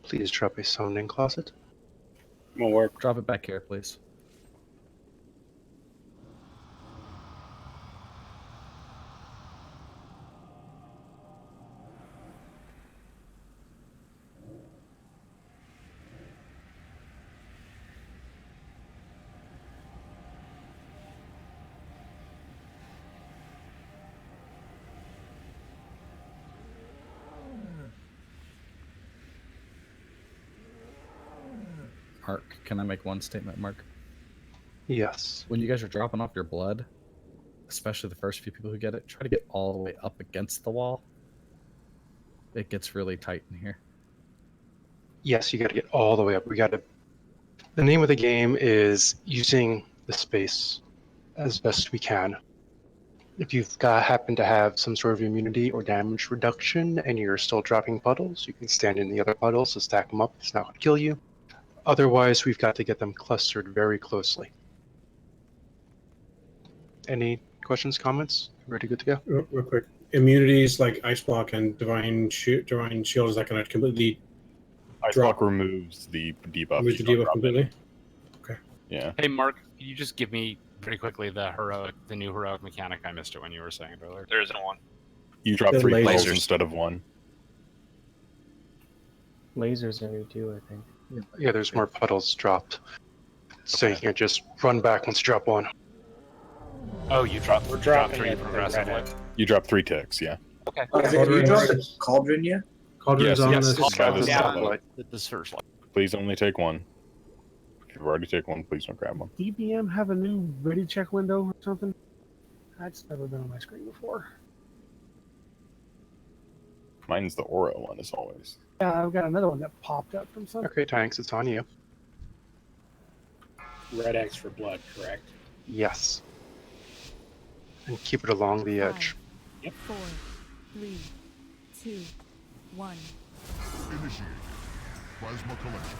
Please drop a summoning closet. Won't work. Drop it back here, please. Mark, can I make one statement, Mark? Yes. When you guys are dropping off your blood, especially the first few people who get it, try to get all the way up against the wall. It gets really tight in here. Yes, you got to get all the way up. The name of the game is using the space as best we can. If you've happen to have some sort of immunity or damage reduction and you're still dropping puddles, you can stand in the other puddles to stack them up. It's not going to kill you. Otherwise, we've got to get them clustered very closely. Any questions, comments? Ready, good to go? Real quick. Immunities like Ice Block and Divine Shield, is that going to completely Ice drop? Block removes the debuff. Remove the debuff completely? Okay. Yeah. Hey, Mark, can you just give me pretty quickly the new heroic mechanic? I missed it when you were saying it earlier. There isn't one. You drop The 3 puddles lasers. instead of 1. Lasers are new too, I think. Yeah, there's more puddles dropped. So you can't just run back once you drop one. Oh, you dropped. We're you dropped dropping 3 it progressively. right You drop 3 ticks, yeah. Okay. Have you dropped the cauldron yet? Cauldron's Yes, on yes. this. Just try this down. out. This first one. Please only take 1. If you've already taken 1, please don't grab 1. DBM have a new ready check window or something? That's never been on my screen before. Mine's the aura one, as always. Yeah, I've got another one that popped up from something. Okay, Tanks, it's on you. Red X for blood, correct? Yes. And keep it along the edge. 4, 3, 2, 1. Initiate plasma collection.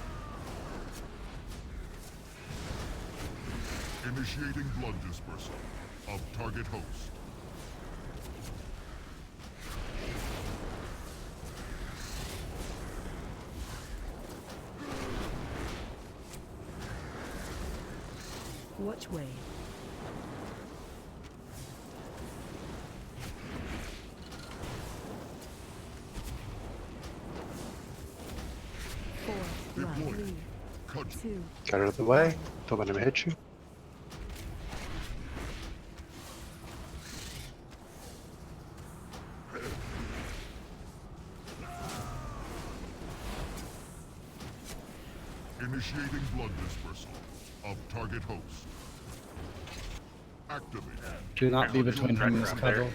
Initiating blood dispersal of target host. Watch wave. Deploy. 3, 2, Get out of the way. Don't let him hit you. Initiating blood dispersal of target host. Activate. Do not be between him and his cudgel.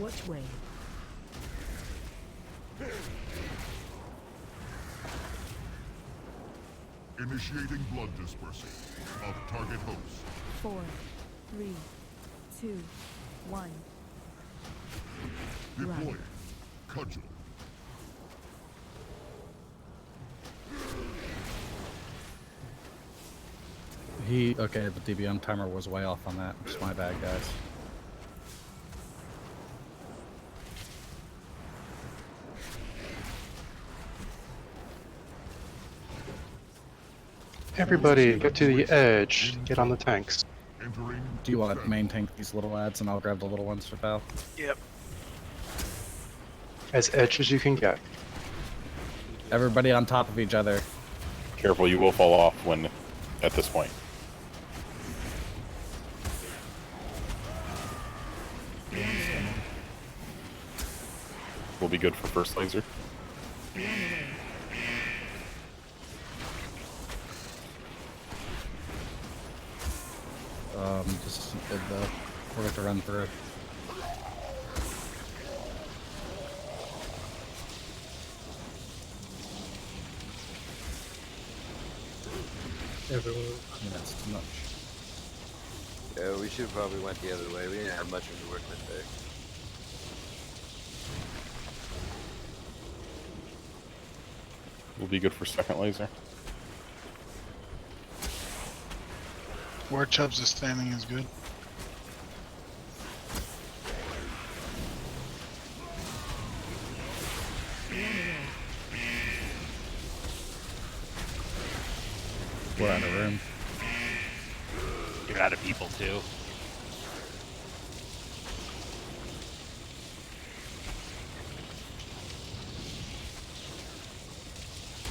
watch wave. Initiating blood dispersal of target host. 4, 3, 2, 1. Deploy. Cudgel. Okay, the DBM timer was way off on that. It's my bad, guys. Everybody, get to the edge. Get on the tanks. Do you want to main tank these little lads and I'll grab the little ones for Val? Yep. As edge as you can get. Everybody on top of each other. Careful, you will fall off when at this point. Will be good for first laser. Just we're going to run through. Everyone. Yeah, that's too much. Yeah, we should probably went the other way. We didn't have much of the work that day. Will be good for second laser. Where Chubbs is standing is good. We're out of room. You're out of people too.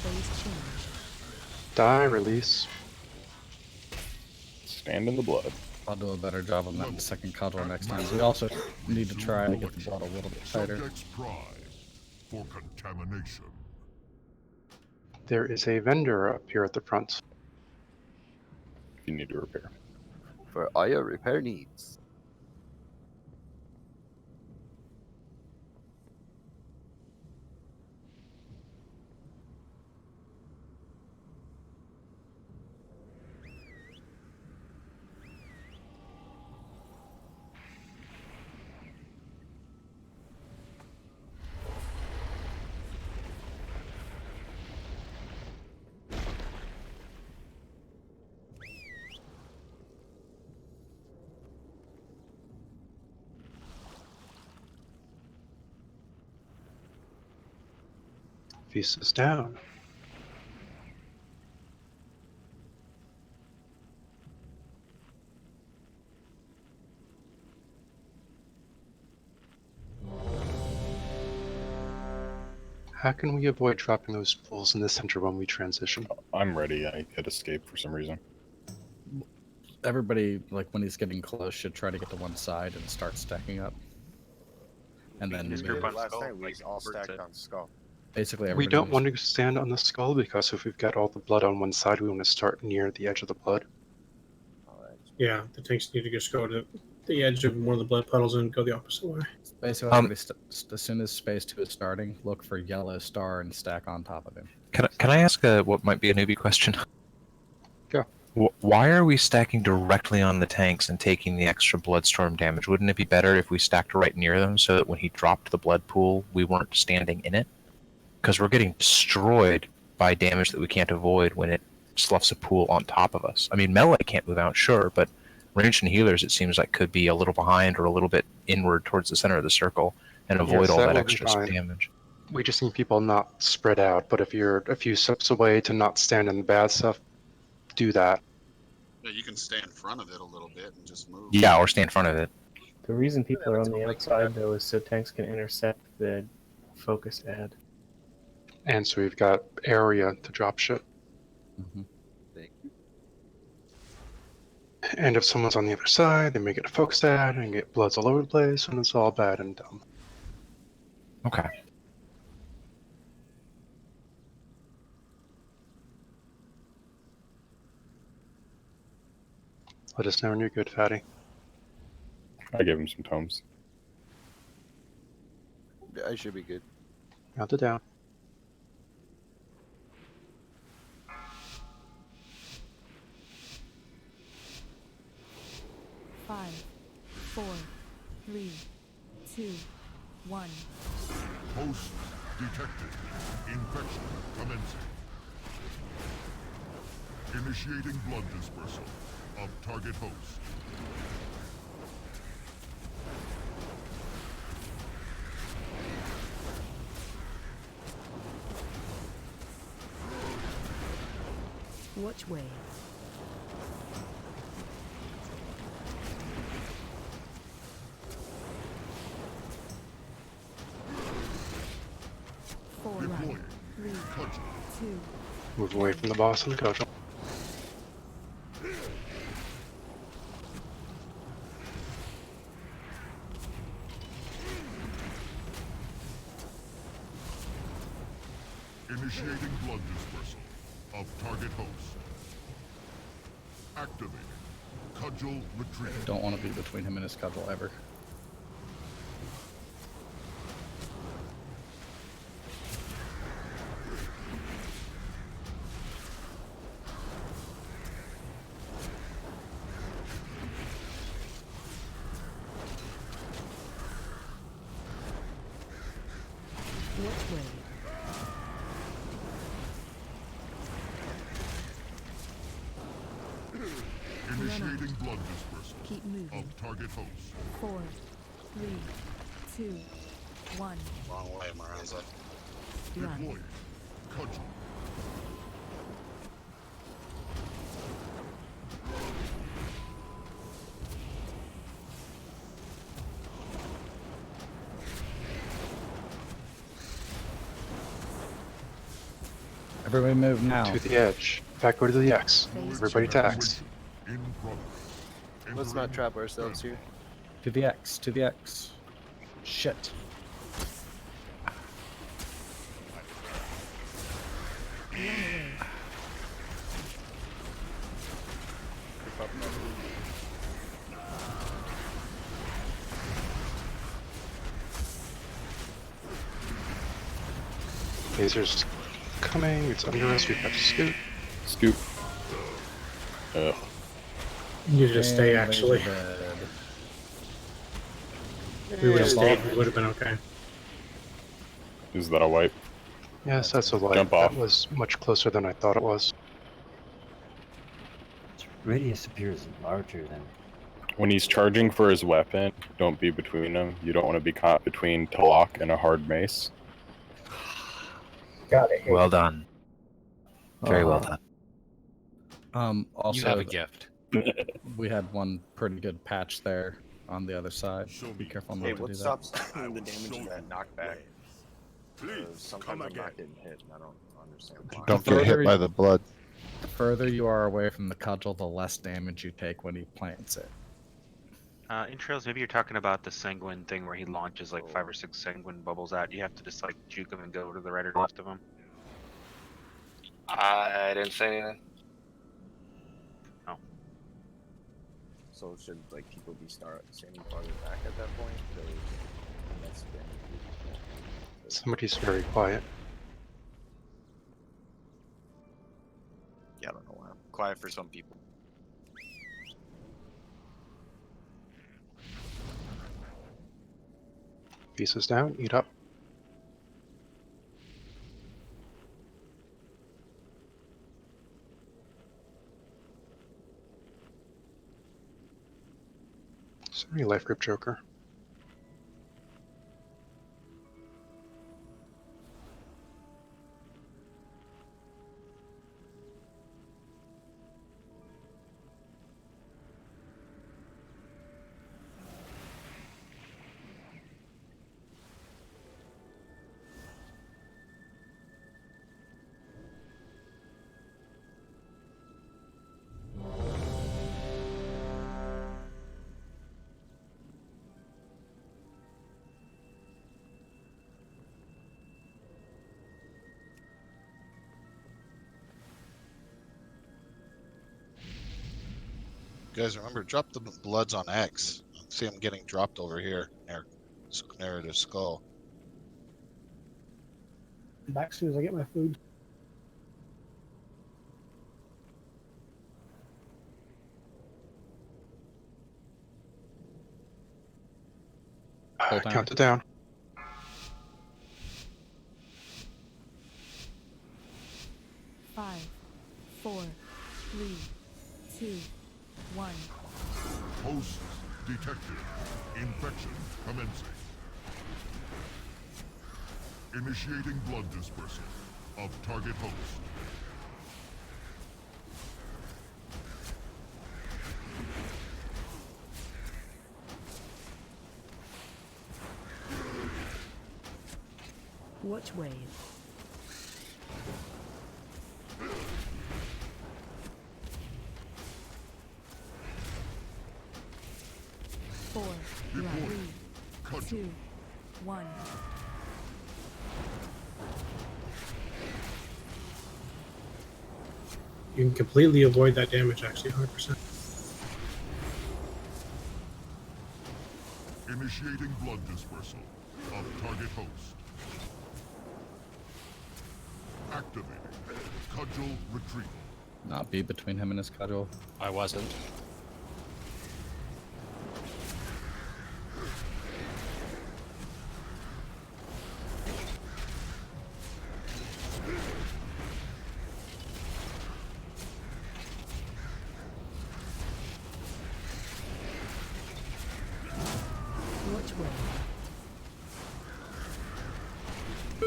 Phase change. Die, release. Stand in the blood. I'll do a better job on that in the second cudgel next time. We also need to try to get the blood a little bit tighter. Subject's pride for contamination. There is a vendor up here at the front. If you need to repair. For all your repair needs. Feast is down. How can we avoid dropping those pools in the center when we transition? I'm ready. I hit escape for some reason. Everybody, like when he's getting close, should try to get to one side and start stacking up. And then Last night we all stacked on skull. basically We everybody don't want to stand on the skull because if we've got all the blood on one side, we want to start near the edge of the blood. Yeah, the tanks need to just go to the edge of one of the blood puddles and go the opposite way. Basically, everybody as soon as Space 2 is starting, look for yellow star and stack on top of him. Can I ask what might be a newbie question? Go. Why are we stacking directly on the tanks and taking the extra bloodstorm damage? Wouldn't it be better if we stacked right near them so that when he dropped the blood pool, we weren't standing in it? Because we're getting destroyed by damage that we can't avoid when it sloughs a pool on top of us. I mean, melee can't move out, sure, but ranged and healers, it seems like, could be a little behind or a little bit inward towards the center of the circle and avoid all that would be extra fine. damage. We just need people not spread out, but if you're a few steps away to not stand in the bad stuff, do that. Yeah, you can stay in front of it a little bit and just move. Yeah, or stay in front of it. The reason people are on the outside, though, is so tanks can intercept the focus ad. And so we've got area to drop shit. Mm-hmm. And if someone's on the other side, they may get a focus ad and get bloods all over the place, and it's all bad and dumb. Okay. Let us know when you're good, Fatty. I gave him some tomes. Yeah, I should be good. Count it down. 5, 4, 3, 2, 1. Host detected. Infection commencing. Initiating blood dispersal of target host. Watch way. Four, Deploying. 3, Cudgel. 2, Move away from the boss and the cudgel. Initiating blood dispersal of target host. Activating. Cudgel retreat. Don't want to be between him and his cudgel ever. watch way. blood dispersal Keep moving. of target host. 4, 3, 2, 1. Wrong way, Miranza. Run. Deploying. Cudgel. Everybody move now. To the edge. Backward to the X. Everybody tax. In progress. Let's not trap ourselves here. To the X. To the X. Shit. Lasers coming. It's under us. We've got to scoot. Scoop. Ugh. You need to stay, And actually. laser dead. We would have Jump stayed. off. We would have been okay. Is that a wipe? Yes, that's a light. Jump That off. was much closer than I thought it was. Radius appears larger than. When he's charging for his weapon, don't be between them. You don't want to be caught between Talak and a hard mace. Got it. Well done. Very well done. Also, You have a gift. we had one pretty good patch there on the other side. Be careful not Hey, to what do that. stops the damage of that knockback? Please, Sometimes come I'm again. not getting hit, and I don't understand why. Don't get hit by the blood. The further you are away from the cudgel, the less damage you take when he plants it. In Trails, maybe you're talking about the sanguine thing where he launches like 5 or 6 sanguine bubbles out. You have to just like juke him and go to the right or left of him. I didn't say anything. Oh. So should like people be standing farther back at that point? Because that's Somebody's very quiet. yeah, I don't know why. Quiet for some people. Pieces down. Eat up. Sorry, life grip joker. Guys, remember, drop the bloods on X. See them getting dropped over here near the skull. Back as soon as I get my food. Hold on. Count it down. Five, 4, 3, 2, 1. Hosts detected. Infection commencing. Initiating blood dispersal of target host. Watch wave. Four, Deploy. 3, 2, 1. You can completely avoid that damage, actually, 100%. Initiating blood dispersal of target host. Activating cudgel retrieval. Not be between him and his cudgel. I wasn't. Which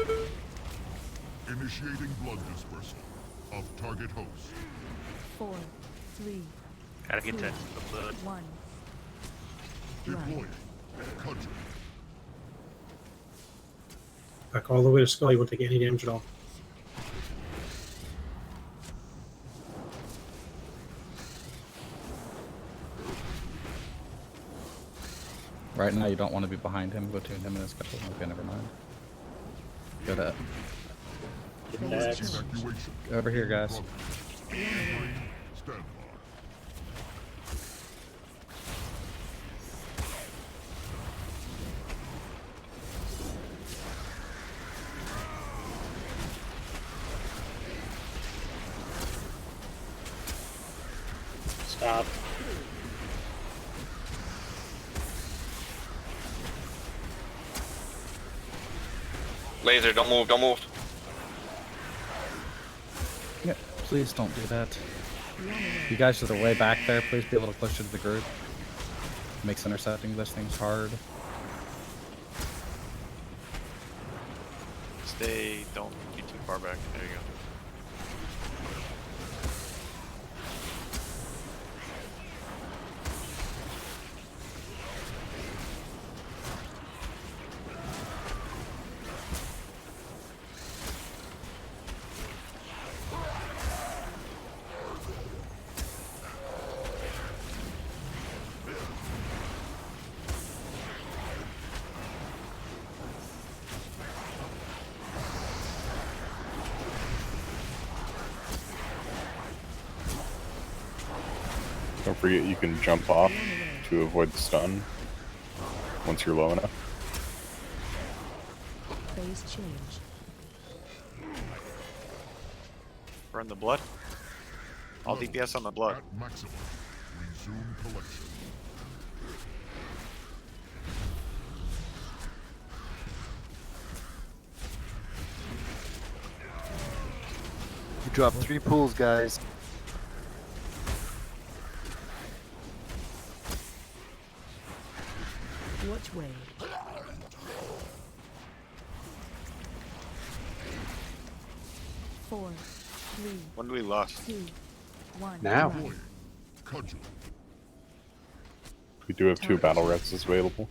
way? Initiating blood dispersal of target host. 4, 3, Gotta get 2, that blood. 1. Deploying. Cudgel. Back all the way to skull. You won't take any damage at all. Right now, you don't want to be behind him, between him and his couple. Okay, never mind. Go to Evacuation. over here, guys. Stand by. Stop. Laser, don't move, don't move. Yeah, please don't do that. You guys that are way back there, please be a little closer to the group. Makes intercepting this thing's hard. Stay, don't be too far back. There you go. Don't forget you can jump off to avoid the stun once you're low enough. Phase change. Burn the blood. All DPS on the blood. At maximum. Resume collection. You dropped 3 pools, guys. Which way? 4, 3, When do we lost? 2, 1. Now. Run. Cudgel. We do have 2 battle reds available.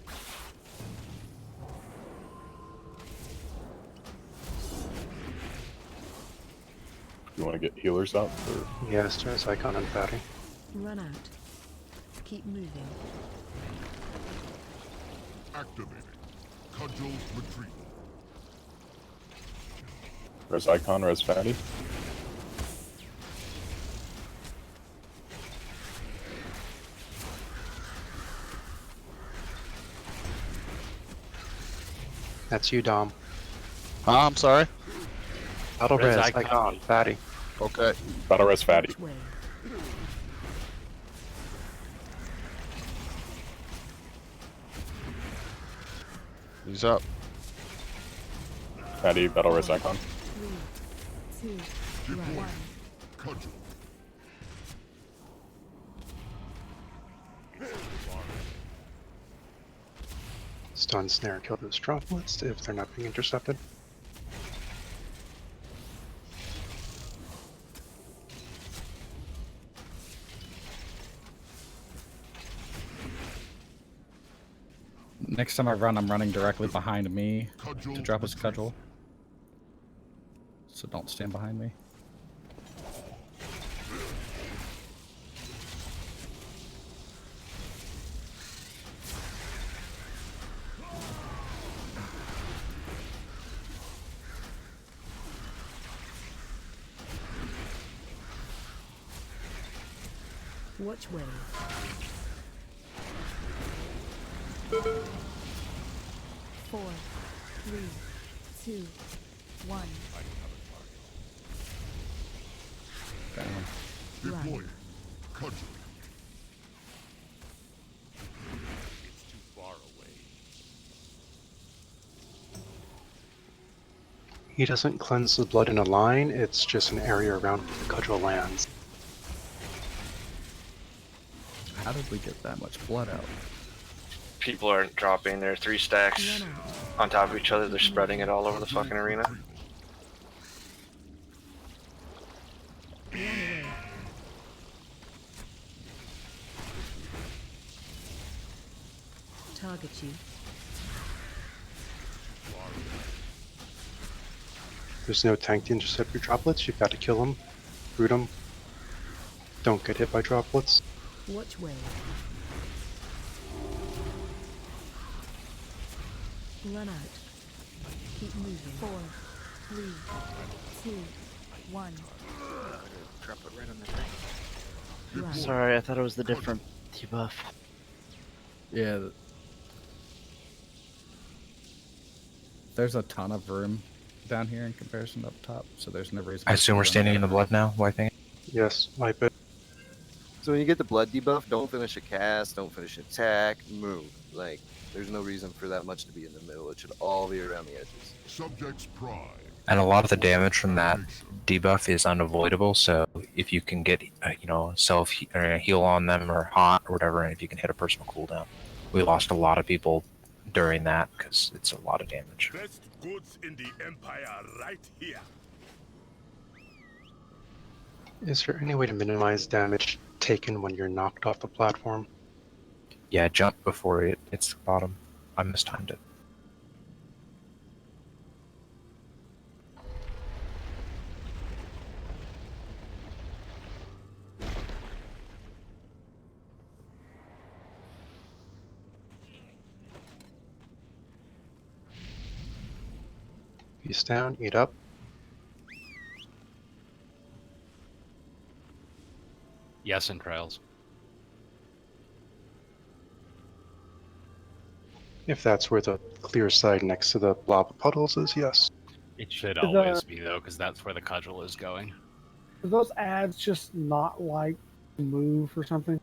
You want to get healers up? Or? Yes, there's Icon and Fatty. Run out. Keep moving. Activating. Cudgel retreat. Res Icon, Res Fatty. That's you, Dom. I'm sorry. Battle Res Res, Icon. Icon, Fatty. Okay. Battle Res Fatty. Which way? He's up. Fatty, Battle Res Icon. 3, 2, 1. Cudgel. Stun, snare, kill those droplets if they're not being intercepted. Next time I run, I'm running directly behind me to drop his cudgel. So don't stand behind me. Which way? 4, 3, 2, 1. Down. Deploying. Cudgel. It's too far away. He doesn't cleanse the blood in a line, it's just an area around where the cudgel lands. How did we get that much blood out? people aren't dropping their 3 stacks on top of each other. They're spreading it all over the fucking arena. Target you. There's no tank to intercept your droplets. You've got to kill them, root them. Don't get hit by droplets. Watch wave. Run out. Keep moving. 4, 3, 2, 1. Drop it right on the thing. Run. Sorry, I thought it was the different debuff. Yeah. There's a ton of room down here in comparison to up top, so there's no reason. I assume we're standing in the blood now, wiping it? Yes, wipe it. So when you get the blood debuff, don't finish a cast, don't finish an attack, move. Like, there's no reason for that much to be in the middle. It should all be around the edges. Subject's pride. And a lot of the damage from that debuff is unavoidable, so if you can get, self heal on them or hot or whatever, and if you can hit a personal cooldown. We lost a lot of people during that because it's a lot of damage. Best goods in the Empire right here. Is there any way to minimize damage taken when you're knocked off the platform? Yeah, jump before it hits the bottom. I mistimed it. Piece down, eat up. Yes, and trials. If that's where the clear side next to the blob of puddles is, yes. It should always be, though, because that's where the cudgel is going. Do those ads just not like to move or something?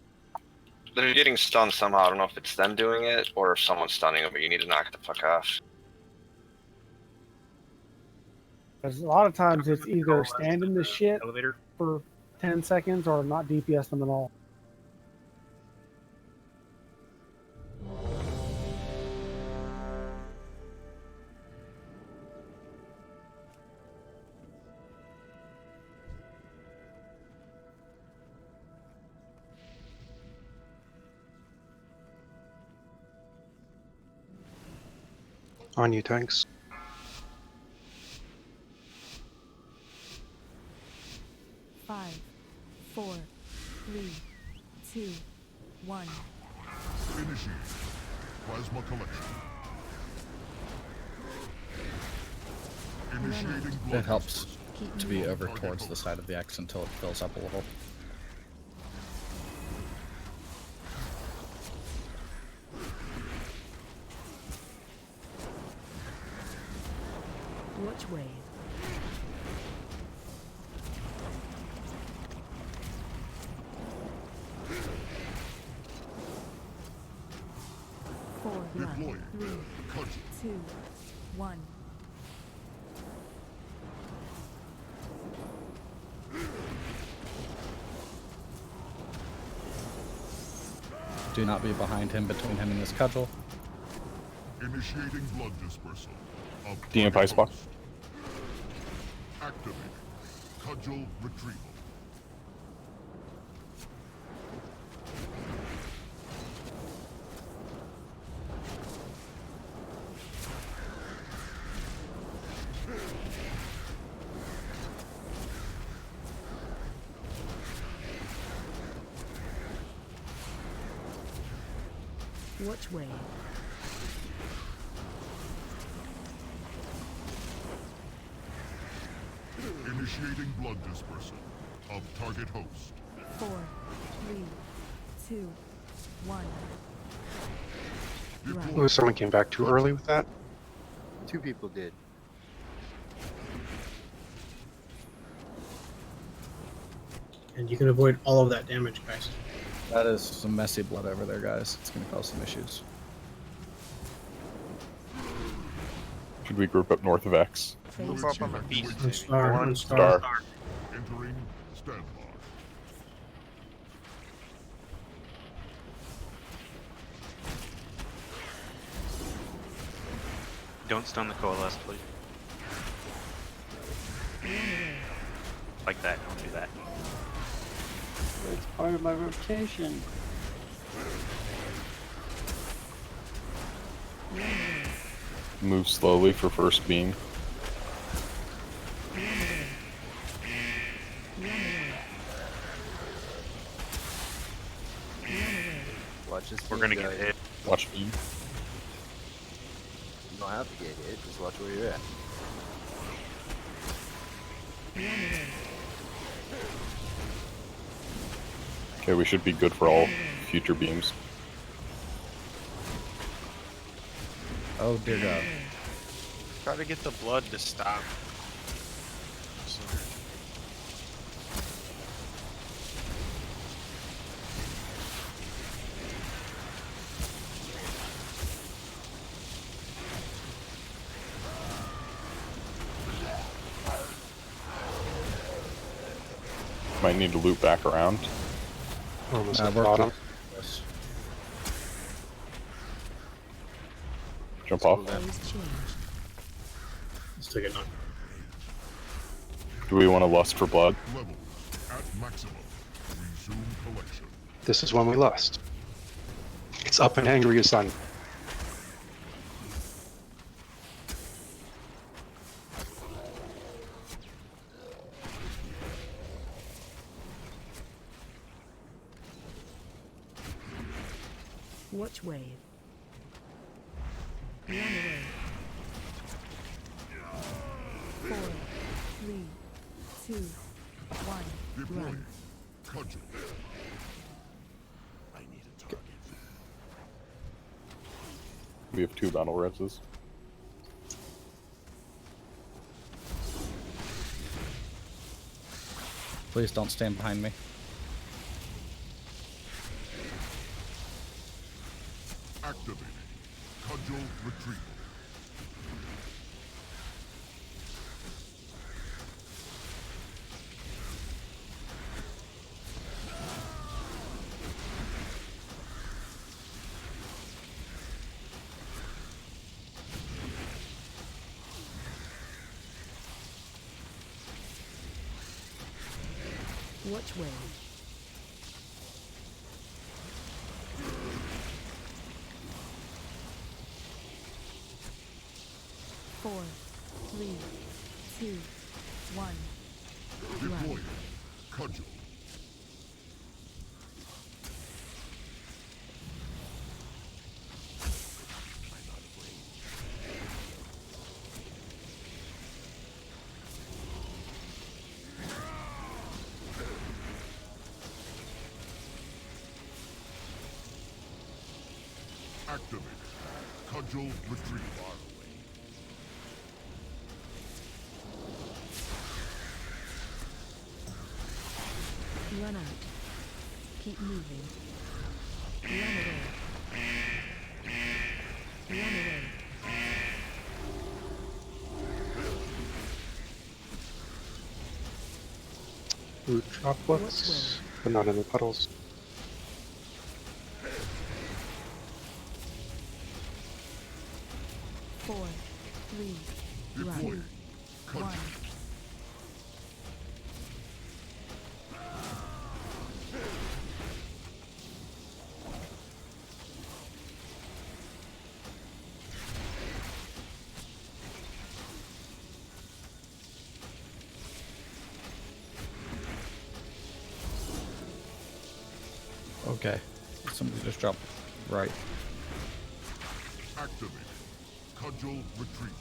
They're getting stunned somehow. I don't know if it's them doing it or if someone's stunning them, but you need to knock the fuck off. Because a lot of times it's either stand in the shit Elevator. for 10 seconds or not DPS them at all. On you, tanks. Five, 4, 3, 2, 1. Initiate. Plasma collection. Initiating blood It helps dispersal. to be over towards the side of the X until it fills up a little. Watch wave. Four, Deploying. 3, Cudgel. 2, 1. Do not be behind him, between him and his cudgel. Initiating blood dispersal. Of DMP ice block. Activate. Cudgel retrieval. Watch wave. Initiating blood dispersal of target host. 4, 3, 2, 1. Oh, someone came back too early with that. 2 people did. And you can avoid all of that damage, guys. That is some messy blood over there, guys. It's going to cause some issues. Should we group up north of X? Move up on the beast. On star, on Star. Entering standby. Don't stun the coalesce, please. Like that. Don't do that. It's part of my rotation. Move slowly for first beam. Watch this. We're gonna get hit. Watch beam. You don't have to get hit. Just watch where you're at. Okay, we should be good for all future beams. Oh dear God. Try to get the blood to stop. Might need to loop back around. Almost Uh, at the we're bottom. Jump off. Let's take it now. Do we want to lust for blood? Level at maximum. Resume collection. This is when we lust. It's up and angry as sun. Watch wave. Run away. 4, 3, 2, 1. Deploy. Run. Cudgel. We have 2 battle reses. Please don't stand behind me. Activating. Cudgel retrieval. Watch wave. 4, 3, 2, 1. Deploy. Cudgel. Activated. Cudgel retrieval. Run out. Keep moving. Run away. Run away. Root droplets, but not in the puddles. Four, 3, Deploy. 2, 1. Okay. Somebody just dropped right. Activated. Cudgel retrieval.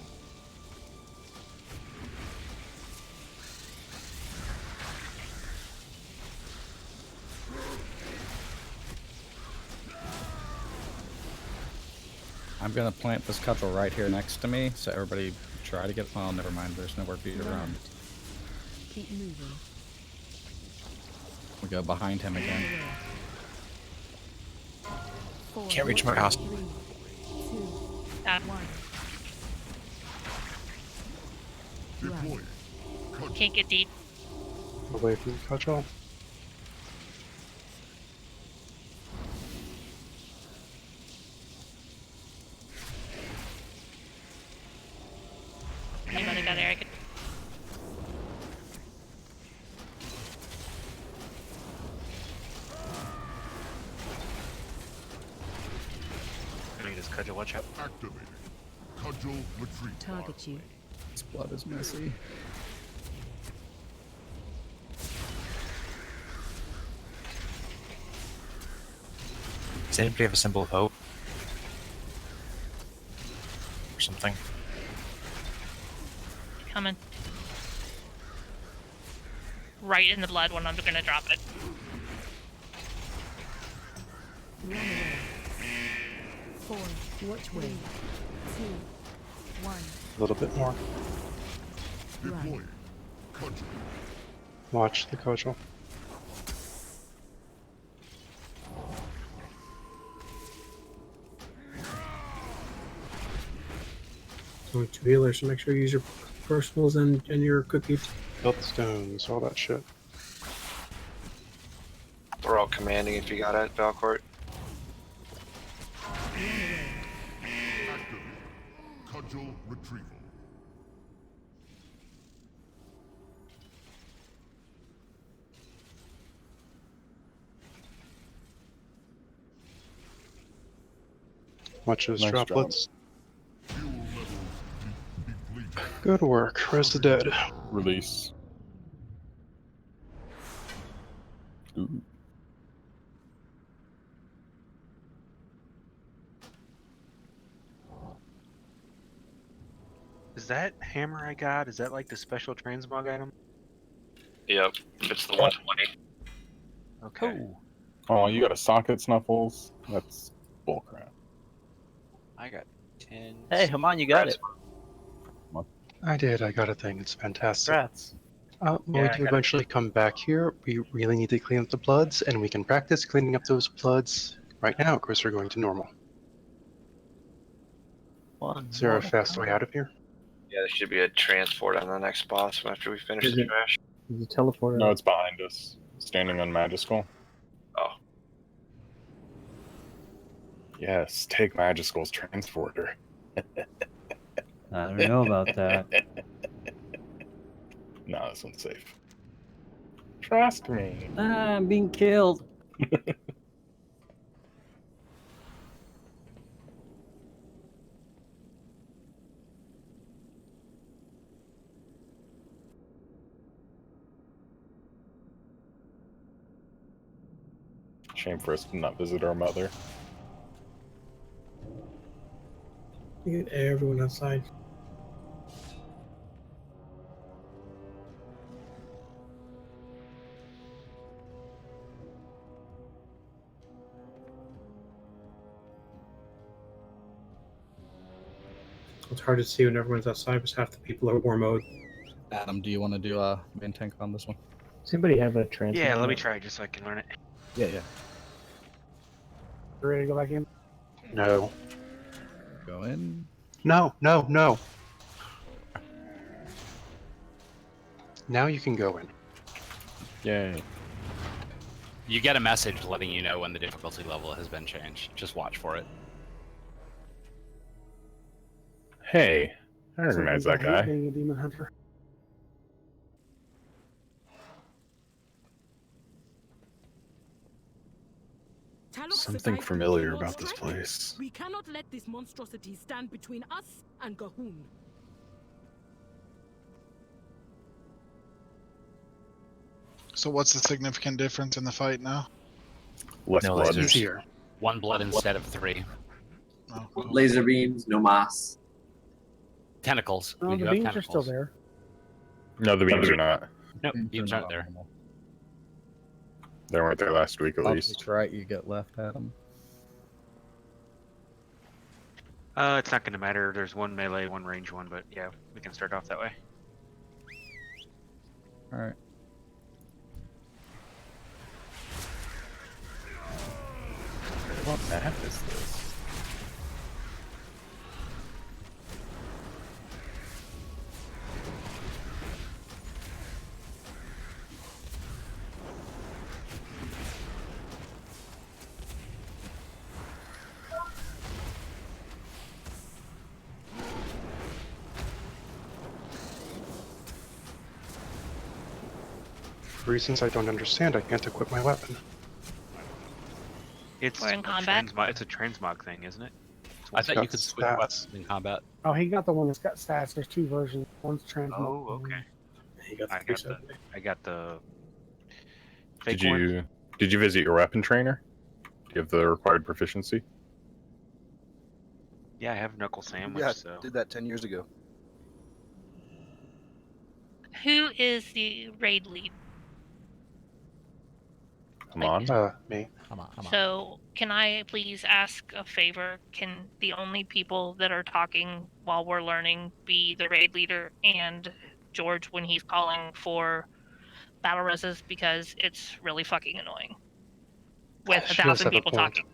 I'm gonna plant this cudgel right here next to me, so everybody try to get. Oh, never mind. There's nowhere for you to run. Keep moving. We go behind him again. 4, Can't reach my house. 3, 2, 1. Deploy. Can't get deep. Away from the cudgel. got Eric. I need his cudgel, watch out. Activating. Cudgel retreat. Target you. This blood is messy. Does anybody have a symbol of hope? Or something? Coming. Right in the blood when I'm gonna drop it. Run away. 4. Watch way. 2. 1. A little bit more. Deploying. Cudgel. Watch the cudgel. Only 2 healers, so make sure you use your personals and your cookies. Built stones, all that shit. We're all commanding if you got it, Valcourt. Activating. Cudgel retrieval. Watch those Nice droplets. Fuel levels depleted. Good work. Rest the dead. Release. Ooh. Is that hammer I got? Is that like the special transmog item? Yep, it's the 120. Okay. Oh, you got a socket, Snuffles? That's bullcrap. I got 10. Hey, come on, you got it. I did. I got a thing. It's fantastic. Congrats. When Yeah, we I do got eventually come back here, we really need to clean up the bloods, and we can practice cleaning up those bloods right now. Of course, we're going to normal. Is there a fast way out of here? Yeah, there should be a transport on the next boss after we finish Is the it- trash. Is it teleporter? No, it's behind us. Standing on Magical. Oh. Yes, take Magical's transporter. I don't know about that. No, this one's safe. Trust me. Ah, I'm being killed. Shame for us to not visit our mother. You get everyone outside. It's hard to see when everyone's outside because half the people are war mode. Adam, do you want to do a main tank on this one? Does anybody have a transfer? Yeah, let me try just so I can learn it. Yeah, yeah. You ready to go back in? No. Go in. No, no, no. Now you can go in. Yay. You get a message letting you know when the difficulty level has been changed. Just watch for it. Hey, I recognize that I hate guy. being a demon hunter. Something familiar about this place. We cannot let this monstrosity stand between us and Gahun. So what's the significant difference in the fight now? Less No blood. lasers. Easier. 1 blood instead of 3. Oh, Laser beams, no moss. Tentacles. No, We the do have beams are still tentacles. there. No, the beams are not. Nope, beams aren't there. They weren't there last week, at Oh, least. that's right. You get left, Adam. It's not gonna matter. There's one melee, one range one, but yeah, we can start off that way. All right. What map is this? reasons I don't understand, I can't equip my weapon. It's We're in a combat. It's a transmog thing, isn't it? I thought you got could switch stats. weapons in combat. Oh, he got the one that's got stats. There's two versions. One's transmog. Oh, okay. He got the I got the fake Did you one. did you visit your weapon trainer? Do you have the required proficiency? Yeah, I have knuckle sandwich. Yeah, So did that 10 years ago. Who is the raid lead? Come on. Me. Come on. So, can I please ask a favor? Can the only people that are talking while we're learning be the raid leader and George when he's calling for battle reses? Because it's really fucking annoying. With She does 1,000 have a people point. talking.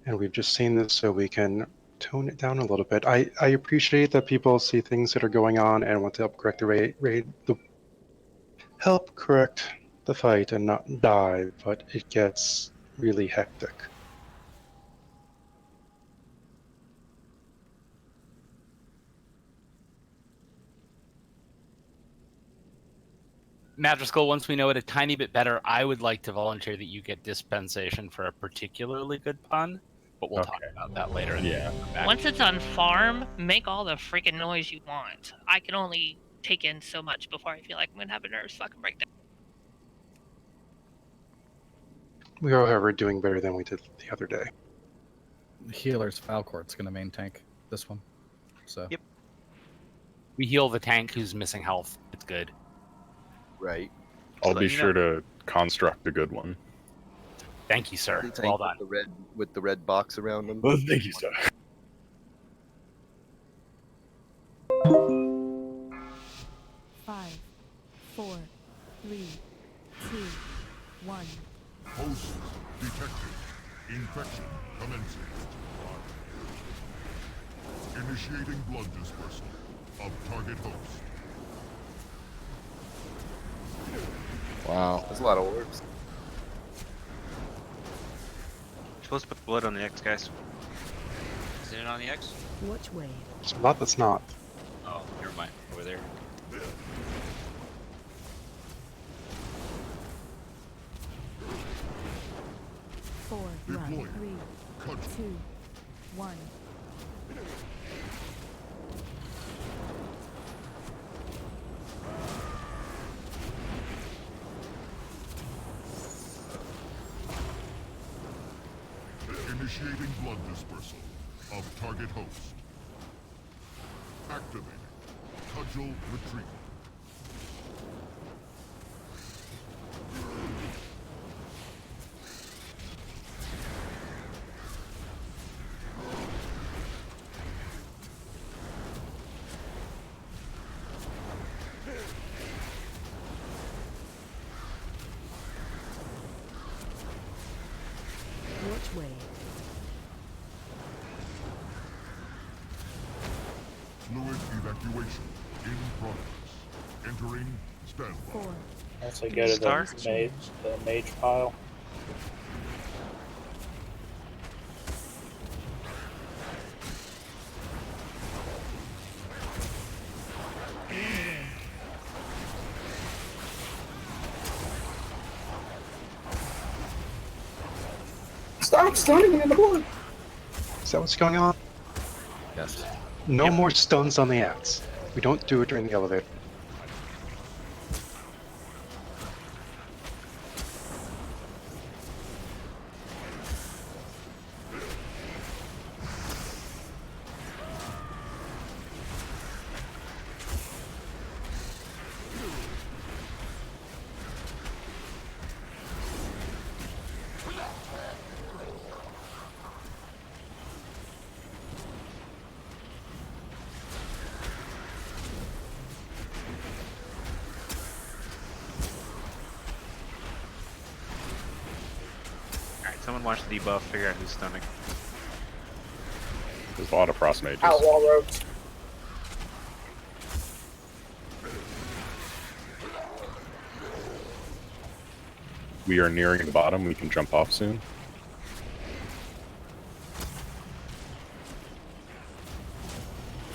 And we've just seen this so we can tone it down a little bit. I appreciate that people see things that are going on and want to help correct the help correct the fight and not die, but it gets really hectic. Madrigal, once we know it a tiny bit better, I would like to volunteer that you get dispensation for a particularly good pun, but we'll talk about that later. Yeah. Once it's on farm, make all the freaking noise you want. I can only take in so much before I feel like I'm gonna have a nervous fucking breakdown. We are, however, doing better than we did the other day. The healer's Falcort's gonna main tank this one. So Yep. We heal the tank who's missing health. It's good. Right. I'll So be you sure know- to construct a good one. Thank you, sir. The tank Well done. with the red box around them. Well, thank you, sir. Five, 4, 3, 2, 1. Host detected. Infection commencing. Initiating blood dispersal of target host. Wow. That's a lot of orbs. You're supposed to put blood on the X, guys. Is it on the X? Which way? There's a lot that's not. Oh, never mind. Over there. Four, Deploy. 3, 2, 1. Initiating blood dispersal of target host. Activating. Cudgel retreat. Which way? Fluid evacuation in progress. Entering standby. 4. Once I go to the mage pile. Stop stunning me in the blood! Is that what's going on? Yes. No more stuns on the ads. We don't do it during the elevator. Alright, someone watch the debuff, figure out who's stunning. There's a lot of frost mages. Outlaw rogues. We are nearing the bottom. We can jump off soon.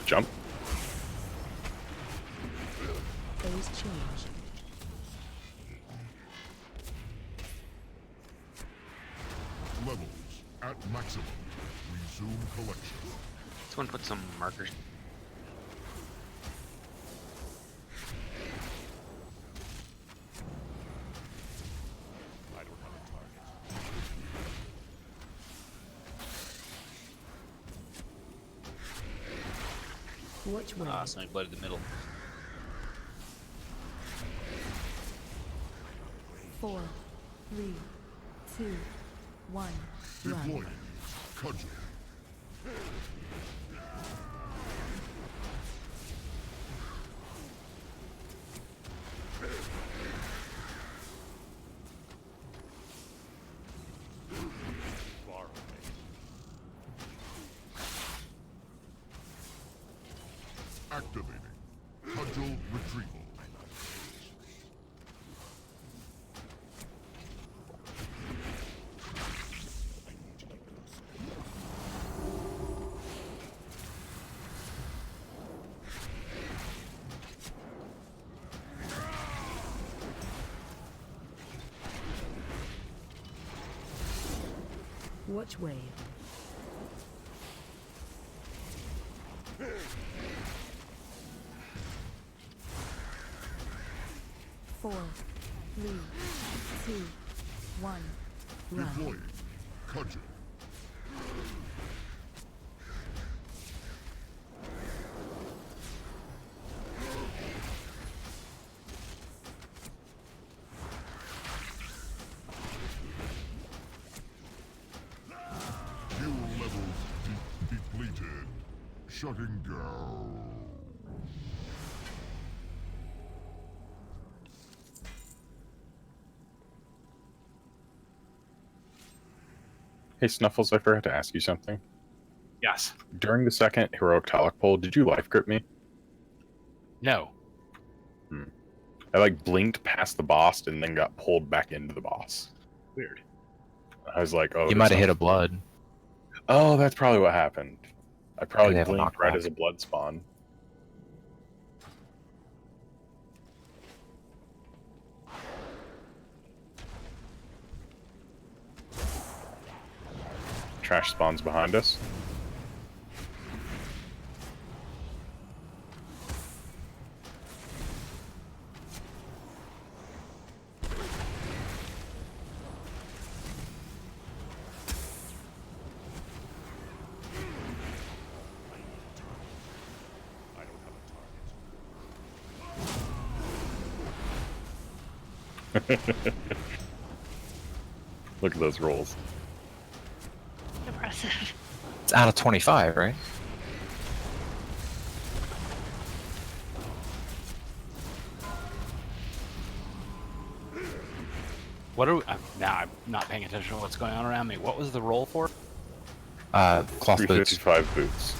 Jump. Phase change. Someone put some markers. Which way? Somebody blooded the middle. 4, 3, 2, 1. Deploying. Cudgel. Activating. Cudgel retrieval. Which way? Four, 3, 2, 1. Run. Deploying. Cudgel. Fuel levels depleted. Shutting down. Hey Snuffles, I forgot to ask you something. Yes. During the second heroic talic pull, did you life grip me? No. I like blinked past the boss and then got pulled back into the boss. Weird. I was like, oh, You there's might have hit a something- blood. Oh, that's probably what happened. I probably they have a blinked right knockback. as a blood spawn. Trash spawns behind us. Look at those rolls. Impressive. It's out of 25, right? What are we, now I'm not paying attention to what's going on around me. What was the roll for? Cloth boots. 355 boots.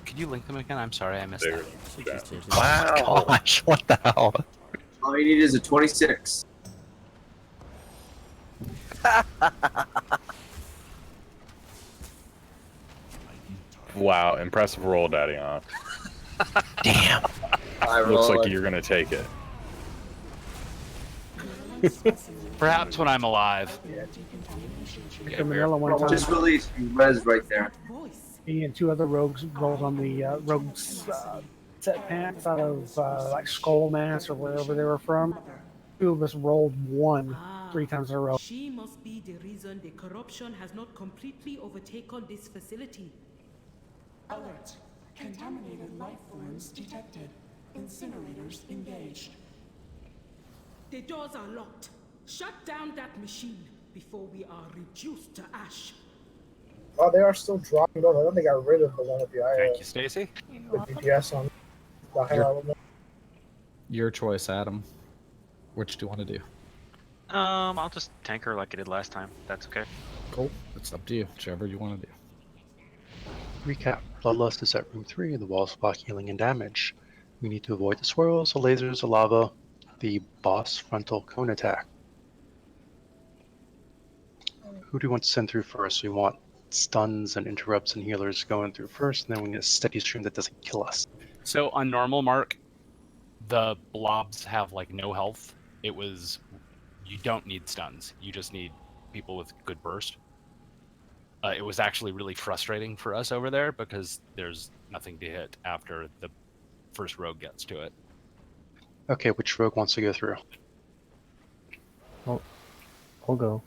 Could you link them again? I'm sorry, I missed There. that. Wow. Gosh, what the hell? All you need is a 26. Wow, impressive roll, Daddy. On. Damn. Looks like you're gonna take it. Perhaps when I'm alive. Pick the Manila one time. Just release res right there. He and two other rogues rolled on the rogues set packs out of like Skull Mass or wherever they were from. Two of us rolled one 3 times in a row. She must be the reason the corruption has not completely overtaken this facility. Alert. Contaminated life forms detected. Incinerators engaged. The doors are locked. Shut down that machine before we are reduced to ash. Oh, they are still dropping those. I thought they got rid of the one with the Thank you, Stacy. the DPS on the high level. Your choice, Adam. Which do you want to do? I'll just tank her like I did last time. That's okay. Cool. It's up to you. Whichever you want to do. Recap. Bloodlust is at room 3, the walls block healing and damage. We need to avoid the swirls, the lasers, the lava, the boss frontal cone attack. Who do you want to send through first? We want stuns and interrupts and healers going through first, and then we need a steady stream that doesn't kill us. So on normal, Mark, the blobs have like no health. It was, you don't need stuns. You just need people with good burst. It was actually really frustrating for us over there because there's nothing to hit after the first rogue gets to it. Okay, which rogue wants to go through? I'll go.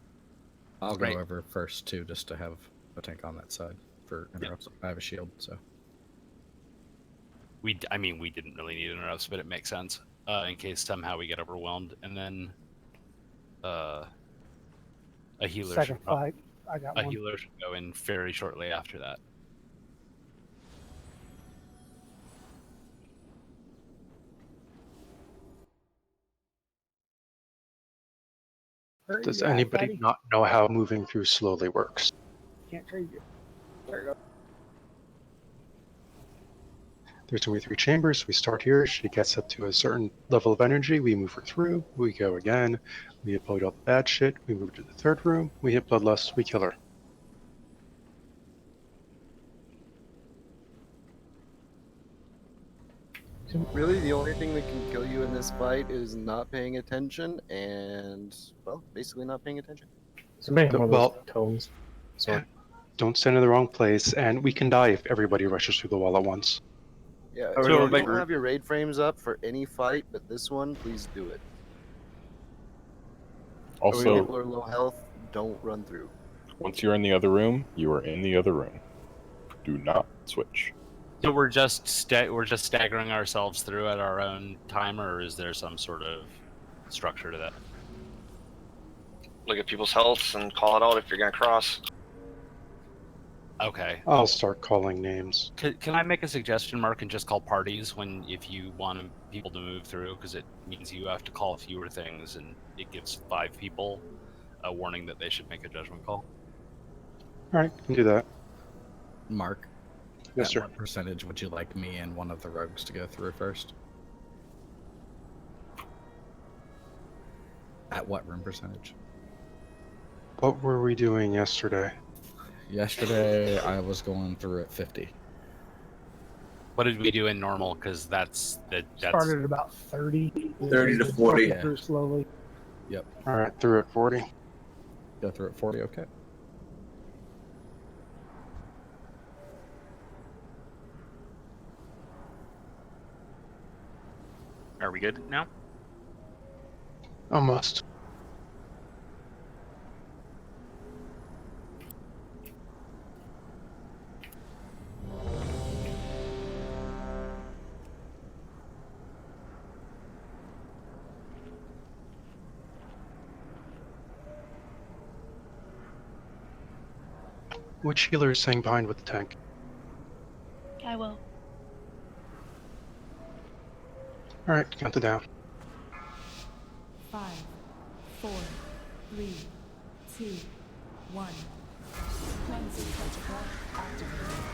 I'll Right. go over first too, just to have a tank on that side for interrupts. I have a shield, so. We didn't really need interrupts, but it makes sense in case somehow we get overwhelmed, and then a healer Second should fight, I got a one. healer should go in very shortly after that. Does Yeah, anybody fatty. not know how moving through slowly works? Can't trade you. There you go. There's going to be 3 chambers. We start here. She gets up to a certain level of energy. We move her through. We go again. We upload all the bad shit. We move to the 3rd room. We hit Bloodlust. We kill her. Really, the only thing that can kill you in this fight is not paying attention and, well, basically not paying attention. Somebody have one of Well, those tomes. Sorry. Don't stand in the wrong place, and we can die if everybody rushes through the wall at once. Yeah, Are we so going if you to- don't have your raid frames up for any fight but this one, please do it. Or when Also, people are low health, don't run through. once you're in the other room, you are in the other room. Do not switch. So we're just staggering ourselves through at our own time, or is there some sort of structure to that? Look at people's healths and call it out if you're gonna cross. Okay. I'll start calling names. Can I make a suggestion, Mark, and just call parties if you want people to move through, because it means you have to call fewer things, and it gives 5 people a warning that they should make a judgment call. All right, can do that. Mark, Yes, at sir. what percentage would you like me and one of the rogues to go through first? At what room percentage? What were we doing yesterday? Yesterday, I was going through at 50. What did we do in normal? Because that's Started at about 30. 30 to 40. Yeah. Through slowly. Yep. All right, through at 40. Go through at 40, okay. Are we good now? Almost. Which healer is staying behind with the tank? I will. All right, count it down. 5, 4, 3, 2, 1. Cleansing protocol activated.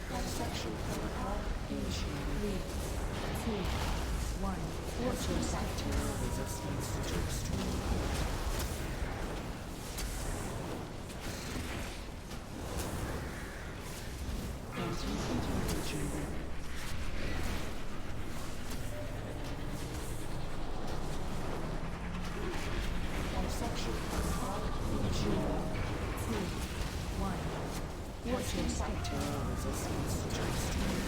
Dissection protocol initiated. 3, 2, 1. Force your bacterial resistance to extreme. Dissection protocol initiated. 2, 1. Force your bacterial resistance to extreme.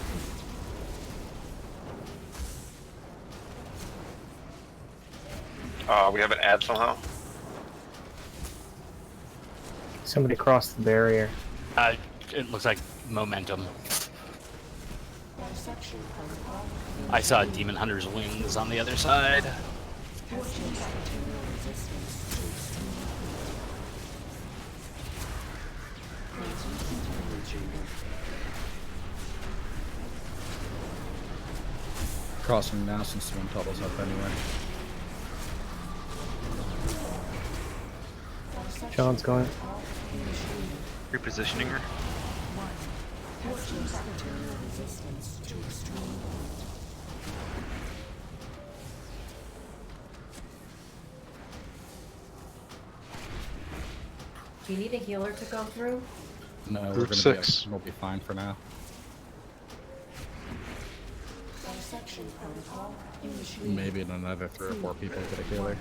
We have an ad somehow. Somebody crossed the barrier. It looks like momentum. Dissection protocol. I saw Demon Hunter's wings on the other side. Force your bacterial resistance to extreme. Crossing now since the one total's up anyway. John's going. Repositioning her. Force your bacterial resistance to extreme. Do you need a healer to go through? No, we're Group gonna 6. we'll be fine for now. Dissection protocol initiated. Maybe in another 3 or 4 people get a healer.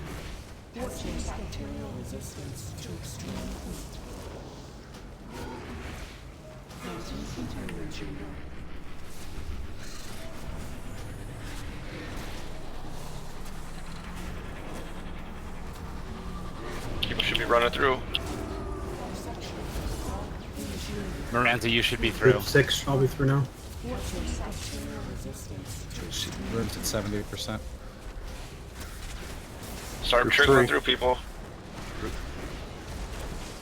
Watching bacterial resistance to extreme heat. People should be running through. Miranda, you should be through. Group 6, I'll be through now. Room's at 70%. Start Group trickling 3. through, people.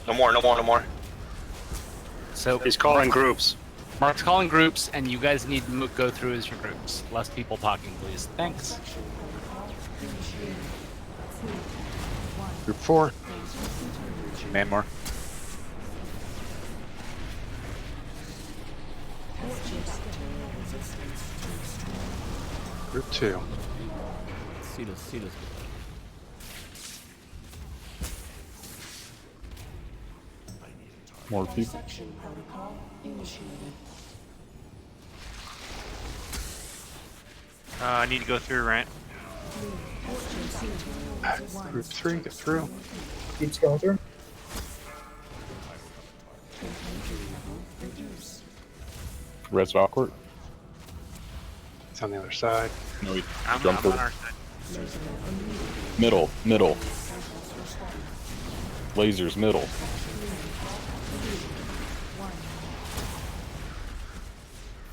No more, no more, no more. So he's calling groups. Mark's calling groups, and you guys need to go through as your groups. Less people talking, please. Thanks. Group 4. Man more. Group 2. Silas. More people. I need to go through rant. Group 3, get through. Keeps going through. Red's awkward. It's on the other side. No, he I'm jumped on over. our side. Middle. Lasers, middle. In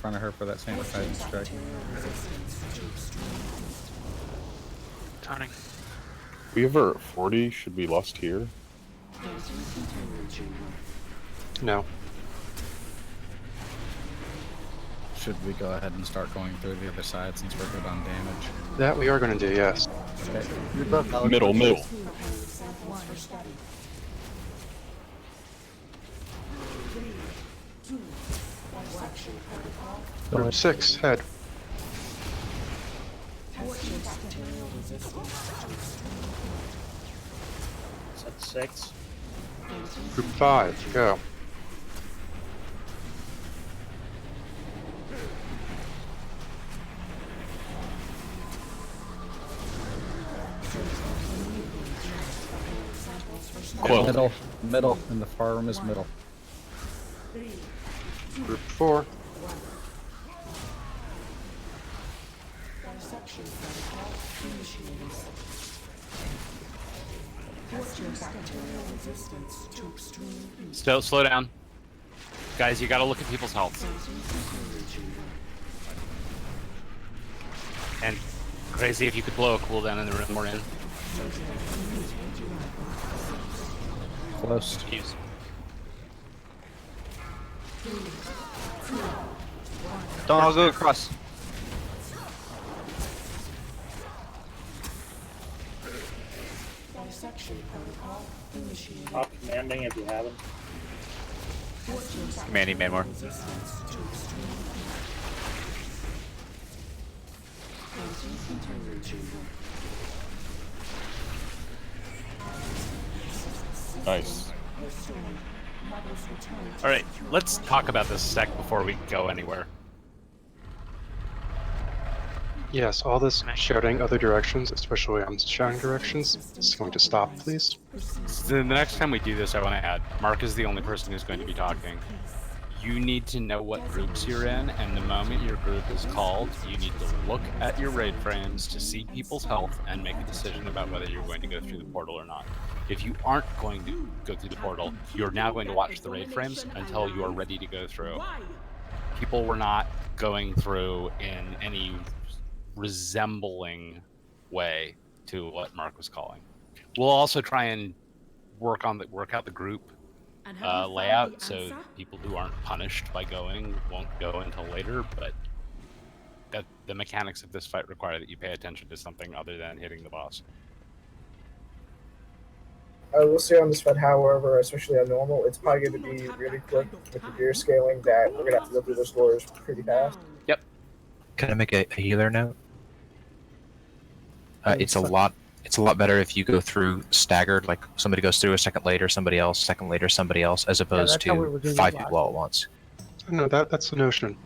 front of her for that sanitizing strike. Turning. We ever at 40? Should we lust here? No. Should we go ahead and start going through the other side since we're good on damage? That we are going to do, yes. Okay. Middle. Group 6, head. That's 6. Group 5, go. Close. Middle. In the far room is middle. Group 4. Slow down. Guys, you gotta look at people's health. And crazy if you could blow a cooldown in the room we're in. Close. Excuse. Don't all go across. Top commanding if you haven't. Commanding man more. Nice. Alright, let's talk about this a sec before we go anywhere. Yes, all this shouting other directions, especially I'm shouting directions, is going to stop, please. So the next time we do this, I want to add, Mark is the only person who's going to be talking. You need to know what groups you're in, and the moment your group is called, you need to look at your raid frames to see people's health and make a decision about whether you're going to go through the portal or not. If you aren't going to go through the portal, you're now going to watch the raid frames until you are ready to go through. People were not going through in any resembling way to what Mark was calling. We'll also try and work out the group layout so people who aren't punished by going won't go until later, but that the mechanics of this fight require that you pay attention to something other than hitting the boss. I will say on this fight, however, especially on normal, it's probably going to be really quick with the gear scaling that we're going to have to go through those doors pretty fast. Yep. Can I make a healer note? It's a lot better if you go through staggered, like somebody goes through a second later, somebody else, second later, somebody else, as opposed to 5 people all at once. No, that's the notion.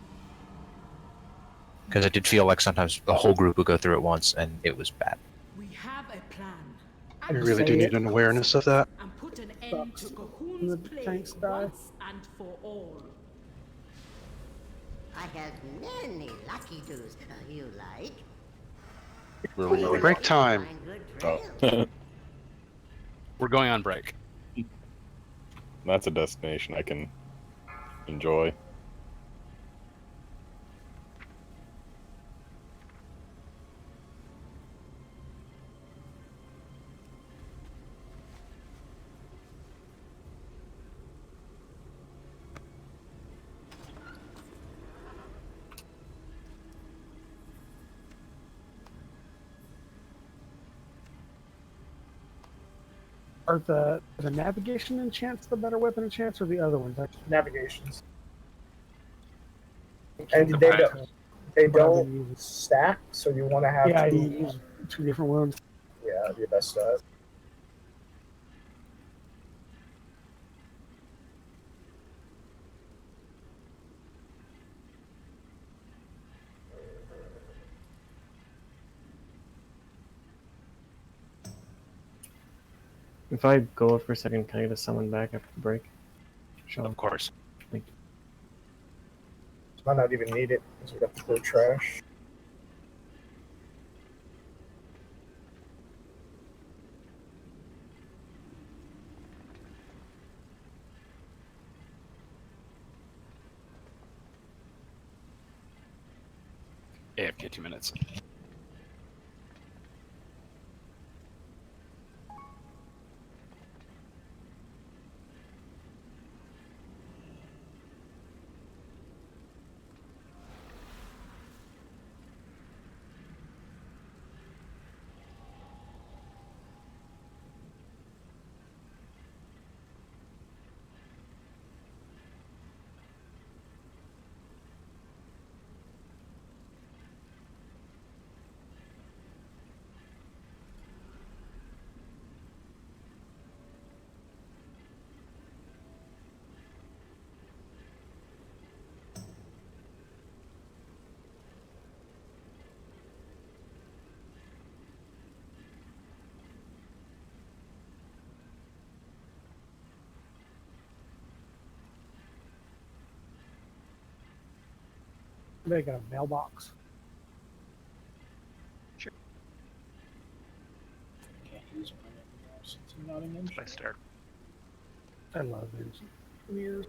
Because it did feel like sometimes the whole group would go through at once, and it was bad. We have a plan. We really do need an awareness of that. And put an end to When Cahoon's the plague tanks die. once and for all. I have many lucky doos you like. Where we going? Break time. Oh. We're going on break. That's a destination I can enjoy. Are the navigation enchants the better weapon enchants or the other ones? Navigations. And they don't stack, so you want to have Yeah, two. you use two different ones. Yeah, your best stuff. If I go out for a second, can I get a summon back after the break? Sean. Of course. Thank you. Might not even need it because we got the clear trash. AFK 2 minutes. They got a mailbox. Can't use mine anymore since I'm not an engine. I start. I love engineers.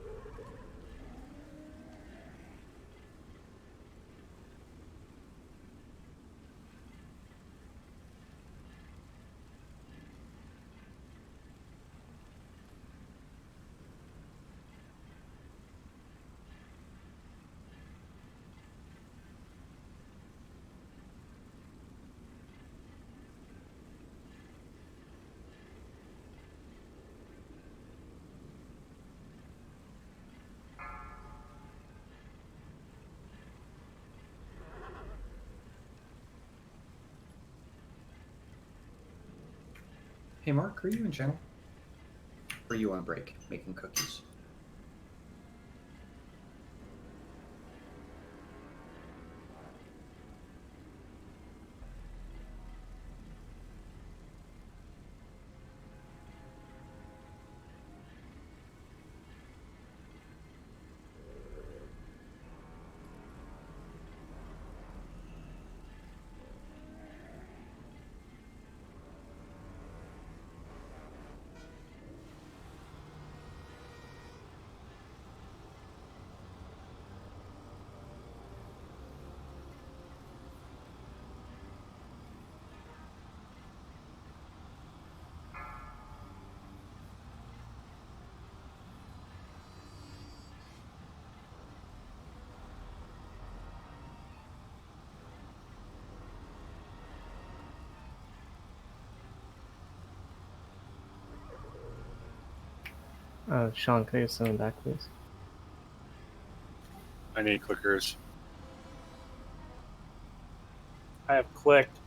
Hey Mark, are you in channel? Or are you on break, making cookies? Sean, can I get summon back, please? I need clickers. I have clicked.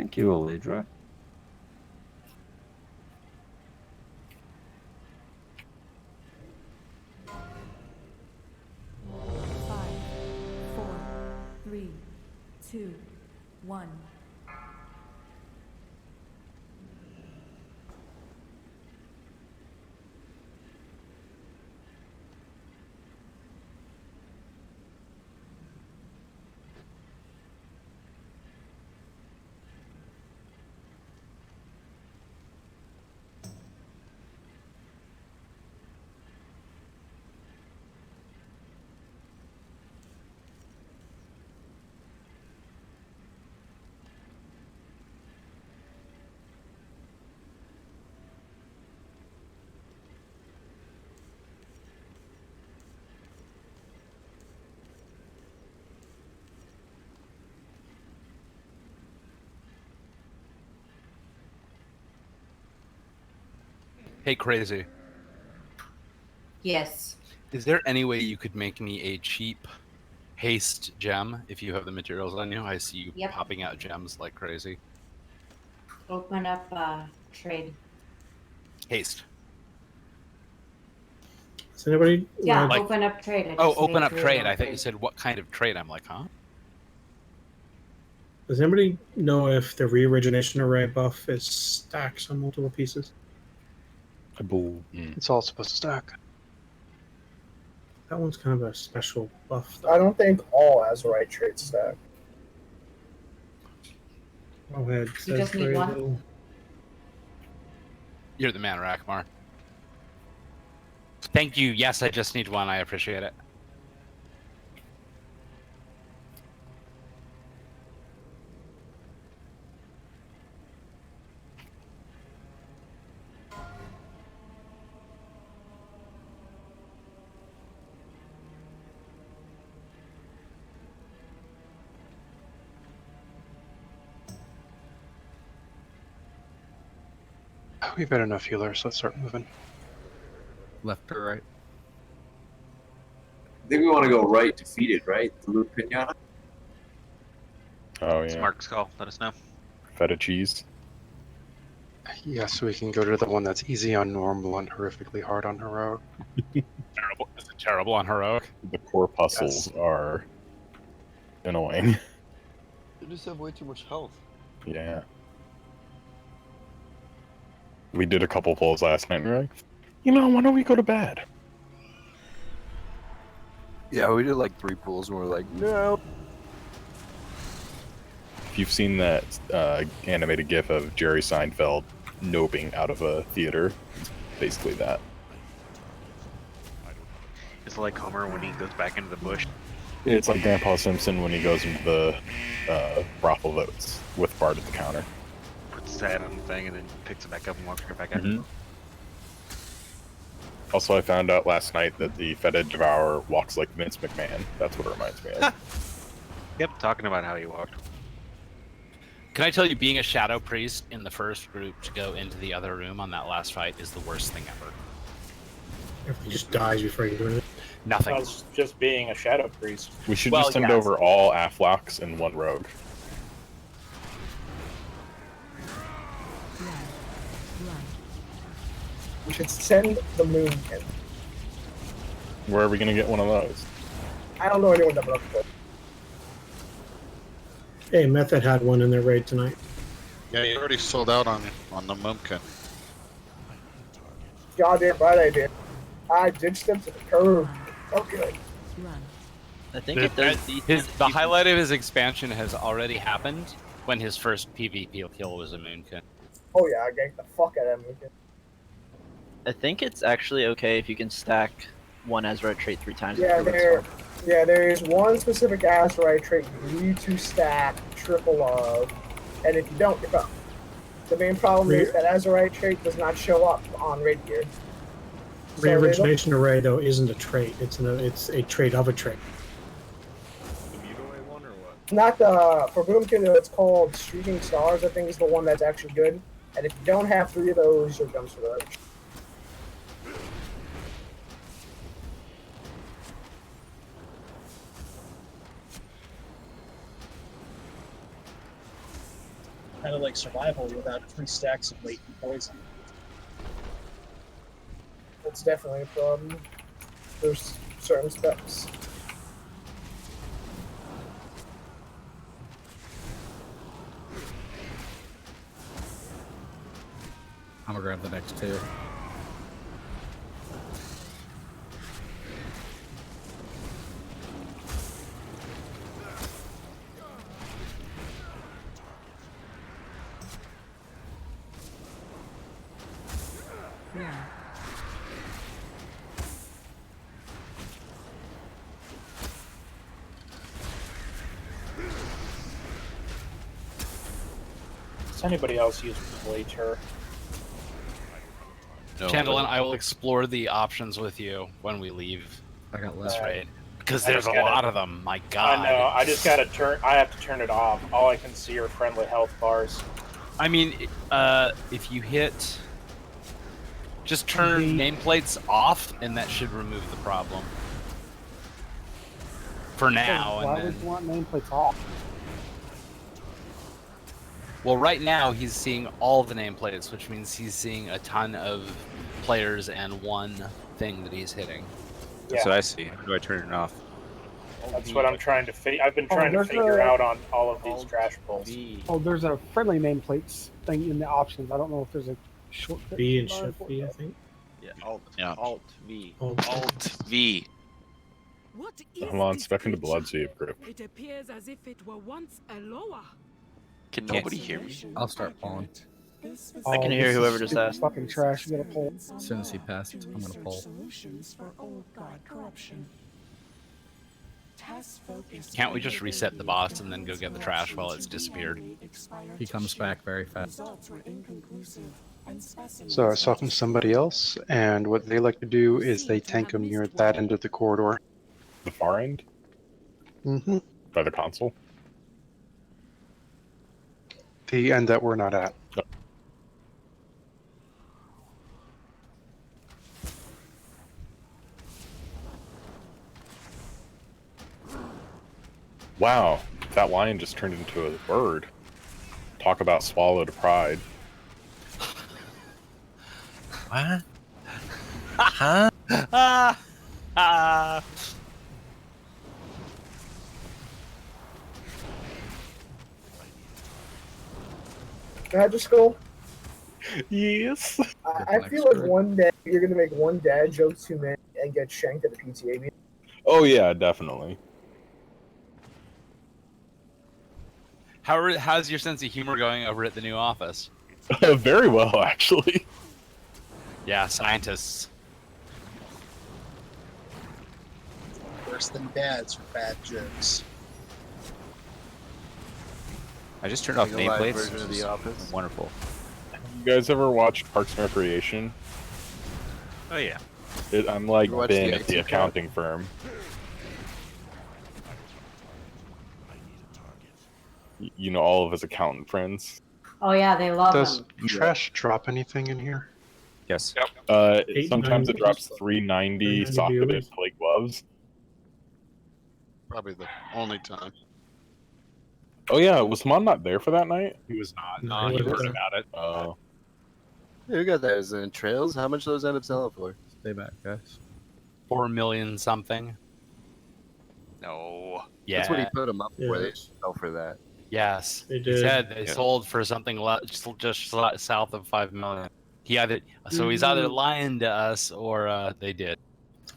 Thank you, Uldir. Five, 4, 3, 2, 1. Hey, crazy. Yes. Is there any way you could make me a cheap haste gem if you have the materials on you? I see you Yep. popping out gems like crazy. Open up trade. Haste. Does anybody? Yeah, Like- open up trade. I Oh, just open made up 3 trade. of I them thought for you said what kind of trade. I'm like, huh? Does anybody know if the re-origination array buff is stacks on multiple pieces? It's all supposed to stack. That one's kind of a special buff. I don't think all Azurite traits stack. Go ahead. You Says just need very one? little. You're the man, Rackmar. Thank you. Yes, I just need one. I appreciate it. We've got enough healers. Let's start moving. Left or right? I think we want to go right to feed it, right? The Luke Pinata? Oh, It's yeah. Mark's call. Let us know. Feta cheese. Yeah, so we can go to the one that's easy on normal and horrifically hard on heroic. Terrible. Is it terrible on heroic? The corpuscles are annoying. You just have way too much health. Yeah. We did a couple pulls last night and we were like, you know, why don't we go to bed? Yeah, we did like 3 pulls and we're like, no. If you've seen that animated gif of Jerry Seinfeld noping out of a theater, it's basically that. It's like Homer when he goes back into the bush. It's like Grandpa Simpson when he goes into the brothel that's with Bart at the counter. Puts his head on the thing and then picks it back up and walks right back out. Mhm. Also, I found out last night that the Feta Devourer walks like Vince McMahon. That's what it reminds me of. Yep, talking about how he walked. Can I tell you, being a shadow priest in the first group to go into the other room on that last fight is the worst thing ever. Everybody just dies before you do it. Nothing. That's just being a shadow priest. We should Well, just send yeah. over all Aflocks and one rogue. We should send the Moonkin. Where are we gonna get one of those? I don't know anyone that would have Hey, Method had one in their raid tonight. Yeah, you already sold out on the Mumkin. Goddamn right I did. I ditched them to the curb. Okay. I think it does. The highlight of his expansion has already happened when his first PvP kill was a Moonkin. Oh yeah, I ganked the fuck out of that Moonkin. I think it's actually okay if you can stack one Azra trait 3 times. Yeah, before there is one specific Azurite trait you need to stack triple of, and if you don't, you're fucked. The main problem is that Azurite trait does not show up on raid gear. So Re-origination array though isn't a trait. It's a trait of a trait. Not the for Boomkin, it's called Streaking Stars. I think is the one that's actually good. And if you don't have 3 of those, you're done for the kind of like survival without 3 stacks of latent poison. That's definitely a problem. There's certain steps. I'm gonna grab the next 2. Does anybody else use Blater? No, Chandler, I will explore the options with you when we leave. I got this left. raid because I there's just a gotta- lot of them. My God. I know. I just gotta turn. I have to turn it off. All I can see are friendly health bars. I mean, if you hit, just turn nameplates off, and that should remove the problem. For now, Why and would then. you want nameplates off? Well, right now he's seeing all the nameplates, which means he's seeing a ton of players and one thing that he's hitting. That's what I see. How do I turn it off? That's what I'm trying to figure. I've been trying to there's figure a- out on all of these trash pulls. Oh, there's a friendly nameplates thing in the options. I don't know if there's a shortcut. B and bar Shift for V, I that. think. Yeah, Alt V. Alt V. What is I'm on this Spec into creature? Bloodseed group. It appears as if it were once a lower. Can nobody hear me? I'll start pulling. I can hear this whoever is just stupid asked. Fucking trash. You gotta pull. As soon as he passed, I'm gonna pull. Can't we just reset the boss and then go get the trash while it's disappeared? He comes back very fast. So I was talking to somebody else, and what they like to do is they tank them near that end of the corridor. The far end? Mm-hmm. By the console? The end that we're not at. Wow, that lion just turned into a bird. Talk about swallowed pride. What? Huh? Magic Skull, Yes. I feel like one day you're gonna make one dad joke too many and get shanked at a PTA meeting. Oh yeah, definitely. How's your sense of humor going over at the new office? Very well, actually. Yeah, scientists. Worse than dads for bad jokes. I just turned off Like a live nameplates. version of The Office. Wonderful. You guys ever watched Parks and Recreation? Oh yeah. I'm like You watch Ben the at the IT accounting firm. You know all of his accountant friends. Oh yeah, they love Does them. trash drop anything in here? Yes. Sometimes it drops 390 socketed viewers. plate gloves. Probably the only time. Oh yeah, was Mon not there for that night? He was not. No, He he heard wasn't. about it. Oh. Yeah, we got that as in trails. How much do those end up selling for? Stay back, guys. 4 million something. No. Yeah. That's what he put them up for. They Yes. sell for that. Yes. They He did. said they Yeah. sold for something just south of 5 million. He's either lying to us or they did.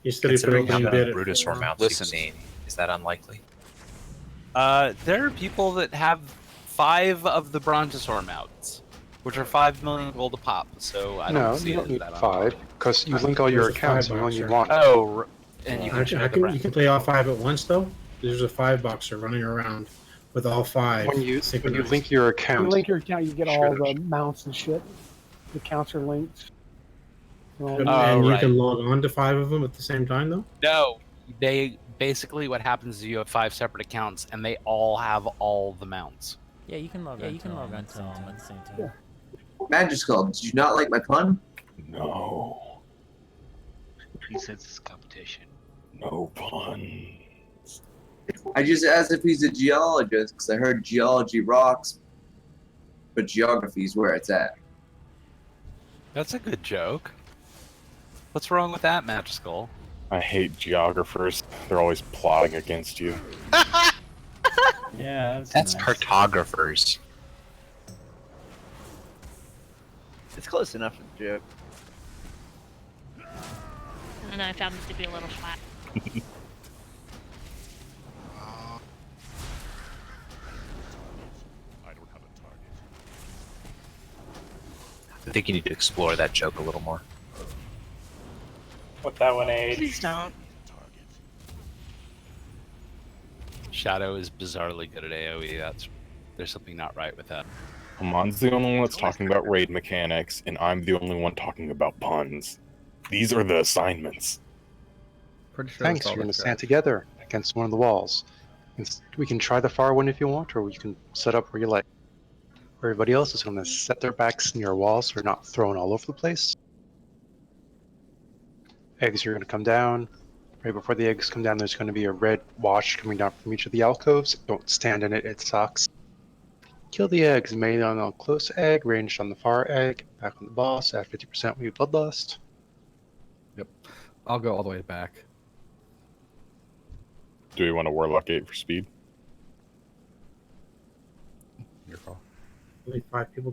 He said he put Considering how opening many bid at Brutus 4. were mounted. Listening. Is that unlikely? There are people that have 5 of the Brontosaur mounts, which are 5 million gold a pop. So I don't No, see you it don't as need that 5, because you link all your There's a accounts and you 5 only boxer. want. Oh, and you can Actually, share the you can play all 5 at once though. There's a 5-boxer running around with all 5. When you synchronized. link your You account, link your account, you get Sure. all the mounts and shit. The accounts are linked. Well, And you right. can log on to 5 of them at the same time though. No, they basically what happens is you have 5 separate accounts and they all have all the mounts. Yeah, you can log on. You can log on to them at the same time. Magic Skull, did you not like my pun? No. Presents competition. No pun. I just asked if he's a geologist because I heard geology rocks. but geography is where it's at. That's a good joke. What's wrong with that, Match Skull? I hate geographers. They're always plotting against you. Yeah, That's nice. cartographers. It's close enough for the joke. And then I found it to be a little flat. I think you need to explore that joke a little more. With that one age. Please don't. Shadow is bizarrely good at AoE. There's something not right with that. Hamon's the only one that's talking about raid mechanics, and I'm the only one talking about puns. These are the assignments. Pretty sure Thanks, you're going to stand together against one of the walls. We can try the far one if you want, or we can set up where you like. Everybody else is going to set their backs near walls so they're not thrown all over the place. Eggs are going to come down. Right before the eggs come down, there's going to be a red wash coming down from each of the alcoves. Don't stand in it, it sucks. Kill the eggs, made on a close egg, ranged on the far egg, back on the boss, at 50% we bloodlust. Yep. I'll go all the way back. Do we want a Warlock 8 for speed? Your call. Only 5 people.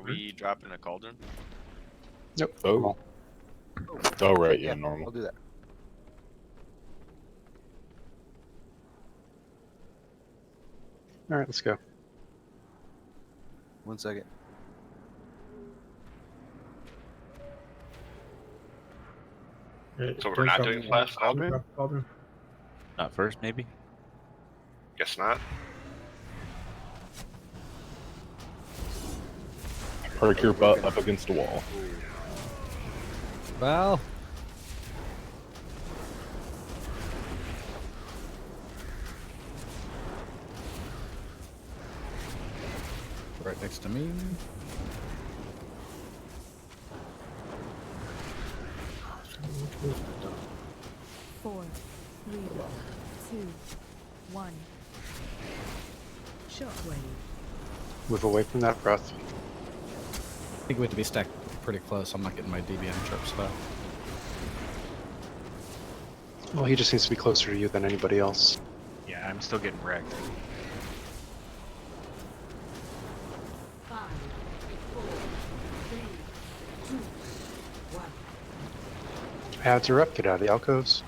We dropping a cauldron? Nope. Oh. Oh, right, yeah, normal. I'll do that. Alright, let's go. 1 second. So we're not doing flash cauldron? Not first, maybe? Guess not. Perk your butt up against a wall. Well. Right next to me. Four, 3, 2, 1. Shockwave. Move away from that breath. I think we have to be stacked pretty close. I'm not getting my DBM trips though. Well, he just needs to be closer to you than anybody else. Yeah, I'm still getting wrecked. 5, 4, 3, 2, 1. Ads are up, get out of the alcoves.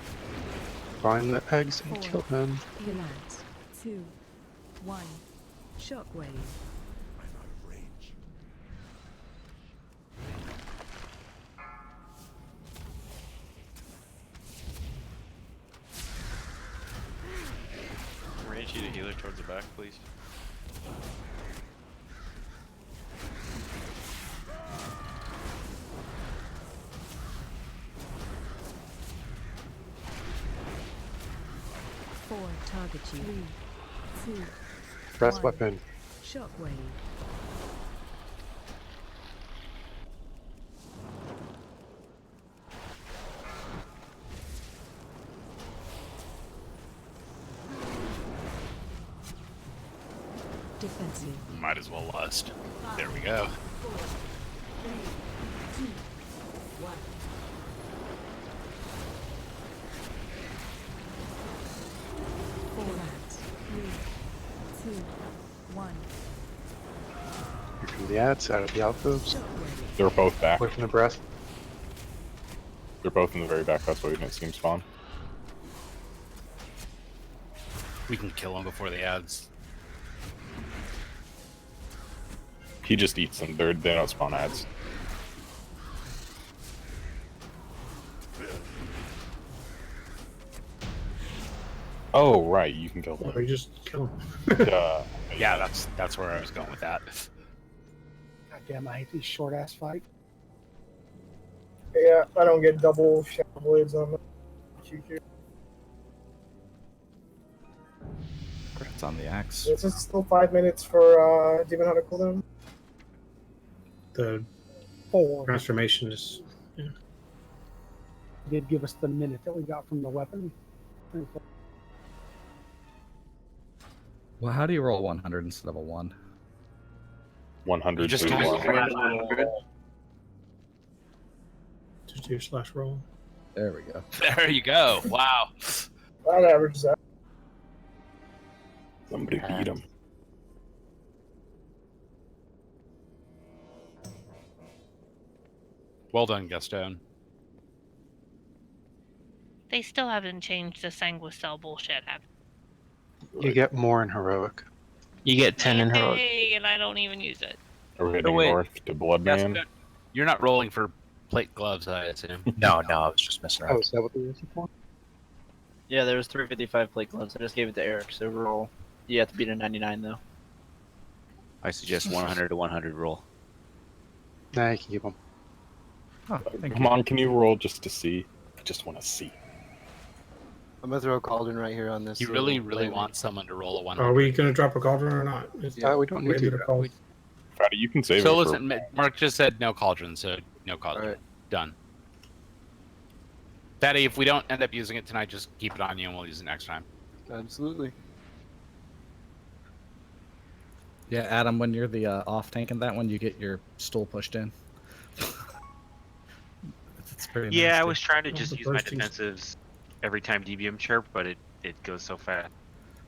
Find the eggs and 4, kill them. Relax. 2, 1. Shockwave. Range you to healer towards the back, please. Four, target you. 3, 2, Breath 1. weapon. Shockwave. Defensive. Might as well lust. There we go. 4, 3, 2, 1. Relax. 3, 2, 1. Here come the ads, out of the alcoves. They're both back. Away from the breath. They're both in the very back. That's why we didn't see him spawn. We can kill them before the ads. He just eats them. They don't spawn ads. Oh, right. You can kill them. Or you just kill him. Duh. Yeah, that's where I was going with that. God damn, I hate these short ass fights. Yeah, I don't get double shadow blades on the QQ. It's on the axe. Is it still 5 minutes for Demon Hunter cooldown? The 4. transformation is. Yeah. Did give us the minute that we got from the weapon. Well, how do you roll 100 instead of a 1? 100. You just please, do Juan. Just do slash roll. There we go. There you go. Wow. That averages out. Somebody beat him. Well done, Gaston. They still haven't changed the Sanguicell bullshit, have You get more in heroic. You get 10 in heroic. they? And I don't even use it. Are we heading wait. north to Bloodman? Gaston, you're not rolling for plate gloves, I assume. No, I was just messing Oh, around. is that what they're using for? Yeah, there was 355 plate gloves. I just gave it to Eric. So roll. You have to beat a 99 though. I suggest 100 to 100 roll. Nah, you can keep them. Oh, Come on, can you roll just to see? I just want to see. I'm gonna throw a cauldron right here on this. You really want someone to roll a 100. Are we going to drop a cauldron or not? We don't need to. Fatty, you can save So it listen, Mark just said no cauldron, so no cauldron. Alright. Done. Daddy, if we don't end up using it tonight, just keep it on you and we'll use it next time. Absolutely. Yeah, Adam, when you're the off tank in that one, you get your stool pushed in. It's pretty Yeah, I nasty. was trying to Oh, just the use my bursting. defensives every time DBM chirp, but it goes so fast.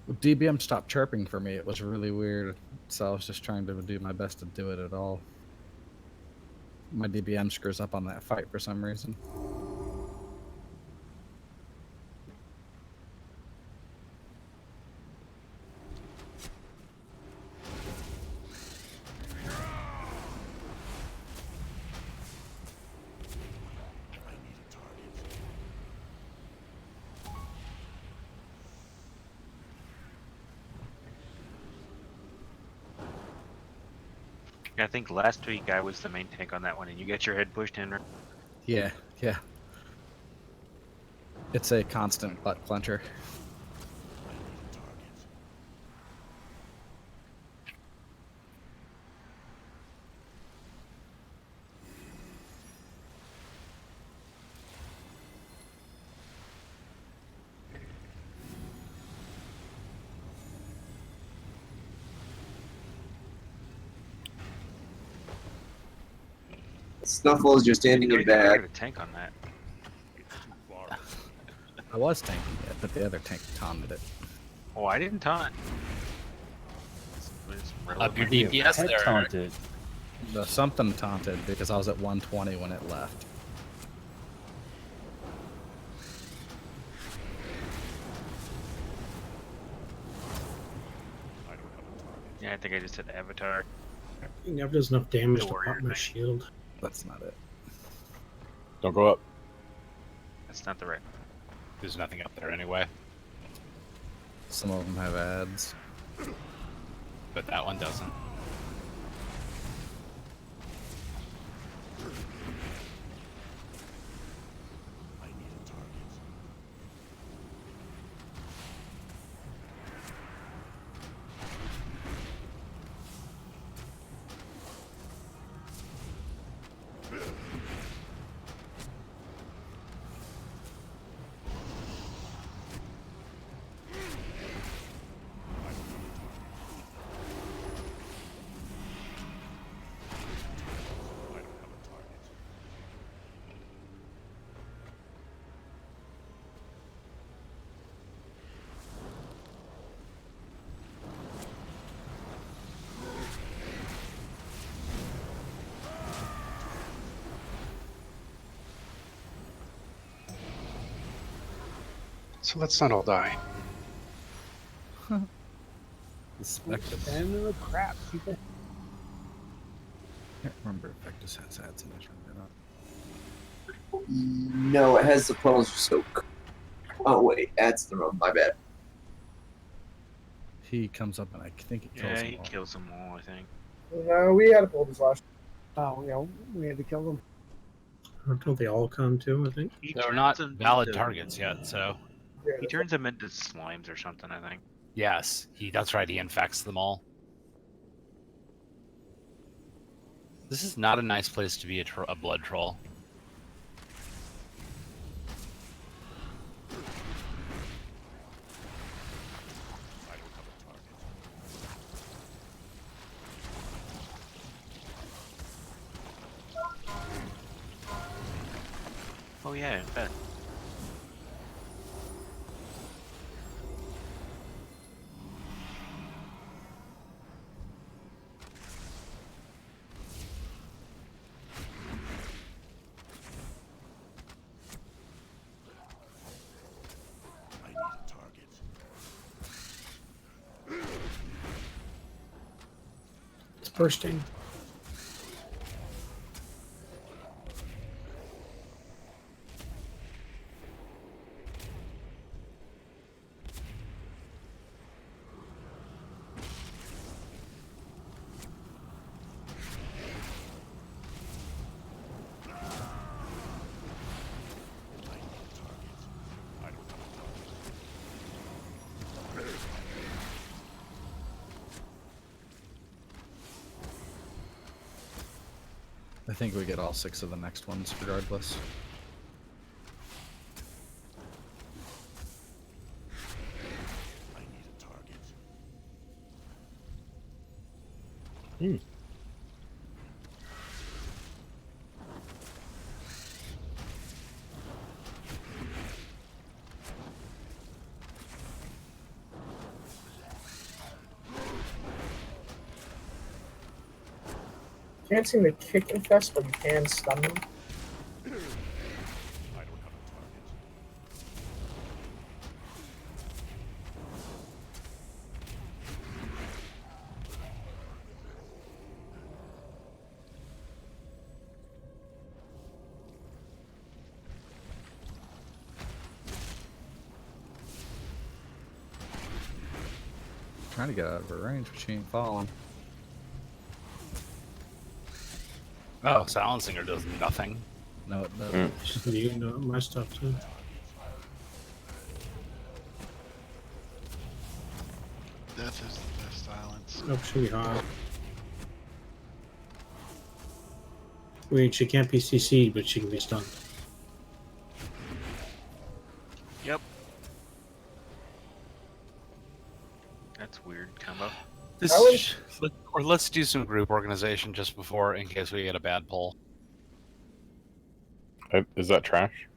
Well, DBM stopped chirping for me. It was really weird. So I was just trying to do my best to do it at all. My DBM screws up on that fight for some reason. I think last week I was the main tank on that one, and you got your head pushed in. Right? Yeah, yeah. It's a constant butt clencher. Snuffle is just standing in I back. got a tank on that. I was tanking it, but the other tank taunted it. Oh, I didn't taunt. Up your DPS there. Taunted. The something taunted because I was at 120 when it left. Yeah, I think I just hit the avatar. He never does enough damage The to warrior pop my thing. shield. That's not it. Don't go up. That's not the right. There's nothing up there anyway, Some of them have ads. but that one doesn't. So let's not all die. Spectre. And the crap, people. Can't remember if Vectus has ads in this room or not. No, it has the Puddles of Soak. Oh wait, that's the room. My bad. He comes up and I think he kills Yeah, them he all. kills them all, I think. No, we had to pull this last. Oh, yeah, we had to kill them. Don't they all come too, I think? He They're turns not them valid into- targets yet, so He turns them into slimes or something, I think. yes, that's right. He infects them all. This is not a nice place to be a blood troll. Oh yeah, I bet. It's bursting. I think we get all 6 of the next ones regardless. Can't seem to kick infest, but you can stun them. Trying to get out of her range, but she ain't falling. Oh, silencing her does nothing. No, it doesn't. You know my stuff too. Death is the best silence. Oh, she hot. Wait, she can't be CC'd, but she can be stunned. Yep. That's weird combo. Let's do some group organization just before, in case we get a bad pull. Is that trash?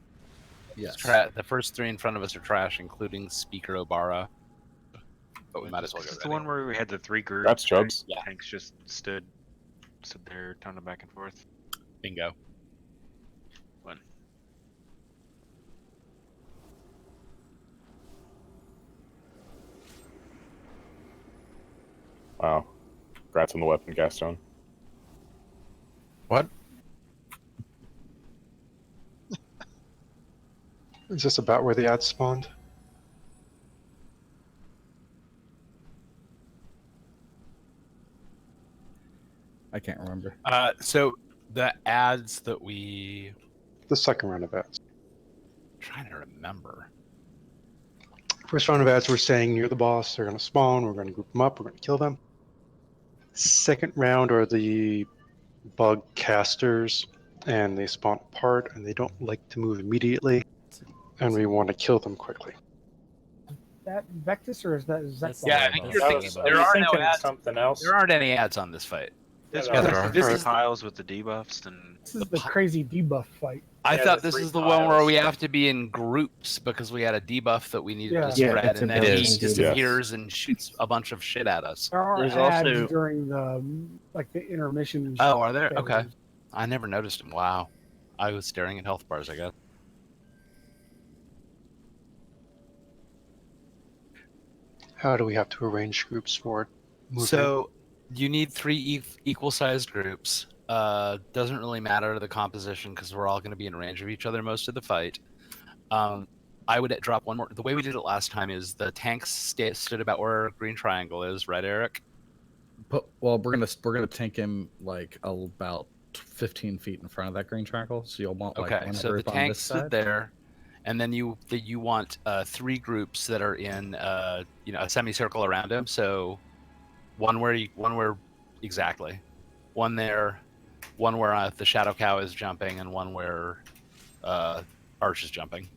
Yes. The first 3 in front of us are trash, including Speaker Obara. But we might as well This get is the ready. one where we had the 3 groups. That's Chubbs. Yeah. Tanks just stood there, toning back and forth. Bingo. One. Wow. Congrats on the weapon, Gaston. What? Is this about where the ads spawned? I can't remember. So the ads that we... The second round of ads. I'm trying to remember. First round of ads were saying near the boss, they're going to spawn, we're going to group them up, we're going to kill them. Second round are the bug casters, and they spawn apart, and they don't like to move immediately, and we want to kill them quickly. That Vectis or is that Zekbot? Yeah, I think you're thinking, there are no ads. Something else. There aren't any ads on this fight. This Yeah, there are. this is piles with the debuffs and. This is the crazy debuff fight. I Yeah, thought the this 3 is the one where piles. we have to be in groups because we had a debuff that we needed Yeah. to spread, it's and a then he business debuff. disappears and shoots a bunch of shit at us. There are There's ads also- during the intermission. Oh, are there? phases. Okay. I never noticed him. Wow. I was staring at health bars, I guess. How do we have to arrange groups for moving? So you need 3 equal-sized groups. Doesn't really matter the composition because we're all going to be in range of each other most of the fight. I would drop one more. The way we did it last time is the tanks stood about where green triangle is, right, Eric? But, well, we're gonna tank him like about 15 feet in front of that green triangle. So you'll want like Okay, one so the group on tanks this stood side. there, and then you want 3 groups that are in a semicircle around him. So one where exactly, one there, one where the Shadow Cow is jumping, and one where Arch is jumping.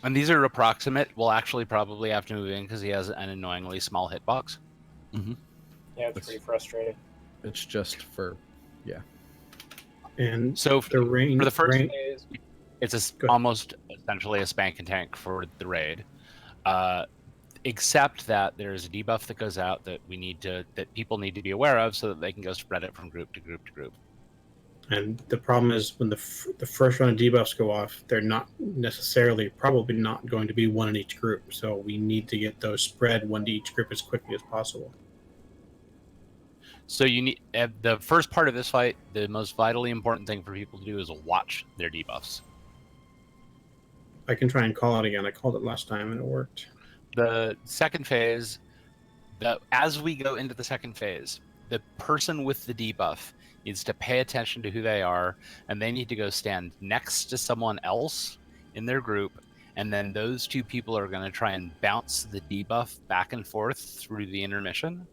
And these are approximate. We'll actually probably have to move in because he has an annoyingly small hitbox. Mm-hmm. Yeah, it's pretty frustrating. It's just for, yeah. And So the rain for the first rain, phase, it's Go ahead. almost essentially a spank and tank for the raid, except that there's a debuff that goes out that people need to be aware of so that they can go spread it from group to group to group. And the problem is when the first round of debuffs go off, they're not necessarily, probably not going to be one in each group. So we need to get those spread one to each group as quickly as possible. So you need the first part of this fight. The most vitally important thing for people to do is watch their debuffs. I can try and call it again. I called it last time and it worked. The second phase, as we go into the second phase, the person with the debuff needs to pay attention to who they are, and they need to go stand next to someone else in their group, and then those two people are going to try and bounce the debuff back and forth through the intermission.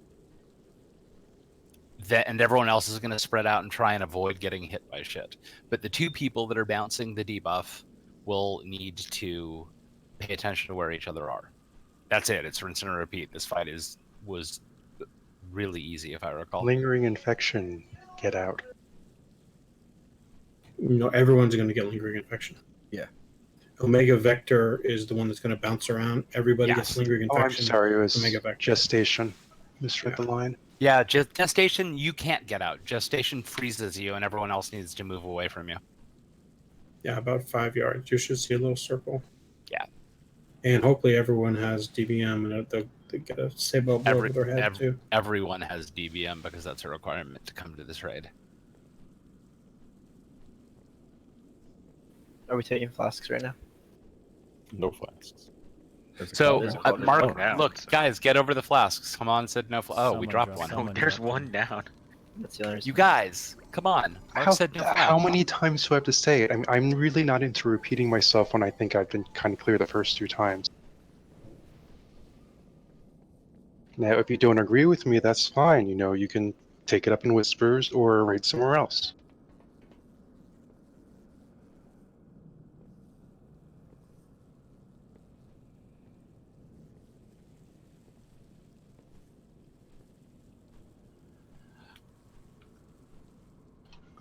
And everyone else is going to spread out and try and avoid getting hit by shit. But the two people that are bouncing the debuff will need to pay attention to where each other are. That's it. It's rinse and repeat. This fight was really easy, if I recall. Lingering infection, get out. Everyone's going to get lingering infection. Yeah. Omega Vector is the one that's going to bounce around. Everybody gets lingering infection. Oh, I'm sorry. It was Omega Vector. gestation. Misread the line. Yeah, gestation, you can't get out. Gestation freezes you, and everyone else needs to move away from you. Yeah, about 5 yards. You should see a little circle. Yeah. And hopefully everyone has DBM and they get a Sabo board with their head too. Everyone has DBM because that's a requirement to come to this raid. Are we taking flasks right now? No flasks. So, Mark, down. look, guys, get over the flasks. Come on, said no. We dropped one. Oh, there's one down. That's the other reason. You guys, come on. Mark said no How many times do I have to say it? I'm really not into repeating myself when I think I've been kind of clear the first 2 times. Now, if you don't agree with me, that's fine. You can take it up in whispers or raid somewhere else.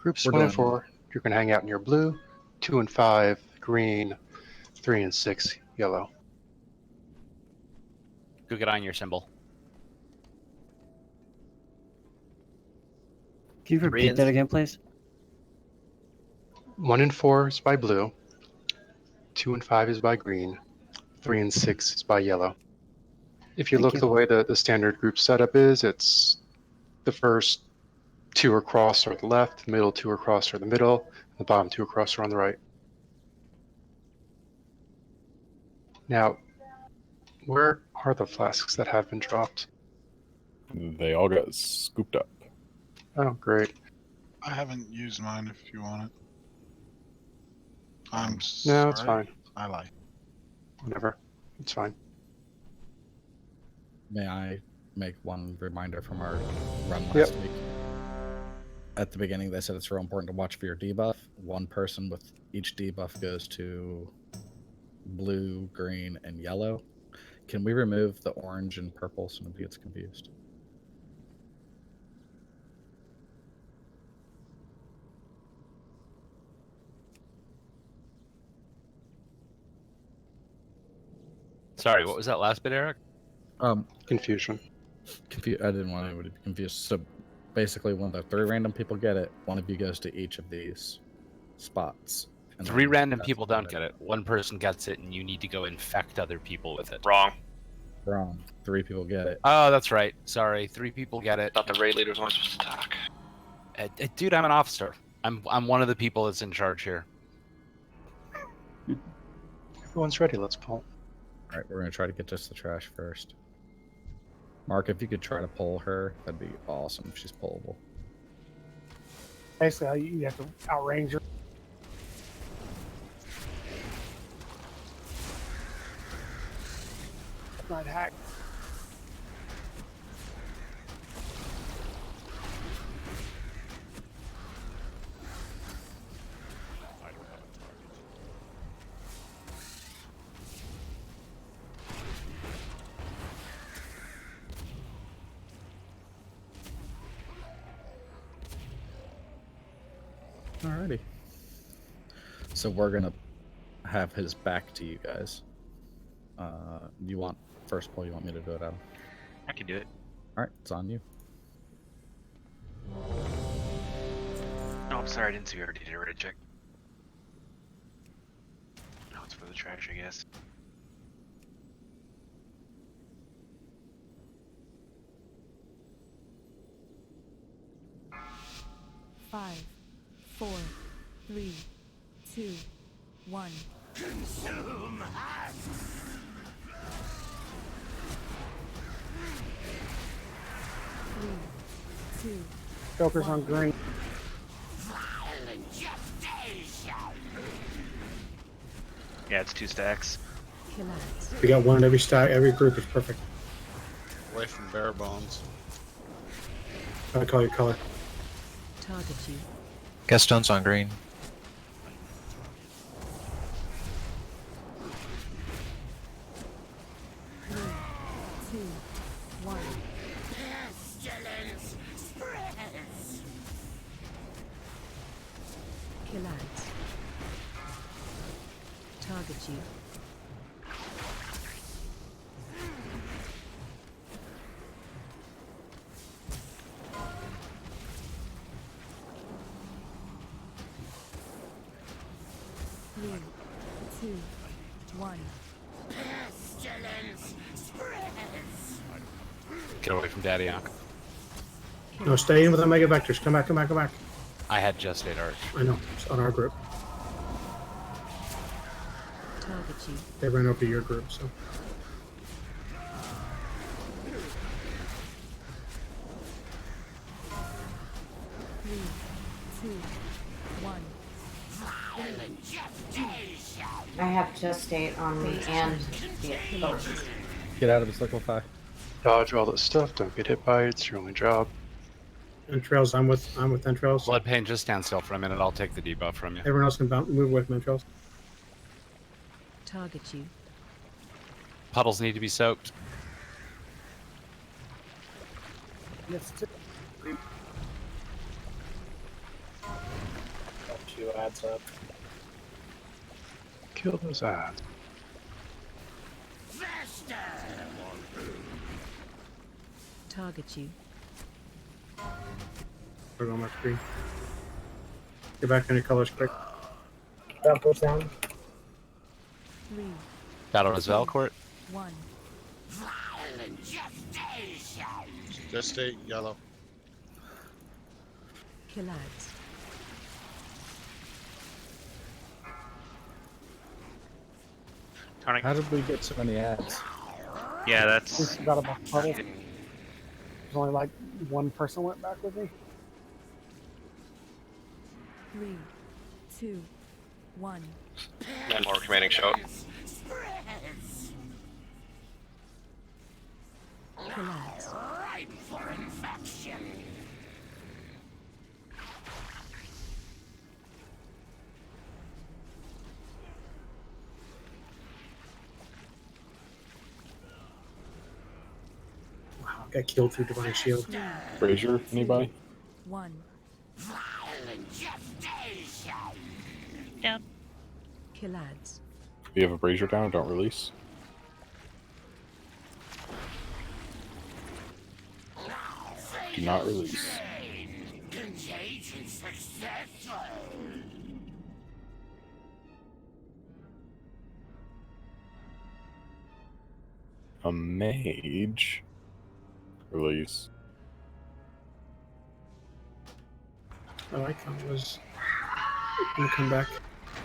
Groups We're 1 and done. 4, you can hang out in your blue. 2 and 5, green. 3 and 6, yellow. Go get on your symbol. Can you repeat that again, please? 1 and 4 is by blue. 2 and 5 is by green. 3 and 6 is by yellow. If you Thank look you. the way the standard group setup is, it's the first 2 across are the left, the middle 2 across are the middle, the bottom 2 across are on the right. Now, where are the flasks that have been dropped? They all got scooped up. Oh, great. I haven't used mine if you want it. I'm No, sorry. it's fine. I lie. Whatever. It's fine. May I make one reminder from our run last week? At the beginning, they said it's real important to watch for your debuff. One person with each debuff goes to blue, green, and yellow. Can we remove the orange and purple so nobody gets confused? Sorry, what was that last bit, Eric? Confusion. I didn't want anybody to be confused. So basically, when the 3 random people get it, one of you goes to each of these spots. And 3 then random that's people about don't get it. 1 person gets it, and you need to go infect other people with it. Wrong. Wrong. 3 people get it. Oh, that's right. Sorry, 3 people get it. Thought the raid leaders weren't supposed to talk. Dude, I'm an officer. I'm one of the people that's in charge here. Everyone's ready. Let's pull. All right, we're going to try to get just the trash first. Mark, if you could try to pull her, that'd be awesome if she's pullable. Basically, you have to outrange her. Not hack. Alrighty. So we're gonna have his back to you guys. You want first pull? You want me to do it, Adam? I can do it. All right, it's on you. No, I'm sorry, I didn't see we already did a red check. No, it's for the trash, I guess. Five, 4, 3, 2, 1. Consume us! 3, 2. Joker's on green. Violent gestation! Yeah, it's 2 stacks. We got one in every stack. Every group is perfect. Away from bare bones. I call your color. Target you. Gaston's on green. 3, 2, 1. Pestilence spreads! Kill out. Target you. 3, 2, 1. Pestilence spreads! Get away from Daddy Uncle. No, stay in with the mega vectors. Come back, come back, come back. I had just 8 arch. I know. It's on our group. Target you. They ran over to your group, so. Three, 2, 1. Violent gestation! I have just 8 on me and both. Get out of his liquefy. Dodge all that stuff. Don't get hit by it. It's your only job. Entrails, I'm with Entrails. Blood Pain, just stand still for a minute. I'll take the debuff from you. Everyone else can move with Entrails. Target you. Puddles need to be soaked. Yes, Got 2 adds up. Kill those ads. Faster! Target you. We're going back green. Get back on your colors quick. That goes down. 3, Battle as Valcourt. 1. Violent gestation! Just stay yellow. Kill out. Tonic. How did we get so many ads? Yeah, We that's. forgot about puddles. There's only like one person went back with me. 3, 2, 1. And more remaining shout. Spreads! Kill out. Ripe for infection! Wow, got killed through Divine Shield. Brazier, anybody? 1. Violent gestation! Yep. Kill ads. If you have a brazier down, don't release. Do not release. Contagion successful! A mage. Release. Oh, I thought it was gonna come back.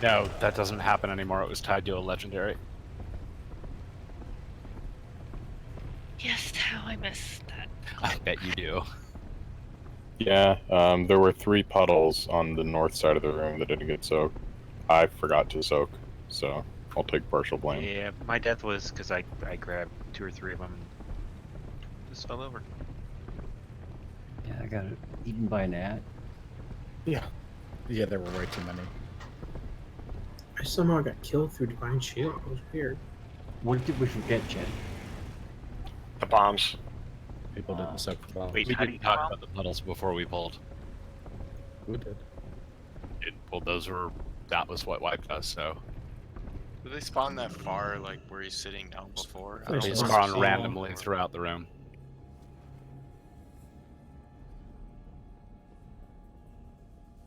No, that doesn't happen anymore. It was tied to a legendary. Yes, how I missed that. I bet you do. Yeah, there were 3 puddles on the north side of the room that didn't get soaked. I forgot to soak, so I'll take partial blame. Yeah, my death was because I grabbed 2 or 3 of them and just fell over. Yeah, I got eaten by an ant. Yeah. Yeah, there were way too many. I somehow got killed through Divine Shield. It was weird. What did we forget, Jen? The bombs. People didn't soak the bomb. Wait, We how do didn't you talk about the puddles before we pulled. Who did? Well, that was what wiped us. So Do they spawn that far, like where he's sitting down before? I They they don't spawn spawn small. randomly throughout the room.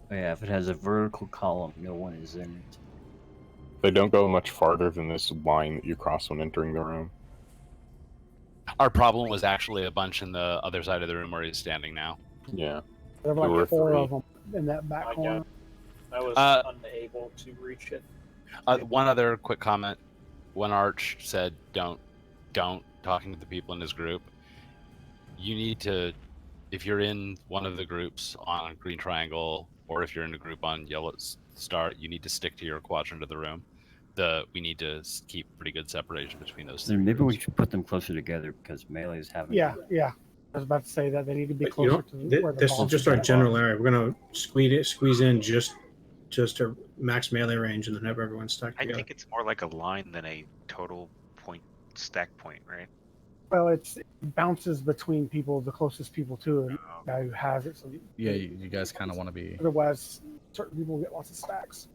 Oh, yeah, if it has a vertical column, no one is in it. They don't go much farther than this line that you cross when entering the room. Our problem was actually a bunch in the other side of the room where he's standing now. Yeah. There were There were like four three. of them in that back corner. I was unable to reach it. One other quick comment. When Arch said don't talking to the people in his group, you need to, if you're in one of the groups on Green Triangle, or if you're in a group on Yellow Star, you need to stick to your quadrant of the room. We need to keep pretty good separation between those three Then maybe groups. we should put them closer together because melee's having. Yeah. I was about to say that they need to be But you closer don't, to where the this boss is just our general area. We're gonna squeeze in just a max melee range and then have everyone stacked I together. think it's more like a line than a total point stack point, right? Well, it bounces between people, the closest people to it, guy who has it. So Yeah, you guys kind of want to be. otherwise, certain people get lots of stacks.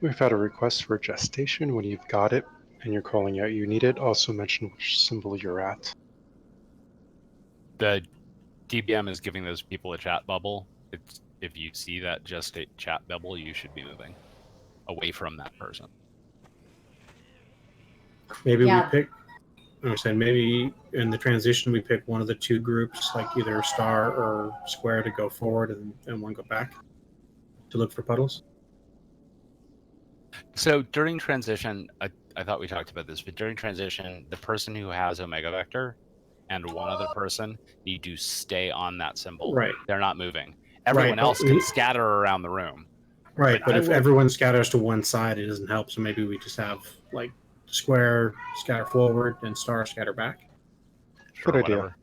We've had a request for gestation. When you've got it and you're calling out you need it, also mention which symbol you're at. The DBM is giving those people a chat bubble. If you see that gestate chat bubble, you should be moving away from that person. Maybe Yeah. we pick. I'm saying maybe in the transition we pick one of the two groups, like either star or square, to go forward and one go back to look for puddles. So during transition, I thought we talked about this, but during transition, the person who has Omega Vector and one other person need to stay on that symbol. Right. They're not moving. Everyone else can scatter around the room. Right, but if everyone scatters to one side, it doesn't help. So maybe we just have like square scatter forward and star scatter back. Sure, Good idea. whatever.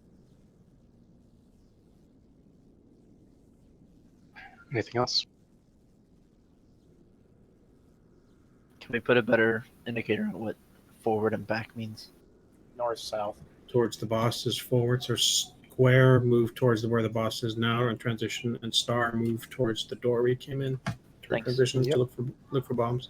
Anything else? Can we put a better indicator on what forward and back means? North south. Towards the boss is forwards, or square move towards where the boss is now in transition, and star move towards the door we came in. Thanks. Transitions to look for bombs.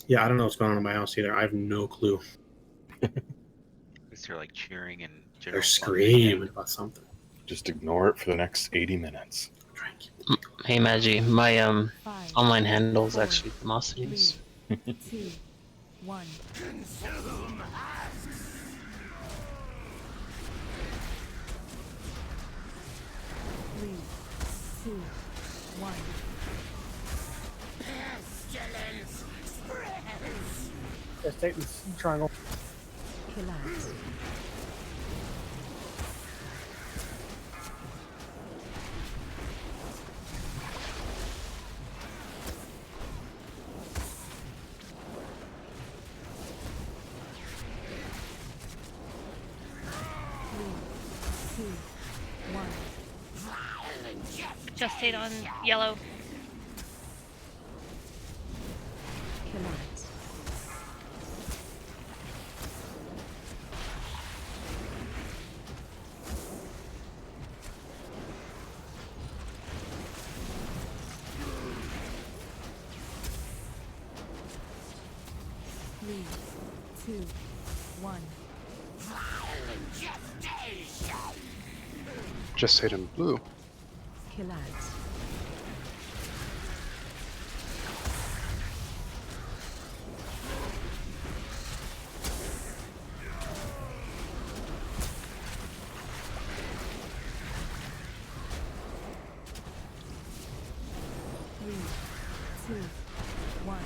Yeah, I don't know what's going on in my house either. I have no clue. At least they're like cheering and They're screaming about something. Just ignore it for the next 80 minutes. Hey Maggie, my online handle is actually Demosthenes. 2, 1. Three, 2, 1. Just take this triangle. Collapse. Just hit on yellow. Collapse. Three, 2, 1. Just hit him blue. Collapse. Three, 2, 1.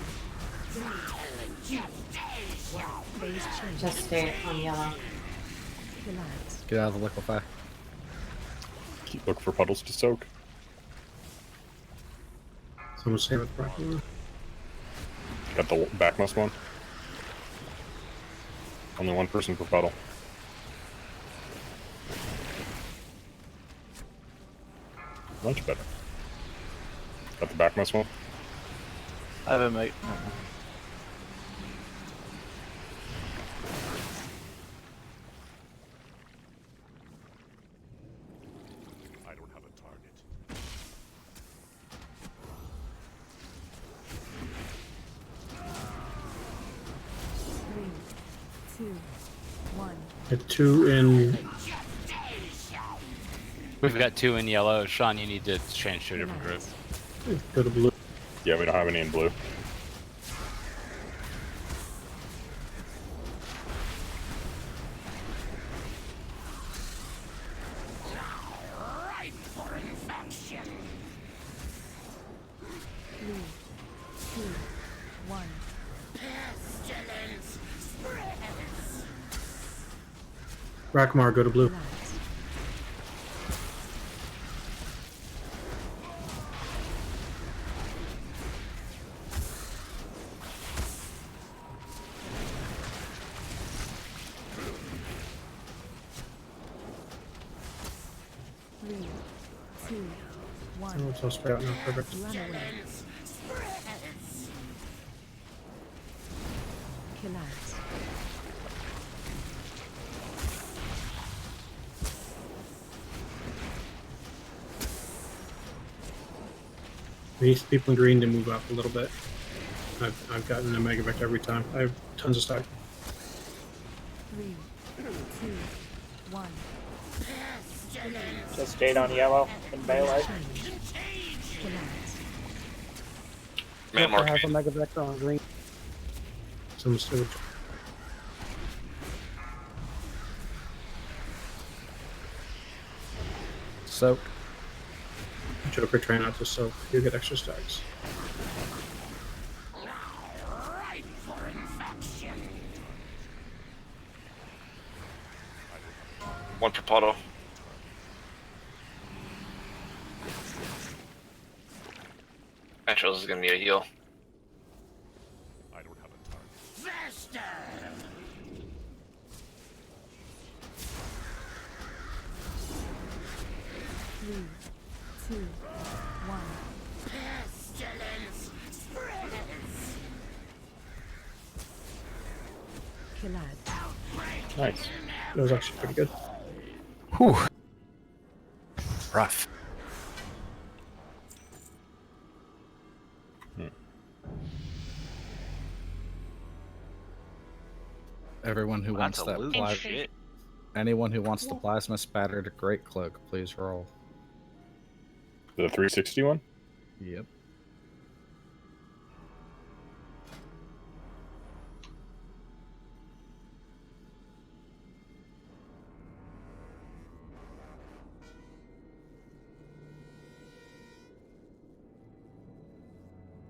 Base change. Just stay on yellow. Collapse. Get out of the liquefy. Look for puddles to soak. Someone say with Rocky. Got the backmost one. Only one person per puddle. Much better. Got the backmost one. I have a mic. 2, 1. At 2 in. We've got 2 in yellow. Sean, you need to change to a different group. Go to blue. Yeah, we don't have any in blue. Rackmar, go to blue. Oh, it's all spread out now. Perfect. We need people in green to move up a little bit. I've gotten a mega vector every time. I have tons of stock. 3, 2, 1. Just stayed on yellow and melee. Man, I have a mega vector on green. Someone's still. Soak. Joker, try not to soak. You get extra stacks. One for puddle. Naturals is gonna need a heal. I don't have a target. Three, 2, 1. Pestilence spreads. Killad. Nice. That was actually pretty good. Whew. Rough. Everyone who wants That's a that loot plasma, shit. anyone who wants the plasma spattered great cloak, please roll. The 360 one? Yep.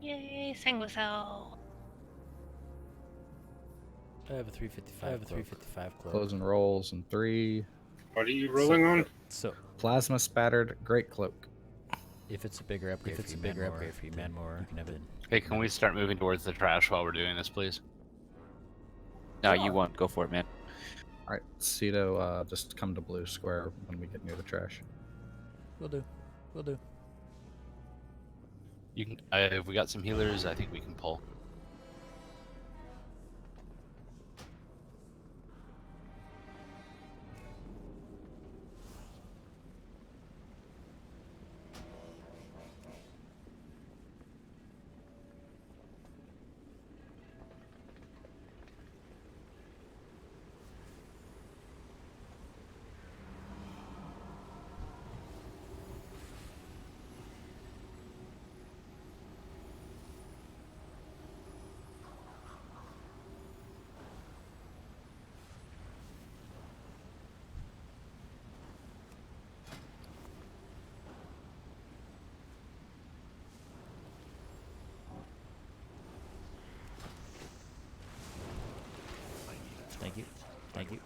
Yay, Sanguisel. I have a 355. I have a 355 cloak. Closing rolls in 3. What are you rolling on? So Plasma spattered great cloak. if it's a bigger upgrade, for you, man more, you can have it. Hey, can we start moving towards the trash while we're doing this, please? No, you won't. Go for it, man. Alright, Ceto, just come to blue square when we get near the trash. Will do. Will do. You can. If we got some healers, I think we can pull. Thank you. Thank you.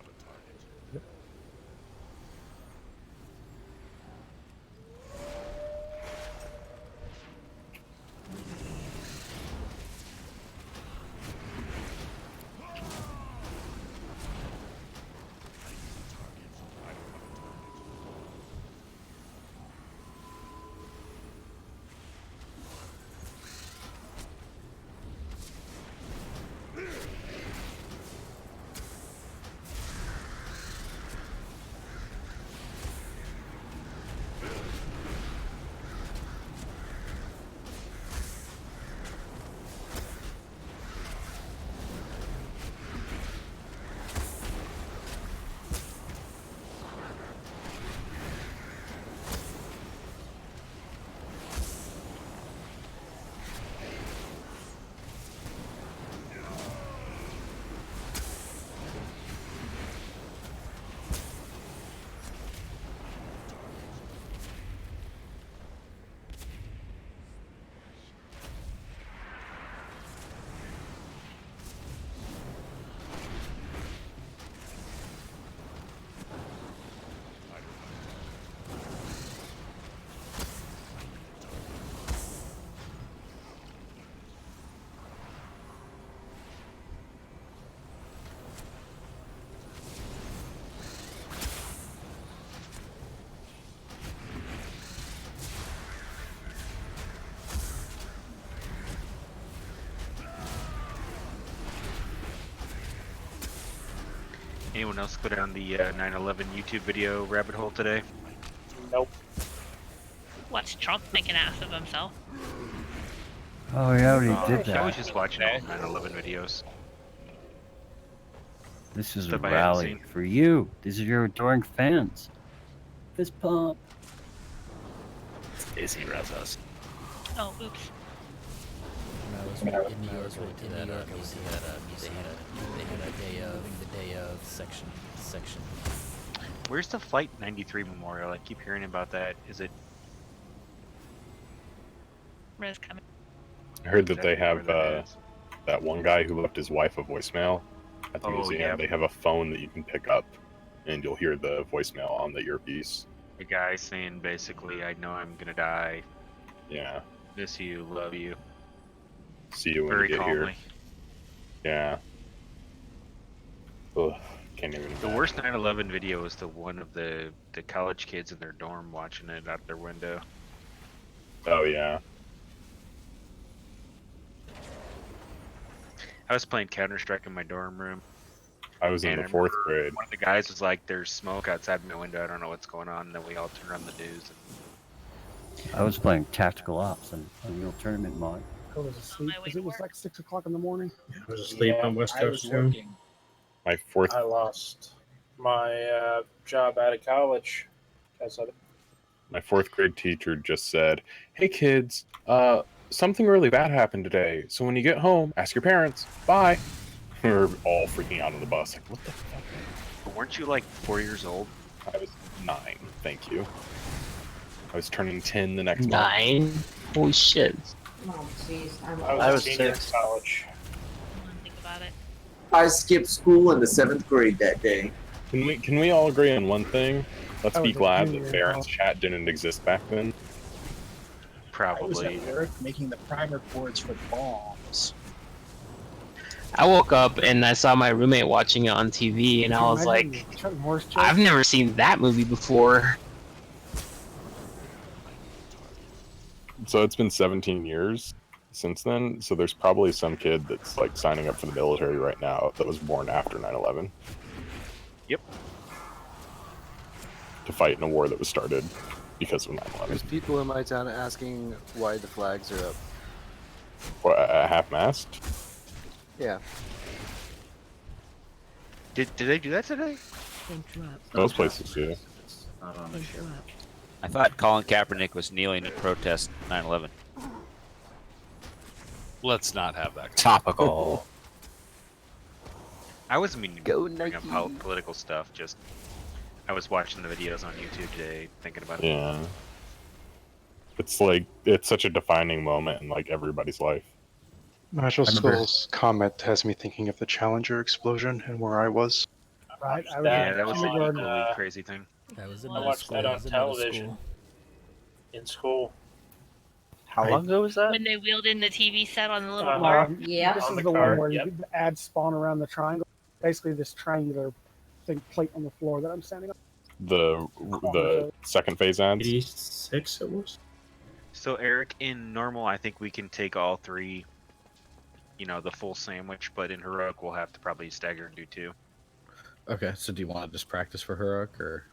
Anyone else go down the 9/11 YouTube video rabbit hole today? Nope. Watch Trump make an ass of himself. Oh, we already did I was that. just watching all 9/11 videos. This is a Stuff I hadn't rally seen. for you. These are your adoring fans. Fist pump. Stacy Razas. Oh, oops. When I was in New York, I went to that they had a day of section. Where's the Flight 93 memorial? I keep hearing about that. Is it? Res coming. I heard that they Exactly have where that is. that one guy who left his wife a voicemail at the Oh, museum. yeah. They have a phone that you can pick up, and you'll hear the voicemail on the earpiece. The guy saying basically, "I know I'm gonna die. Yeah. Miss you, love you." See you when Very you get calmly. here. Yeah. Ugh. Can't even. The worst 9/11 video was the one of the college kids in their dorm watching it out their window. Oh yeah. I was playing Counter-Strike in my dorm room. I was in and the I 4th remember grade. One of the guys was like, "There's smoke outside my window. I don't know what's going on." And then we all turned on the news. I was playing Tactical Ops on Unreal Tournament mod. I was asleep because it was like 6 o'clock in the morning. I was asleep on West Coast too. My 4th. I lost my job out of college because of it. My 4th grade teacher just said, "Hey kids, something really bad happened today. So when you get home, ask your parents. Bye." We were all freaking out on the bus. Like, what the fuck? But weren't you like 4 years old? I was 9. Thank you. I was turning 10 the next month. 9? Holy shit. Oh, jeez. I was a senior in college. Think about it. I skipped school in the 7th grade that day. Can we all agree on one thing? Let's I be was a glad junior that in Baron's college. chat didn't exist back then. I was Probably. at work making the primer boards for bombs. I woke up and I saw my roommate watching it on TV, and I was like, I've never seen that movie before. So it's been 17 years since then. So there's probably some kid that's like signing up for the military right now that was born after 9/11. Yep. To fight in a war that was started because of There's 9/11. people in my town asking why the flags are up. What, half-mast? Yeah. Did they do that today? Most places do. I thought Colin Kaepernick was kneeling to protest 9/11. Let's not have that. Topical. I wasn't meaning Go to bring up political stuff. Just I was watching the videos on YouTube today, thinking about it. Yeah. It's like, it's such a defining moment in like everybody's life. Marshall I remember- Skull's comment has me thinking of the Challenger explosion and where I was. Right? I Yeah, that was an kindergarten. equally crazy thing. That was in I middle watched school. that That on was in middle television. school. In school. How long ago was that? When they wheeled in the TV set on the little Uh-huh. cart. Yeah. This On is the the one card, where yep. the ads spawn around the triangle. Basically, this triangular thing plate on the floor that I'm standing on. The second phase ads. 86 it was. So Eric, in normal, I think we can take all three. You know, the full sandwich, but in heroic, we'll have to probably stagger and do 2. Okay, so do you want to just practice for heroic or?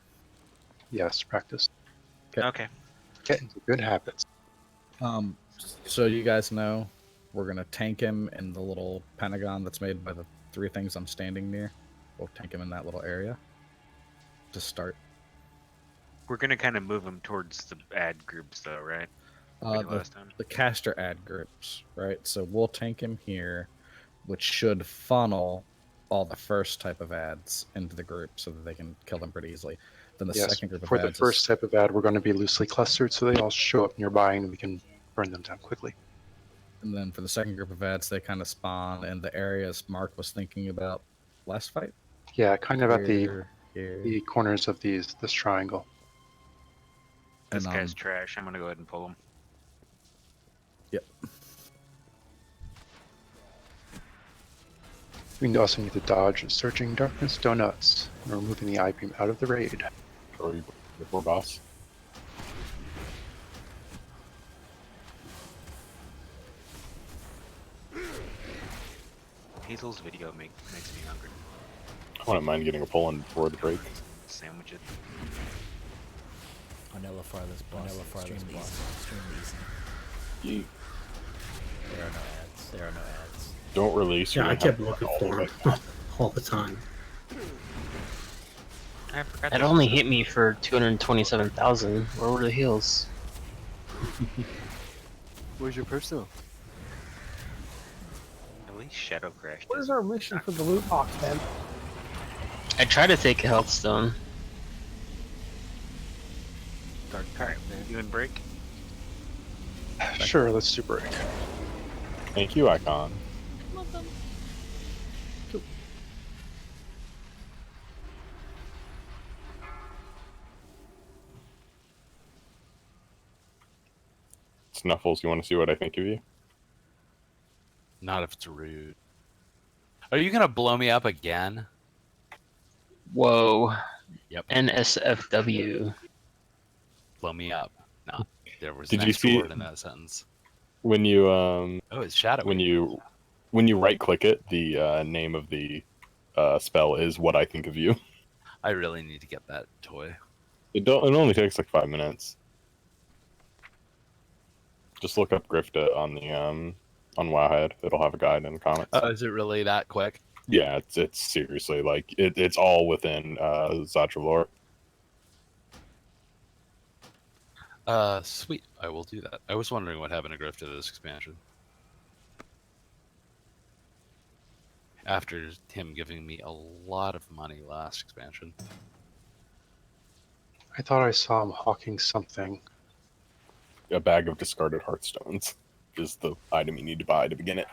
Yes, practice. Okay. Get into good habits. So you guys know we're gonna tank him in the little pentagon that's made by the 3 things I'm standing near. We'll tank him in that little area to start. We're gonna kind of move him towards the ad groups, though, right? Like last time. The caster ad groups, right? So we'll tank him here, which should funnel all the first type of ads into the group so that they can kill them pretty easily. Then the Yes, second group of for ads the first type of ad, we're going to be loosely clustered, so they all show up nearby and we can burn them down quickly. and then for the second group of ads, they kind of spawn in the areas Mark was thinking about last fight. Yeah, kind of at Here, the corners of this triangle. This And, guy's trash. I'm gonna go ahead and pull him. Yep. We also need to dodge Searching Darkness Donuts and removing the I-beam out of the raid. Or before boss. Hazel's video makes me hungry. wouldn't mind getting a pull in before the break. Sandwich it. Vanilla farthest boss. Extremely easy. You There are no ads. There are no ads. don't release. Yeah, you're I gonna kept have to looking run for him all the time. I forgot. It only hit me for 227,000. Where were the heals? Where's your personal? At least Shadow Crash. Where's our mission for the loot box, Ben? I tried to take a health stone. Dark Alright, you and break? Sure, let's do break. Thank you, Icon. Snuffles, you want to see what I think of you? Not if it's rude. Are you gonna blow me up again? Whoa. Yep. NSFW. Blow me up. Not. There was Did an you extra see- word in that sentence. When you Oh, it's shadow. when you right click it, the name of the spell is what I think of you. I really need to get that toy. It only takes like 5 minutes. Just look up Grifta on the on Wowhead. It'll have a guide in the comments. Oh, is it really that quick? Yeah, it's seriously like it's all within Zatra lore. Sweet. I will do that. I was wondering what happened to Griff to this expansion. After him giving me a lot of money last expansion. I thought I saw him hawking something. A bag of discarded heartstones is the item you need to buy to begin it.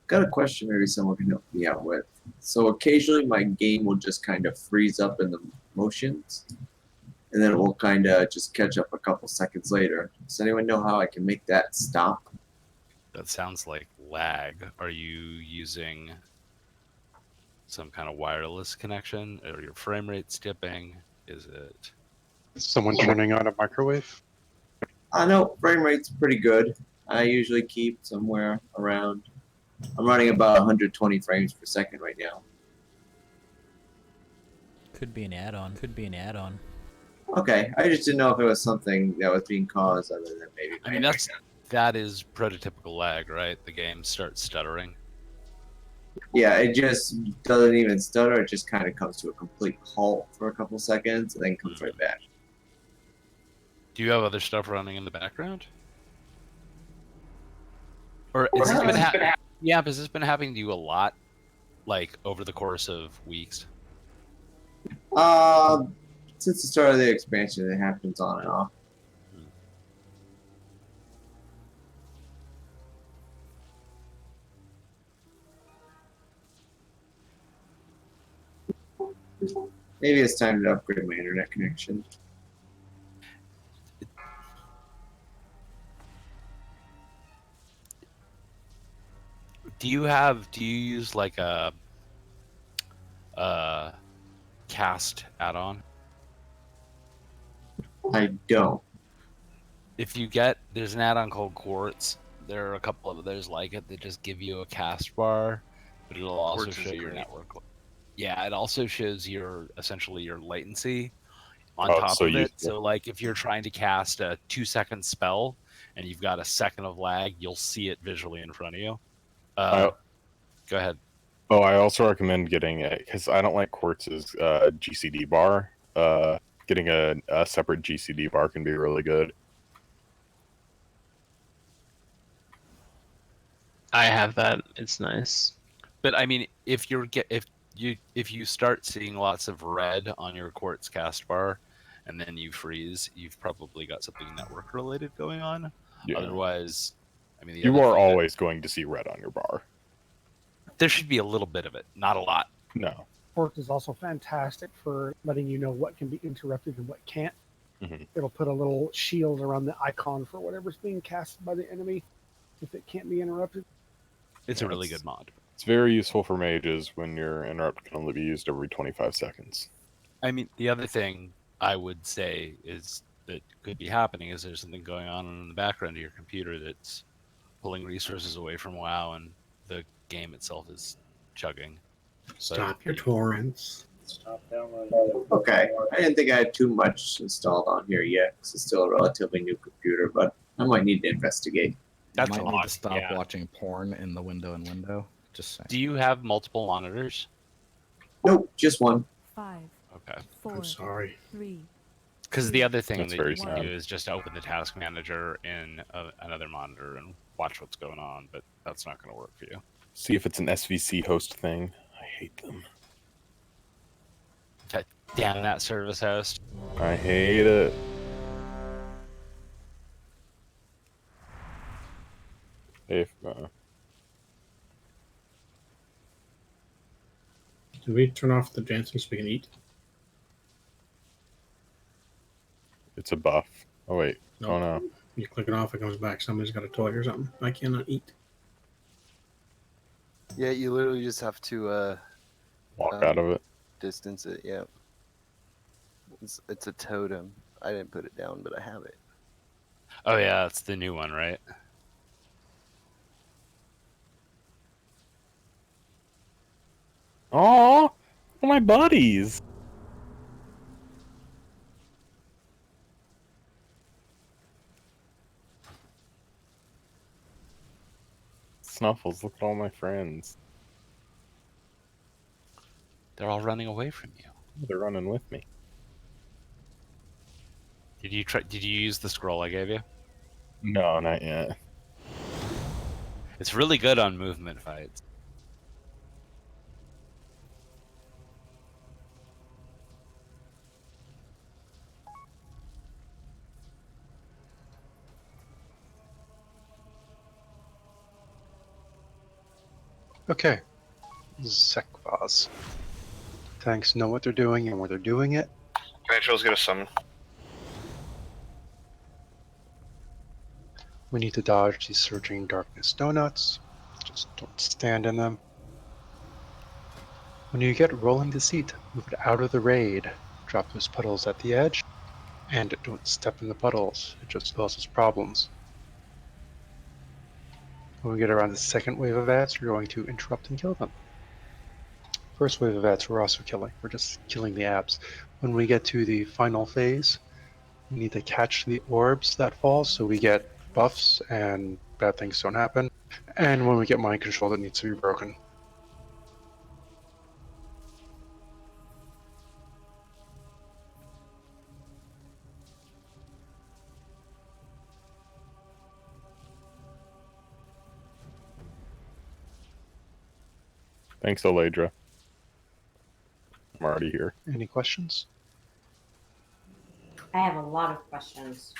Got a question maybe someone can help me out with. So occasionally my game will just kind of freeze up in the motions, and then it will kind of just catch up a couple seconds later. Does anyone know how I can make that stop? That sounds like lag. Are you using some kind of wireless connection? Or your frame rate skipping? Is it... Someone turning on a microwave? I know frame rate's pretty good. I usually keep somewhere around. I'm running about 120 frames per second right now. Could be an add-on. Could be an add-on. Okay, I just didn't know if it was something that was being caused other than maybe. I mean, that is prototypical lag, right? The game starts stuttering. Yeah, it just doesn't even stutter. It just kind of comes to a complete halt for a couple seconds and then comes right back. Do you have other stuff running in the background? Or has this been yeah, has this been happening to you a lot, like over the course of weeks? Since the start of the expansion, it happens on and off. Maybe it's time to upgrade my internet connection. Do you use like a cast add-on? I don't. If you get, there's an add-on called Quartz. There are a couple of others like it that just give you a cast bar, but it'll also Quartz is show your great. network. Yeah, it also shows essentially your latency on Oh, top so of you- it. So like if you're trying to cast a 2-second spell and you've got a second of lag, you'll see it visually in front of you. Go ahead. Oh, I also recommend getting a, because I don't like Quartz's GCD bar. Getting a separate GCD bar can be really good. I have that. It's nice. But I mean, if you start seeing lots of red on your Quartz cast bar, and then you freeze, you've probably got something network related going on. Yeah. Otherwise, I mean, You are always going to see red on your bar. there should be a little bit of it, not a lot. No. Fork is also fantastic for letting you know what can be interrupted and what can't. Mhm. It'll put a little shield around the icon for whatever's being casted by the enemy if it can't be interrupted. It's a really good mod. It's very useful for mages when your interrupt can only be used every 25 seconds. I mean, the other thing I would say is that could be happening is there's something going on in the background of your computer that's pulling resources away from WoW, and the game itself is chugging. Stop your torrents. Stop downloading. Okay, I didn't think I had too much installed on here yet, because it's still a relatively new computer, but I might need to investigate. That's you a might need lot, to stop yeah. watching porn in the window. Just saying. Do you have multiple monitors? Nope, just one. 5, Okay. 4, I'm sorry. 3. Because the other thing That's that very you can sad. do is just open the task manager in another monitor and watch what's going on, but that's not going to work for you. See if it's an SVC host thing. I hate them. Damn that service host. I hate it. If Can we turn off the dancing so we can eat? it's a buff. Oh wait. Nope. Oh no. You click it off, it comes back. Somebody's got a toy or something. I cannot eat. Yeah, you literally just have to Walk out of it. distance it. Yeah, it's a totem. I didn't put it down, but I have it. Oh yeah, it's the new one, right? Oh, my buddies. Snuffles, look at all my friends. They're all running away from you. They're running with me. Did you try? Did you use the scroll I gave you? No, not yet. It's really good on movement fights. Okay. Zekvaz. Tanks know what they're doing and where they're doing it. Controls get a summon. We need to dodge these surging darkness donuts. Just don't stand in them. When you get rolling the seat, move it out of the raid. Drop those puddles at the edge. And don't step in the puddles. It just causes problems. When we get around the second wave of ads, we're going to interrupt and kill them. First wave of ads we're also killing. We're just killing the abs. When we get to the final phase, we need to catch the orbs that fall so we get buffs and bad things don't happen. And when we get mind control, that needs to be broken. Thanks, Oladra. I'm already here. Any questions? I have a lot of questions.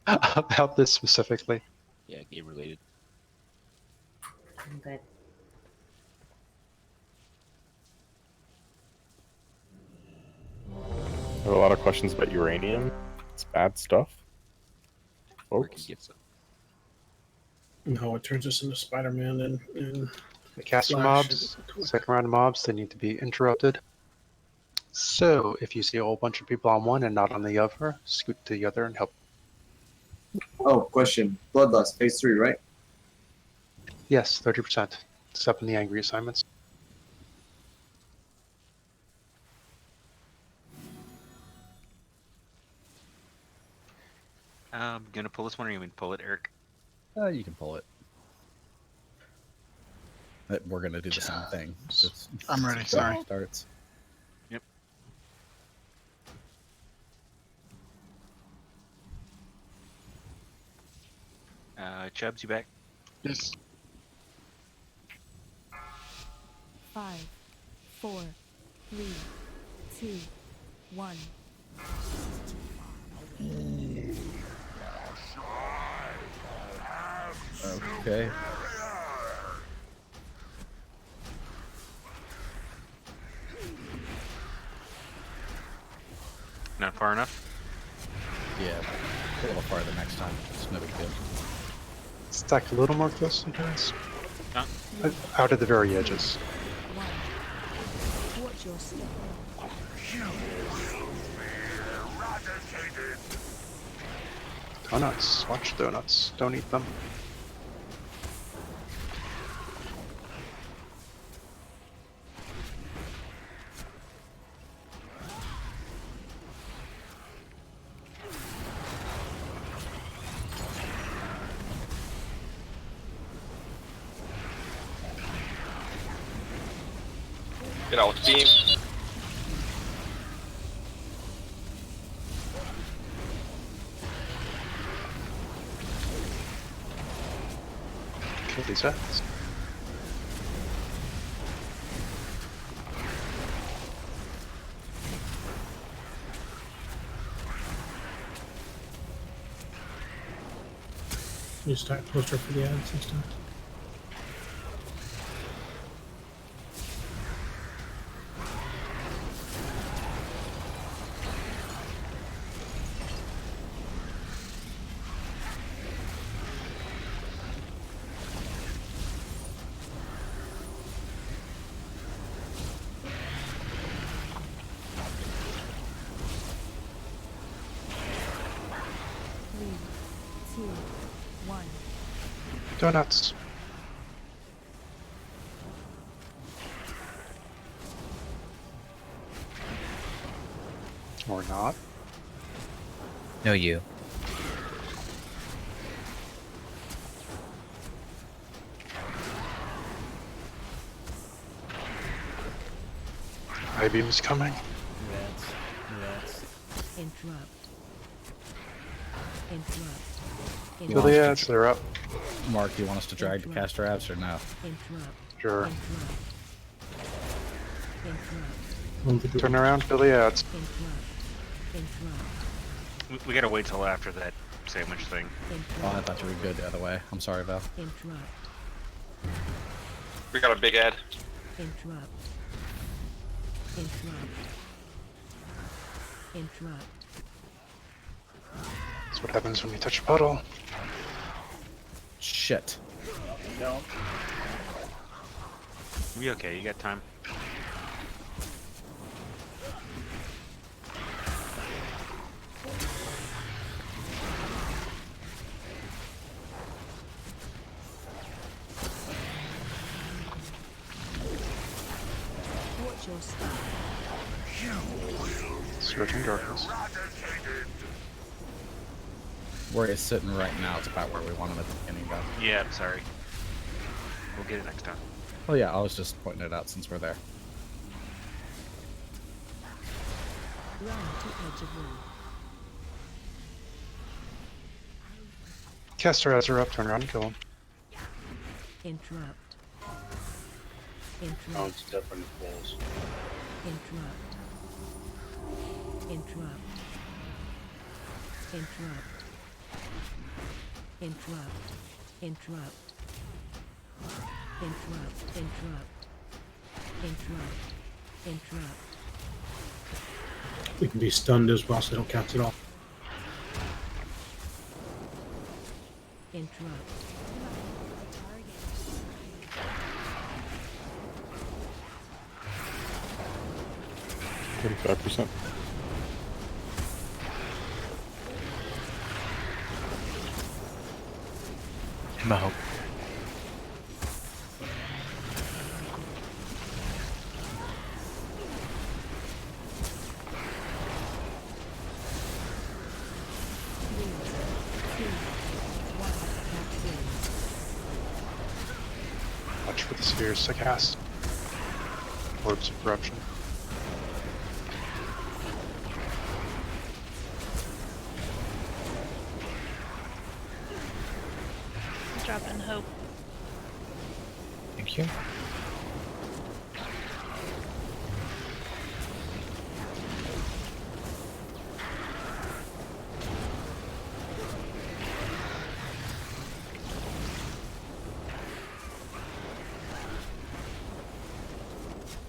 About this specifically? Yeah, game related. I'm good. I have a lot of questions about uranium. It's bad stuff. Folks. No, it turns us into Spider-Man and The caster Flash. mobs, second round of mobs, they need to be interrupted. So if you see a whole bunch of people on one and not on the other, scoot to the other and help. Oh, question. Bloodlust, phase 3, right? Yes, 30%. Except in the angry assignments. Gonna pull this one, or you mean pull it, Eric? You can pull it. We're gonna do the same thing. I'm ready, sorry. Starts. Yep. Chubbs, you back? Yes. 5, 4, 3, 2, 1. Okay. not far enough? Yeah, a little farther next time. It's no big deal. Stack a little more closely, guys. Huh? Out at the very edges. Watch your step. Donuts. Watch donuts. Don't eat them. Get out with the team. Kill these rats. You start poster for the ads and stuff. Donuts. Or not. No, you. High beam's coming. Rats. Interrupt. Interrupt. Kill the ads, they're up. Mark, do you want us to drag the caster abs or no? Interrupt. Sure. Interrupt. Turn around, kill the ads. We gotta wait till after that sandwich thing. Oh, I thought you were good the other way. I'm sorry, Val. Interrupt. We got a big ad. Interrupt. Interrupt. Interrupt. That's what happens when you touch a puddle. Shit. No. You okay? You got time. Watch your step. Searching darkness. Where he's sitting right now is about where we want him at the beginning, though. Yeah, I'm sorry. We'll get it next time. Oh yeah, I was just pointing it out since we're there. Run to edge of room. Caster ads are up, turn around and kill them. Interrupt. Don't Interrupt. step on the poles. Interrupt. Interrupt. Interrupt. Interrupt. Interrupt. Interrupt. Interrupt. Interrupt. Interrupt. We can be stunned as well, so they don't catch it all. Interrupt. 35%. No. Watch for the spheres to cast. Orbs of corruption. Dropping hope. Thank you.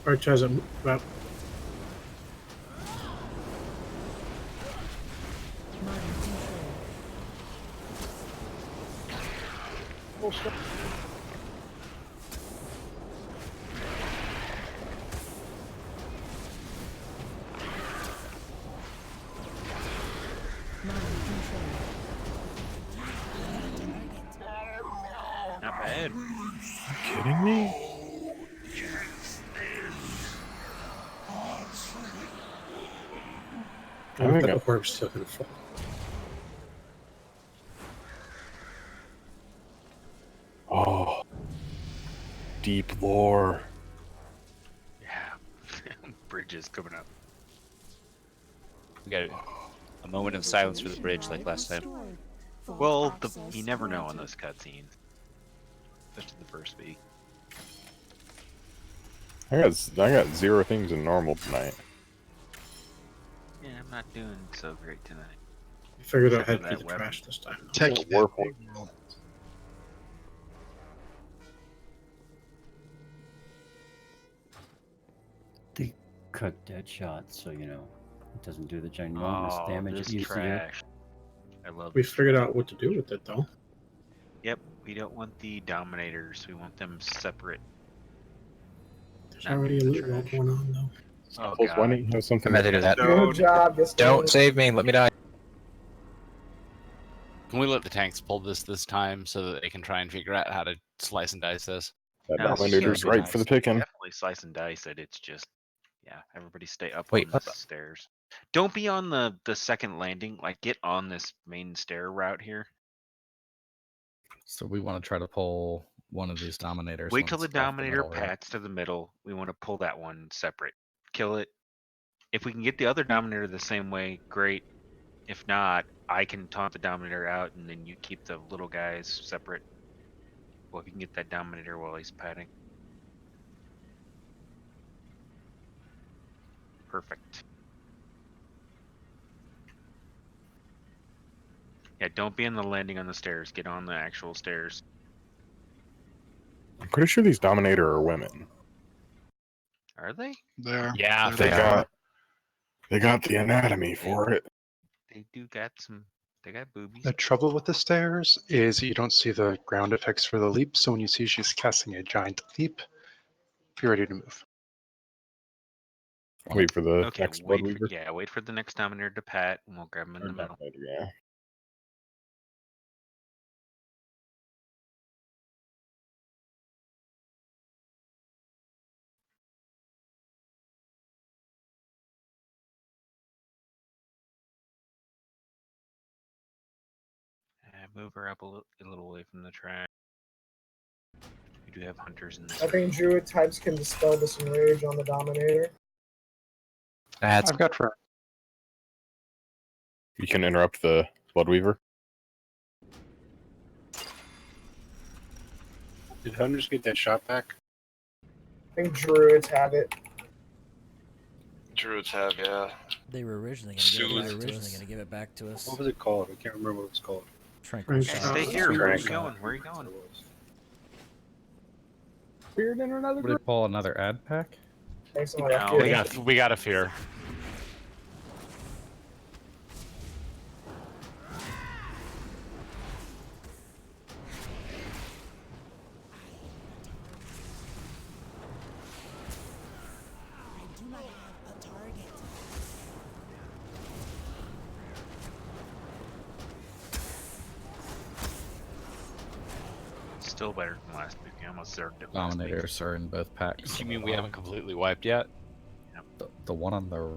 Arch has a about kidding me? I bet the orb's still gonna fall. Oh, deep lore. Yeah. Bridges coming up. We got a moment of silence for the bridge like last time. Well, you never know on those cutscenes. Especially the first week. I got 0 things in normal tonight. Yeah, I'm not doing so great tonight. I figured out Except how for to do that the weapon. trash this time. Take Warforged. They cut dead shots, so you know it doesn't do the ginormous damage this it used trash. I love We this figured trash. out what to do with it, though. Yep, we don't want the dominators. We want them separate. There's Not already a the loot roll trash. going on, though. Oh, Why God. didn't you have something? I'm about to do that. Good job. Yes, Don't save me. Let me die. Can we let the tanks pull this time so that they can try and figure out how to slice and dice this? That No, dominator's we right for the picking. definitely slice and dice it. It's just, yeah, everybody stay up Wait, on what the stairs. Don't be on the second landing. Like, get on this main stair route here. So we want to try to pull one of these dominators. Wait when till the it's off dominator middle, right? pats to the middle. We want to pull that one separate. Kill it. If we can get the other dominator the same way, great. If not, I can taunt the dominator out, and then you keep the little guys separate. Well, if you can get that dominator while he's patting. Perfect. Yeah, don't be in the landing on the stairs. Get on the actual stairs. I'm pretty sure these dominator are women. Are they? Yeah, They got the anatomy for it. They do got some. They got boobies. The trouble with the stairs is you don't see the ground effects for the leap, so when you see she's casting a giant leap, you're ready to move. Wait for the Okay, next blood wait. weaver. Wait for the next dominator to pat, and we'll grab him in the middle. Dominator, yeah. Move her up a little away from the track. We do have hunters in this. I think druid types can dispel this enrage on the dominator. That's I've got for You can interrupt the blood weaver. Did Hunters get that shot back? I think druids have it. Druids have, yeah. They were originally Soothe. going to give it back to us. What was it called? I can't remember what it was called. Tranquil Tranquil shot. Stay shot. here. Where are you Tranquil. going? Where are you going? Feared in another Would they group. pull another ad pack? Thanks so much. No, we got a fear. Still better than last week. I almost zerked it last week. Dominators are in both packs. You mean we haven't completely wiped yet? The one on the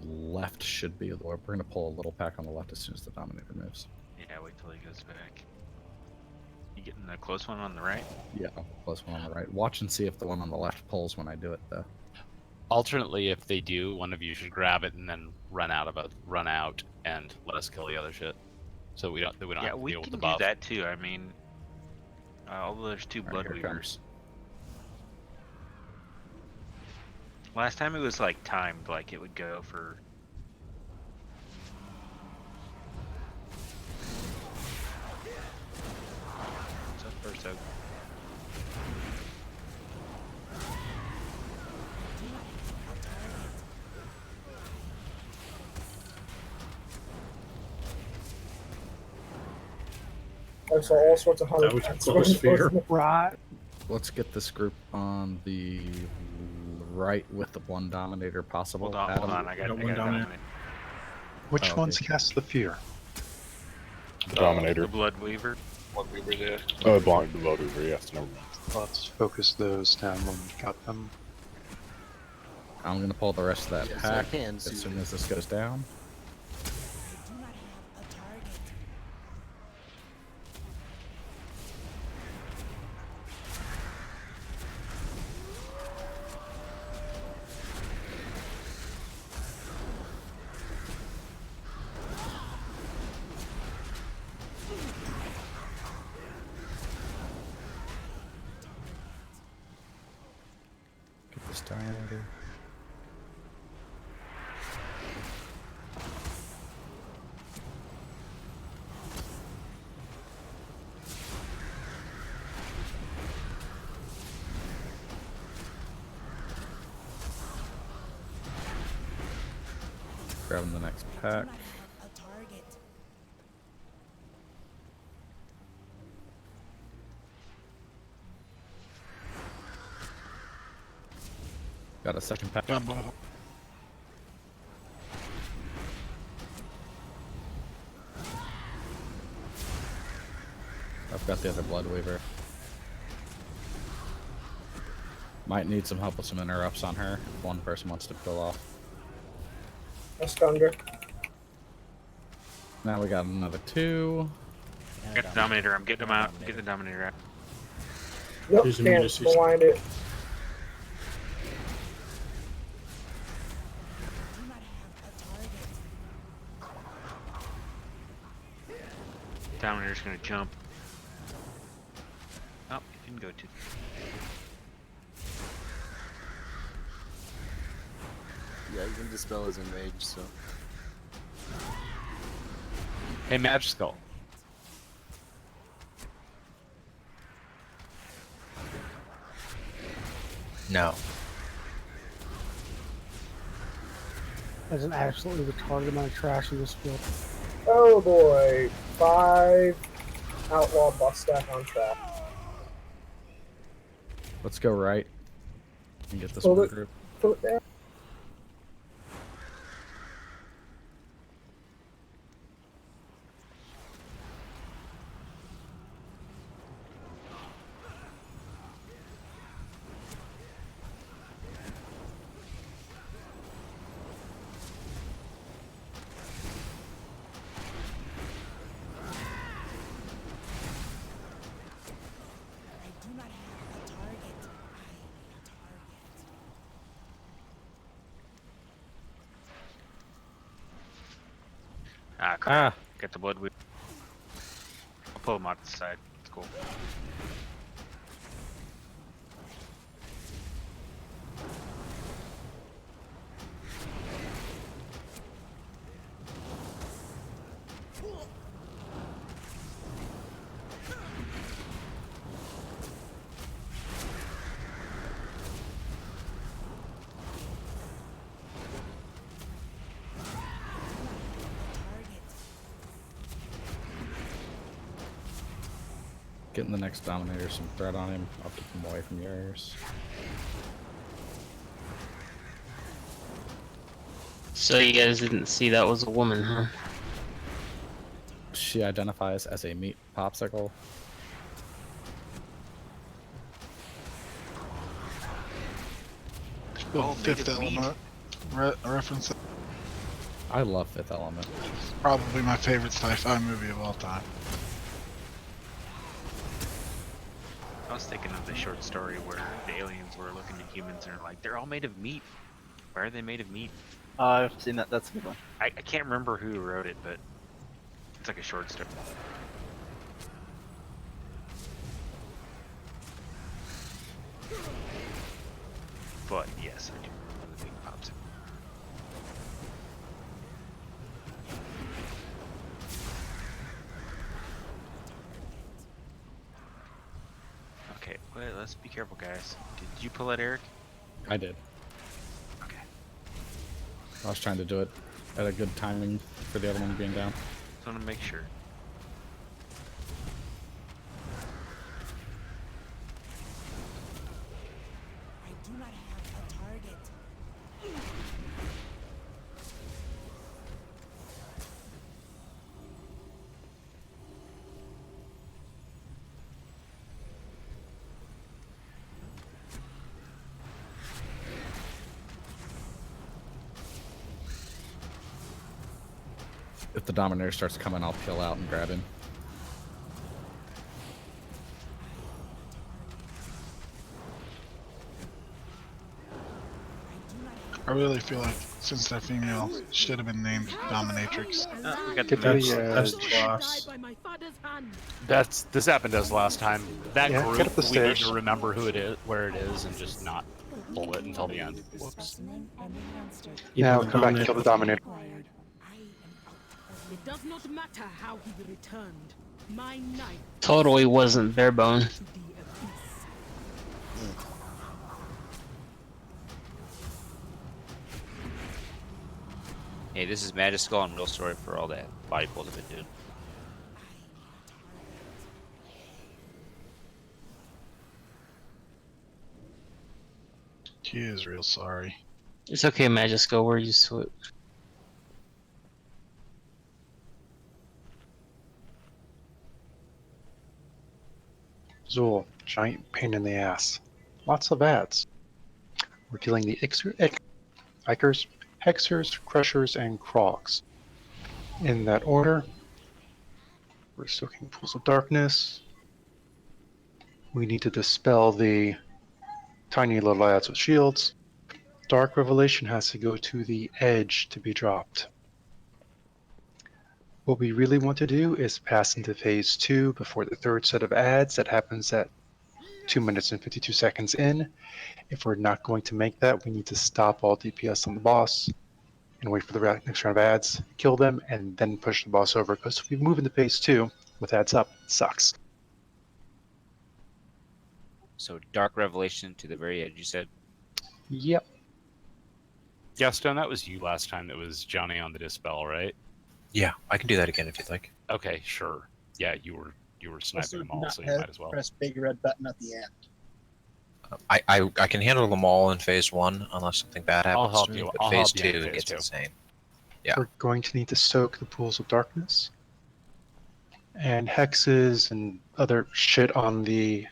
left should be. We're going to pull a little pack on the left as soon as the dominator moves. Yeah, wait till he goes back. You getting the close one on the right? Yeah, close one on the right. Watch and see if the one on the left pulls when I do it, though. Alternately, if they do, one of you should grab it and then run out and let us kill the other shit. So we don't Yeah, have to we deal with can the do buff. that too. I mean, although there's two Alright, blood here it weavers. comes. Last time it was like timed, like it would go for. So first, so I saw all sorts of That was hunters. your close fear. Right. Let's get this group on the right with the one dominator possible. hold on, Adam. I got one one dominant. which Oh, okay. ones cast the fear? The dominator. The blood weaver. What we were there. Oh, the blood weaver, yes. Never mind. Let's focus those down when we got them. I'm gonna pull the rest of that Yes, I pack can as see soon that. as this goes down. Get this diameter. Grabbing the next pack. Got a second pack. I've got the other Blood Weaver. Might need some help with some interrupts on her if one person wants to pull off. I stunned her. Now we got another 2. Get the Dominator. I'm getting him out. Get the Dominator out. Nope, There's can't immunities. rewind it. Dominator's gonna jump. Oh, it didn't go too. Yeah, you can dispel his enrage, so. Hey, Magical. No. There's an absolutely retarded amount of trash in this field. Oh boy, 5 outlaw buff stack on track. Let's go right and get this Pull one it. group. Pull it down. Ah, crap. Get the Blood Weaver. I'll pull him out the side. It's cool. Getting the next Dominator some threat on him. I'll keep him away from yours. So you guys didn't see that was a woman, huh? She identifies as a meat popsicle. Oh, Fifth Element reference. I love Fifth Element. Probably my favorite sci-fi movie of all time. I was thinking of the short story where the aliens were looking at humans and are like, they're all made of meat. Why are they made of meat? I've seen that. That's a good one. I can't remember who wrote it, but it's like a short story. But yes, I do remember the meat popsicle. Okay, wait, let's be careful, guys. Did you pull that, Eric? I did. Okay. I was trying to do it at a good timing for the other one being down. Just want to make sure. If the Dominator starts coming, I'll peel out and grab him. I really feel like since they're female, should have been named Dominatrix. We got Get the to the That's edge. the boss. This happened to us last time. That Yeah, group, get up the we need stairs. to remember who it is, where it is, and just not pull it until the end. Whoops. Now come back and kill the Dominator. It does not matter how he returned. My knife Totally wasn't bare bone. to the abyss. Hey, this is Magic Skull and Real Story for all that body pulls have been doing. He is real sorry. It's okay, Magisco. We're used to it. Zool, giant pain in the ass. Lots of ads. We're killing the Ikers, Hexers, Crushers, and Krogs. In that order, we're soaking pools of darkness. We need to dispel the tiny little ads with shields. Dark Revelation has to go to the edge to be dropped. What we really want to do is pass into phase 2 before the third set of ads that happens at 2 minutes and 52 seconds in. If we're not going to make that, we need to stop all DPS on the boss and wait for the next round of ads, kill them, and then push the boss over. Because if we move into phase 2 with ads up, it sucks. So Dark Revelation to the very edge, you said? Yep. Yeah, Stone, that was you last time that was Johnny on the Dispel, right? Yeah, I can do that again if you'd like. Okay, sure. Yeah, you were sniping Also, them all, not so you might as well. press big red button at the end. I can handle them all in phase 1 unless something bad happens I'll help to me, you. but I'll phase help you 2 in phase gets 2. insane. Yeah. We're going to need to soak the pools of darkness and hexes and other shit on the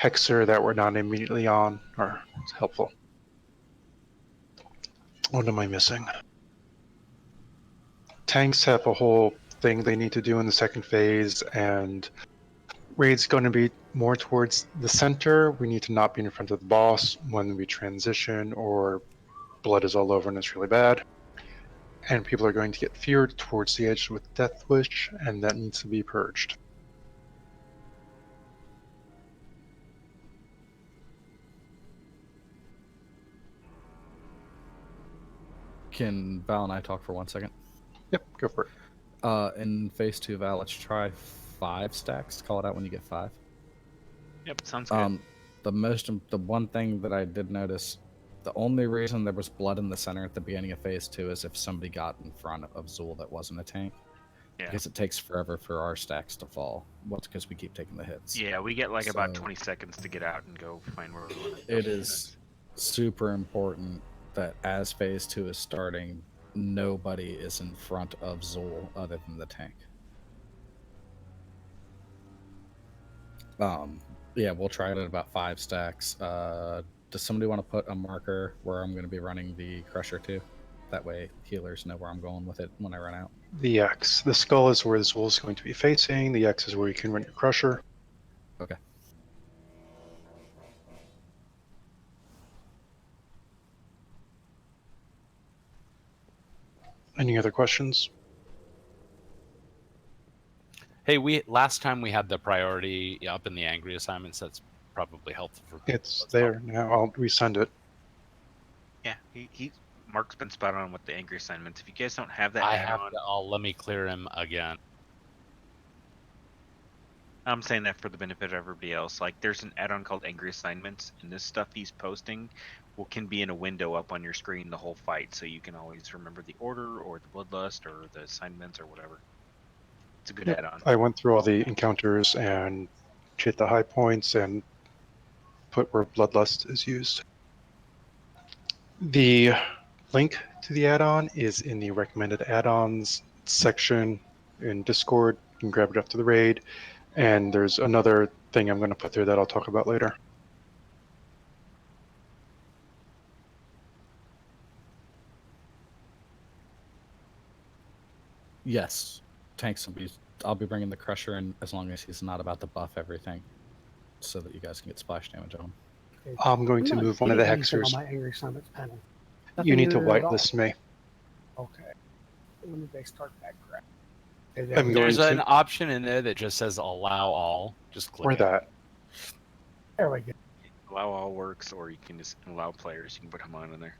hexer that we're not immediately on are helpful. What am I missing? Tanks have a whole thing they need to do in the second phase, and raid's going to be more towards the center. We need to not be in front of the boss when we transition or blood is all over and it's really bad. And people are going to get feared towards the edge with Death Wish, and that needs to be purged. Can Val and I talk for 1 second? Yep, go for it. In phase 2, Val, let's try 5 stacks. Call it out when you get 5. Yep, sounds good. The one thing that I did notice, the only reason there was blood in the center at the beginning of phase 2 is if somebody got in front of Zool that wasn't a tank. Yeah. Because it takes forever for our stacks to fall. Well, it's because we keep taking the hits. Yeah, we get like about 20 seconds to get out and go find where we want to. It is super important that as phase 2 is starting, nobody is in front of Zool other than the tank. Yeah, we'll try it at about 5 stacks. Does somebody want to put a marker where I'm going to be running the Crusher to? That way healers know where I'm going with it when I run out. The X. The skull is where the Zool is going to be facing. The X is where you can run your Crusher. Okay. Any other questions? Hey, last time we had the priority up in the angry assignments. That's probably helpful for people. It's there now. I'll resend it. Yeah, Mark's been spot on with the angry assignments. If you guys don't have that I add-on, have to. Let me clear him again. I'm saying that for the benefit of everybody else. Like, there's an add-on called Angry Assignments, and this stuff he's posting can be in a window up on your screen the whole fight, so you can always remember the order or the bloodlust or the assignments or whatever. It's a good add-on. I went through all the encounters and hit the high points and put where Bloodlust is used. The link to the add-on is in the recommended add-ons section in Discord. You can grab it after the raid. And there's another thing I'm going to put there that I'll talk about later. Yes, tanks will be. I'll be bringing the Crusher in as long as he's not about to buff everything, so that you guys can get splash damage on him. Okay. I'm going to not move one of the getting anything on hexers. my Angry Summits panel. You Nothing need to here at all. whitelist me. Okay. When did they start that crap? Okay, there I'm we go. going There's an to. option in there that just says allow all. Just click Where it. that? There we go. Allow all works, or you can just allow players. You can put them on in there.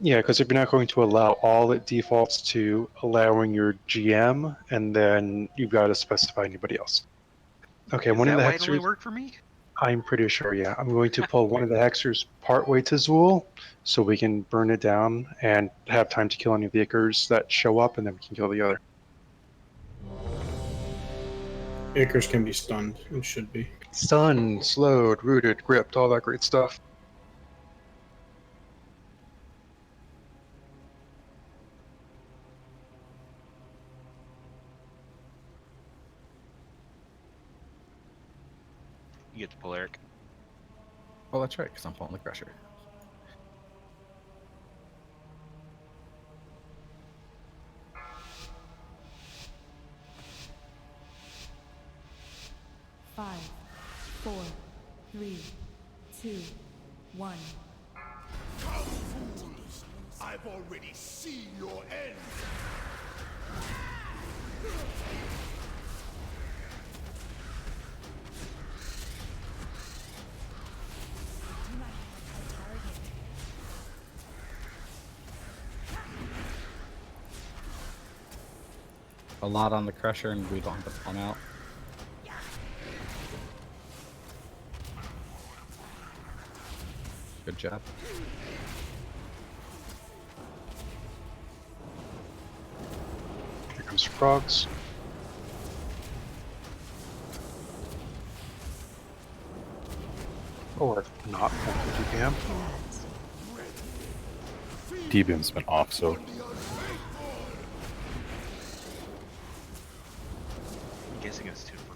Yeah, because if you're not going to allow all, it defaults to allowing your GM, and then you've got to specify anybody else. Okay, Is one of that the why it only hexers. worked for me? I'm pretty sure, yeah. I'm going to pull one of the hexers partway to Zool, so we can burn it down and have time to kill any of the Ickers that show up, and then we can kill the other. Ickers can be stunned and should be. Stunned, slowed, rooted, gripped, all that great stuff. You get to pull Eric. Oh, that's right, because I'm pulling the Crusher. Five, 4, 3, 2, 1. Fools! I've already seen your end! A lot on the Crusher, and we don't have to pull him out. Good job. Here comes frogs. Or not 150 PM. D-Beam's been off, so I'm guessing it's 2 for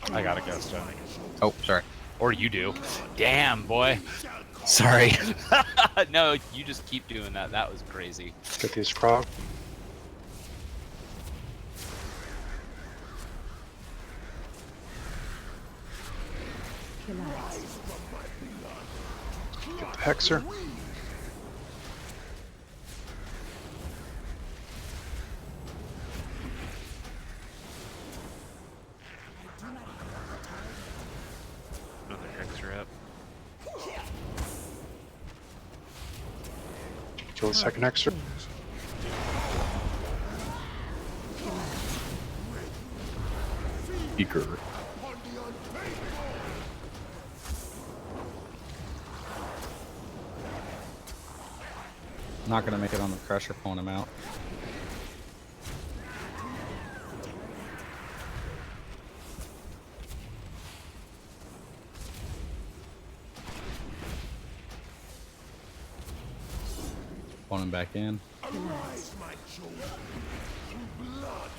Eric. I got a ghost on. Oh, sorry. Or you do. Damn, boy. Sorry. No, you just keep doing that. That was crazy. Get these frogs. Get the hexer. Another hexer up. Kill the second hexer. Eager. Not gonna make it on the Crusher, pulling him out. Pulling him back in. Arise, my children. Through blood,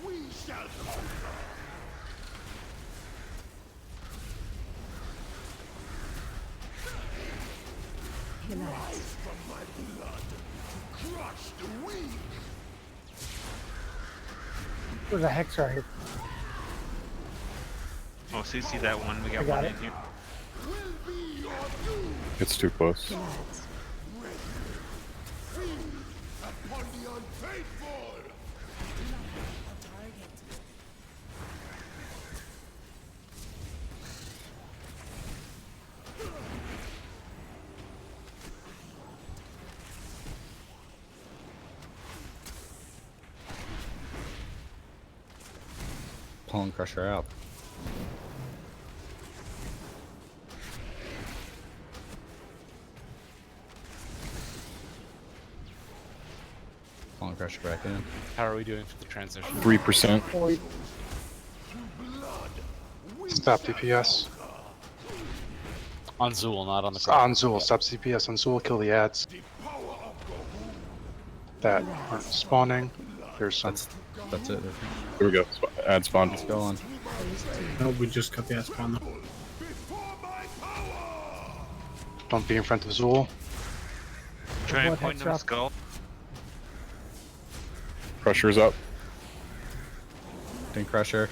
we shall conquer. Rise from my blood to crush the weak. There's a hex right here. Oh, so you see that one? We got I got one it. in here. It's too close. Feed upon the unfaithful. Pulling Crusher out. Pulling Crusher back in. How are we doing for the transition? 3%. Stop DPS. On Zool, not on the On Zool. Stop CPS on Zool. Kill the ads that aren't spawning. There's some. That's it. Here we go. Ad spawn. Let's go on. No, we just cut the ad spawn though. Don't be in front of Zool. Try and What point hex them a up? skull. Crusher's up. Ding Crusher.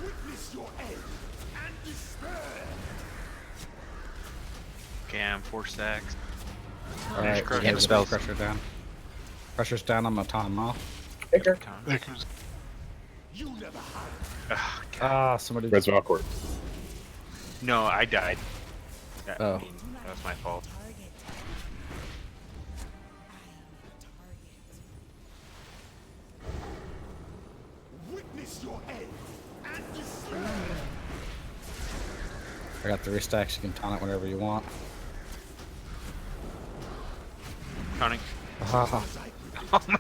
Witness your end and despair. Okay, I'm 4 stacks. Alright, Crusher. get spell Crusher down. Crusher's down, I'm gonna top him off. Baker. Baker's You never had. Ugh, Ah, somebody. Red's awkward. no, I died. Oh. I mean, that was my fault. Witness your end and despair. I got 3 stacks, you can taunt it whenever you want. Taunting. Ah, Oh man.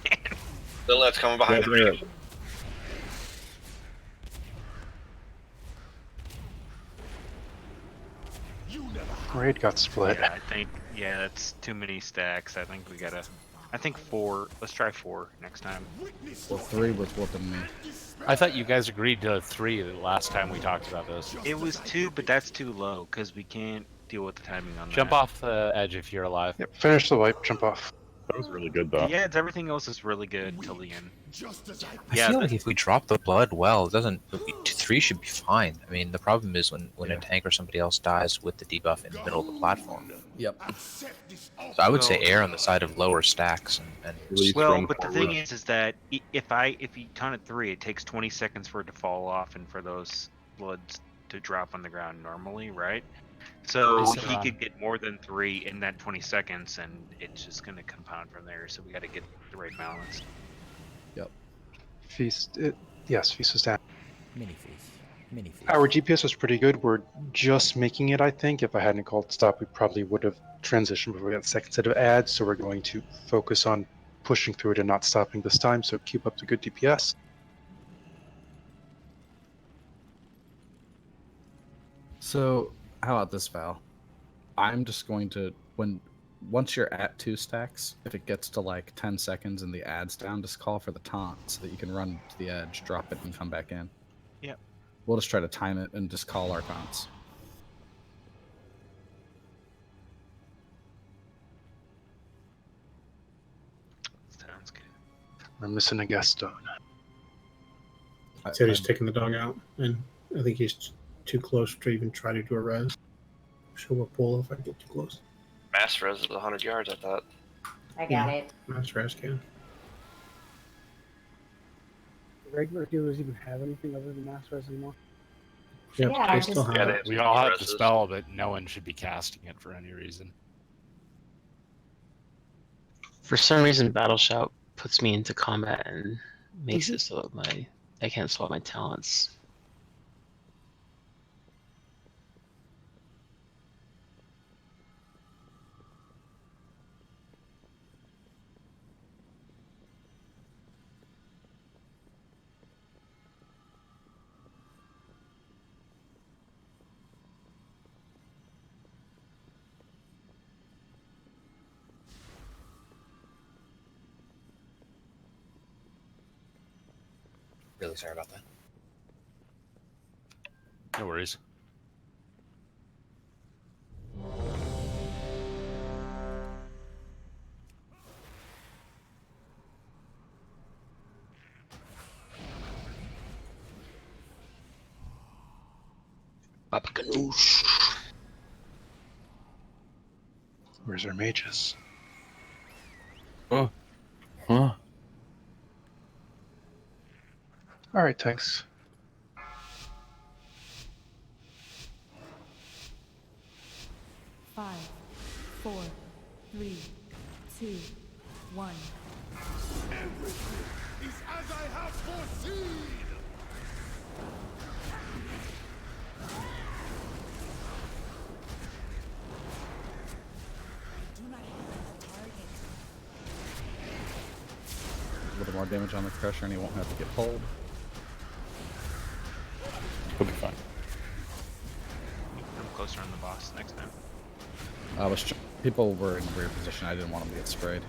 Lillet's coming behind the ring. Raid got split. Yeah, I think that's too many stacks. I think we gotta. I think 4. Let's try 4 next time. well, 3 was whooping me. I thought you guys agreed to 3 the last time we talked about this. It was 2, but that's too low because we can't deal with the timing on that. Jump off the edge if you're alive. Yep, finish the wipe, jump off. That was really good though. Yeah, everything else is really good till the end. I feel like if we drop the blood well, it doesn't. 3 should be fine. I mean, the problem is when a tank or somebody else dies with the debuff in the middle of the platform. Yep. So I would say err on the side of lower stacks and Well, but the thing is that if you taunt at 3, it takes 20 seconds for it to fall off and for those bloods to drop on the ground normally, right? So he could get more than 3 in that 20 seconds, and it's just going to compound from there. So we got to get the right balance. Yep. Feast. Yes, Feast is down. Mini feast. Mini feast. Our GPS was pretty good. We're just making it, I think. If I hadn't called stop, we probably would have transitioned before we got the second set of ads. So we're going to focus on pushing through it and not stopping this time. So keep up the good DPS. So, how about this, Val? I'm just going to, once you're at 2 stacks, if it gets to like 10 seconds and the ad's down, just call for the taunt so that you can run to the edge, drop it, and come back in. Yep. We'll just try to time it and just call our taunts. Sounds good. We're missing a guest stone. Said he's taking the dog out, and I think he's too close to even try to do a res. She'll pull if I get too close. Mass res is 100 yards, I thought. I got it. Mass res can. Do regular healers even have anything other than mass res anymore? Yep, Yeah, they still just- have Yeah, it. We all have the Presses. spell, but no one should be casting it for any reason. For some reason, Battle Shout puts me into combat and makes it so that I can't swap my talents. Really sorry about that. No worries. Papa Ganoush. Where's our mages? Oh. Huh. All right, thanks. Five, 4, 3, 2, 1. Everything is as I have foreseen. A little more damage on the Crusher and he won't have to get pulled. He'll be fine. I'm closer on the boss next time. People were in a weird position. I didn't want them to get sprayed.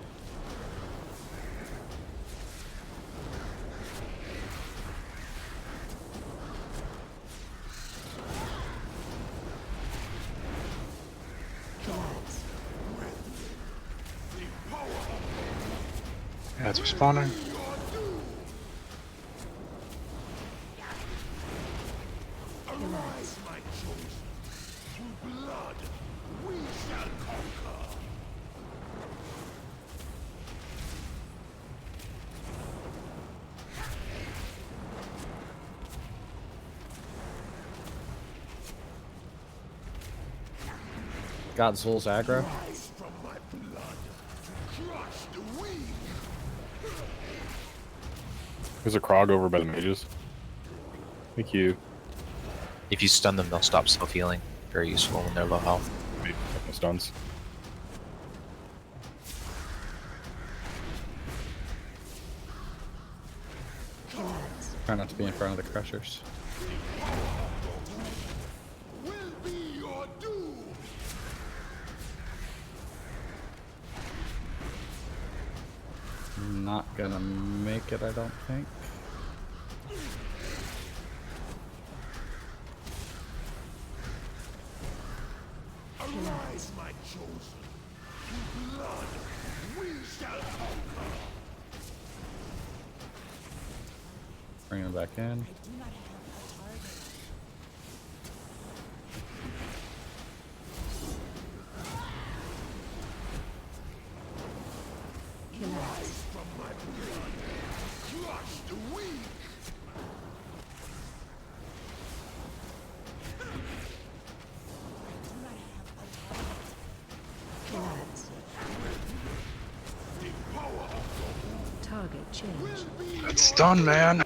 Ads are spawning. Arise, my chosen. Through blood, we shall conquer. Got Zul's aggro. Rise from my blood to crush the weak. There's a Krog over by the mages. Thank you. If you stun them, they'll stop self-healing. Very useful when they're low health. Maybe stuns. Try not to be in front of the crushers. Will be your doom. Not gonna make it, I don't think. Arise, my chosen. Through blood, we shall conquer. Bring them back in. Rise from my blood. Crush the weak. Target changed. It's done, man.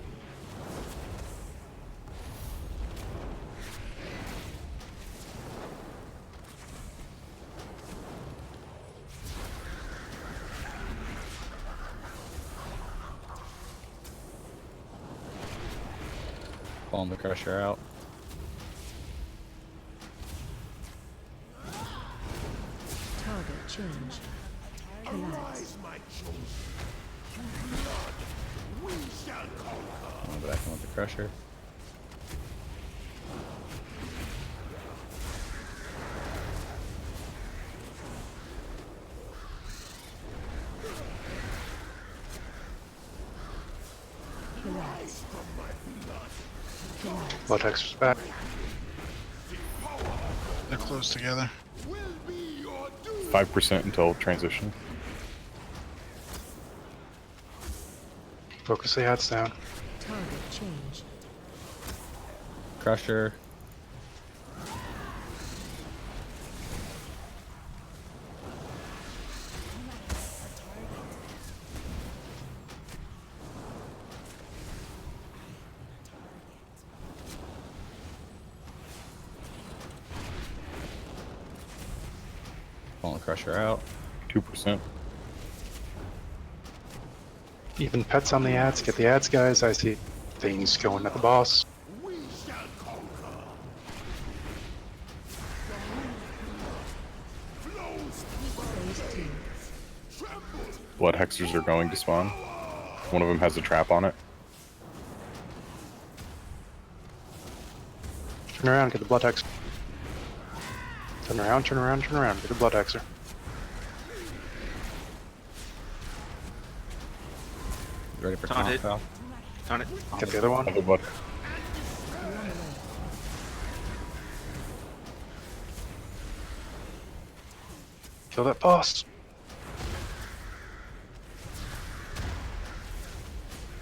Pulling the crusher out. Target changed. Arise, my chosen. Through blood, we shall conquer. Going back in with the crusher. Rise from my blood. Vortex is back. They're close together. Will be your doom. 5% until transition. Focus the ads down. Target changed. Crusher. Pulling the crusher out. 2%. Even pets on the ads. Get the ads, guys. I see things going at the boss. We shall conquer. Flows through my veins. Tremble. Blood hexers are going to spawn. One of them has a trap on it. Turn around, get the blood hexer. Turn around, turn around, turn around. Get the blood hexer. Ready for Taunt taunt, it. pal? Taunt it. Get the other one. Other blood. Kill that boss.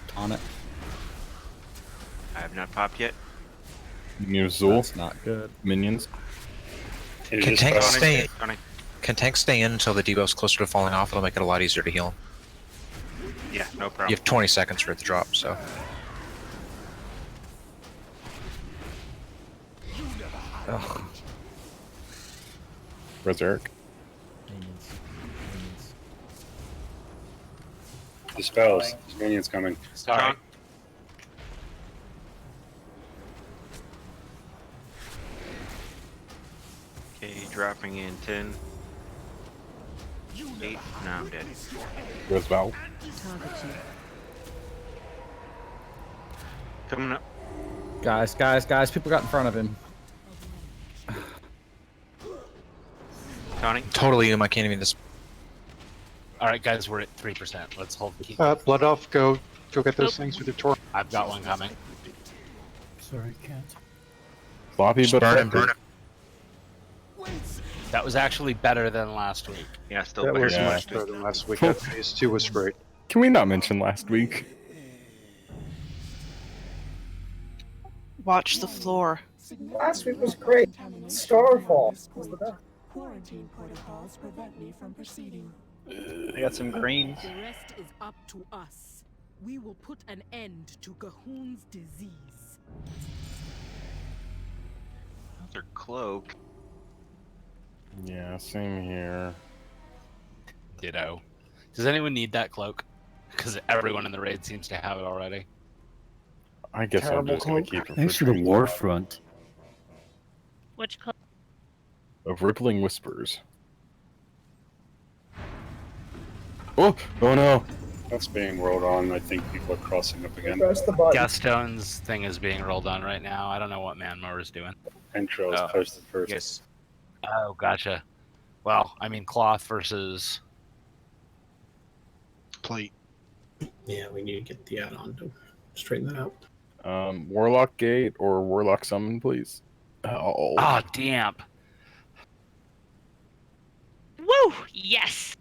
Taunt it. I have not popped yet. Near Zul. That's not good. Minions. Can tanks stay? Taunting. Can tanks stay in until the debuff's closer to falling off? It'll make it a lot easier to heal. Yeah, no problem. You have 20 seconds for it to drop, so. Ugh. Where's Eric? Minions. Minions. Dispels. There's minions coming. Taunt. Okay, dropping in 10. 8. Now I'm dead. Where's Val? Target you. Coming up. Guys, people got in front of him. Taunting. Totally, I can't even just. All right, guys, we're at 3%. Let's hold. Keep. Blood Elf, go get those things with your torch. I've got one coming. Sorry, can't. Sloppy but burn effective. That was actually better than last week. Yeah, still That better was than much last week. better than last week. That phase 2 was great. Can we not mention last week? Watch the floor. Last week was great. Starfall was the best. Quarantine protocols prevent me from proceeding. I got some greens. The rest is up to us. We will put an end to Gahun's disease. Another cloak. Yeah, same here. Ditto. Does anyone need that cloak? Because everyone in the raid seems to have it already. I guess I'm just gonna keep it. Thanks for the war front. Which cloak? Of rippling whispers. Oh no! That's being rolled on. I think people are crossing up again. Press the button. Gaston's thing is being rolled on right now. I don't know what Manmower's doing. Intro is posted first. Yes. Oh, gotcha. Well, I mean, cloth versus plate. Yeah, we need to get the add-on to straighten that out. Warlock Gate or Warlock Summon, please. Oh. Ah, damp. Woo! Yes.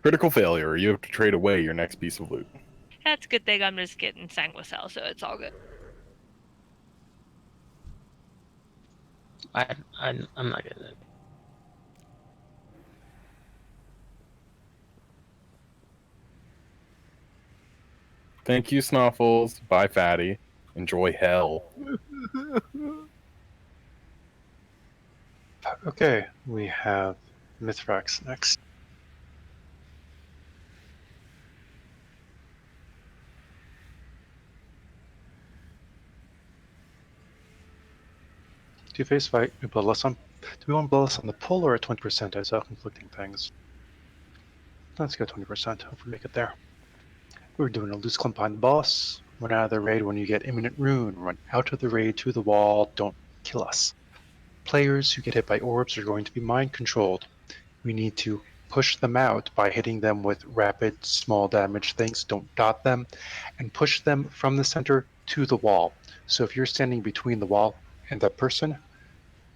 Critical failure. You have to trade away your next piece of loot. That's a good thing. I'm just getting Sanguicel, so it's all good. I'm not getting it. Thank you, Snuffles. Bye, Fatty. Enjoy hell. Okay, we have Mithrax next. Two-face fight. We bloodless on. Do we want bloodless on the pull or at 20%? I saw conflicting things. Let's go 20%. Hope we make it there. We're doing a loose clump behind the boss. Run out of the raid when you get imminent rune. Run out of the raid to the wall. Don't kill us. Players who get hit by orbs are going to be mind controlled. We need to push them out by hitting them with rapid, small damage things. Don't dot them. And push them from the center to the wall. So if you're standing between the wall and that person,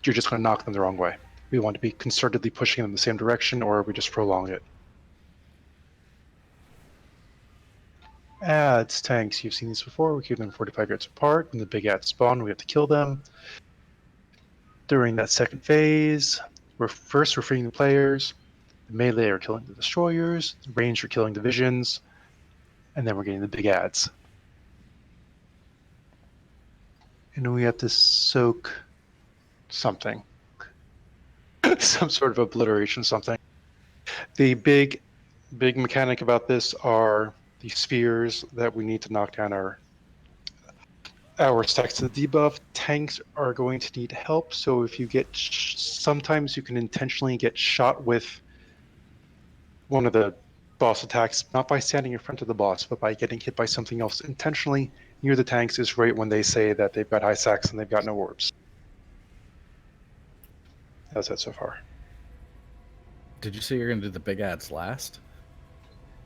you're just going to knock them the wrong way. We want to be concertedly pushing them in the same direction, or we just prolong it. Ads, tanks, you've seen these before. We keep them 45 yards apart. When the big ads spawn, we have to kill them. During that second phase, we're freeing the players. The melee are killing the destroyers. The range are killing the visions. And then we're getting the big ads. And we have to soak something. Some sort of obliteration something. The big mechanic about this are the spheres that we need to knock down our stacks to the debuff. Tanks are going to need help, so if you get sometimes you can intentionally get shot with one of the boss attacks, not by standing in front of the boss, but by getting hit by something else intentionally near the tanks is right when they say that they've got high sacks and they've got no orbs. How's that so far? Did you say you're going to do the big ads last?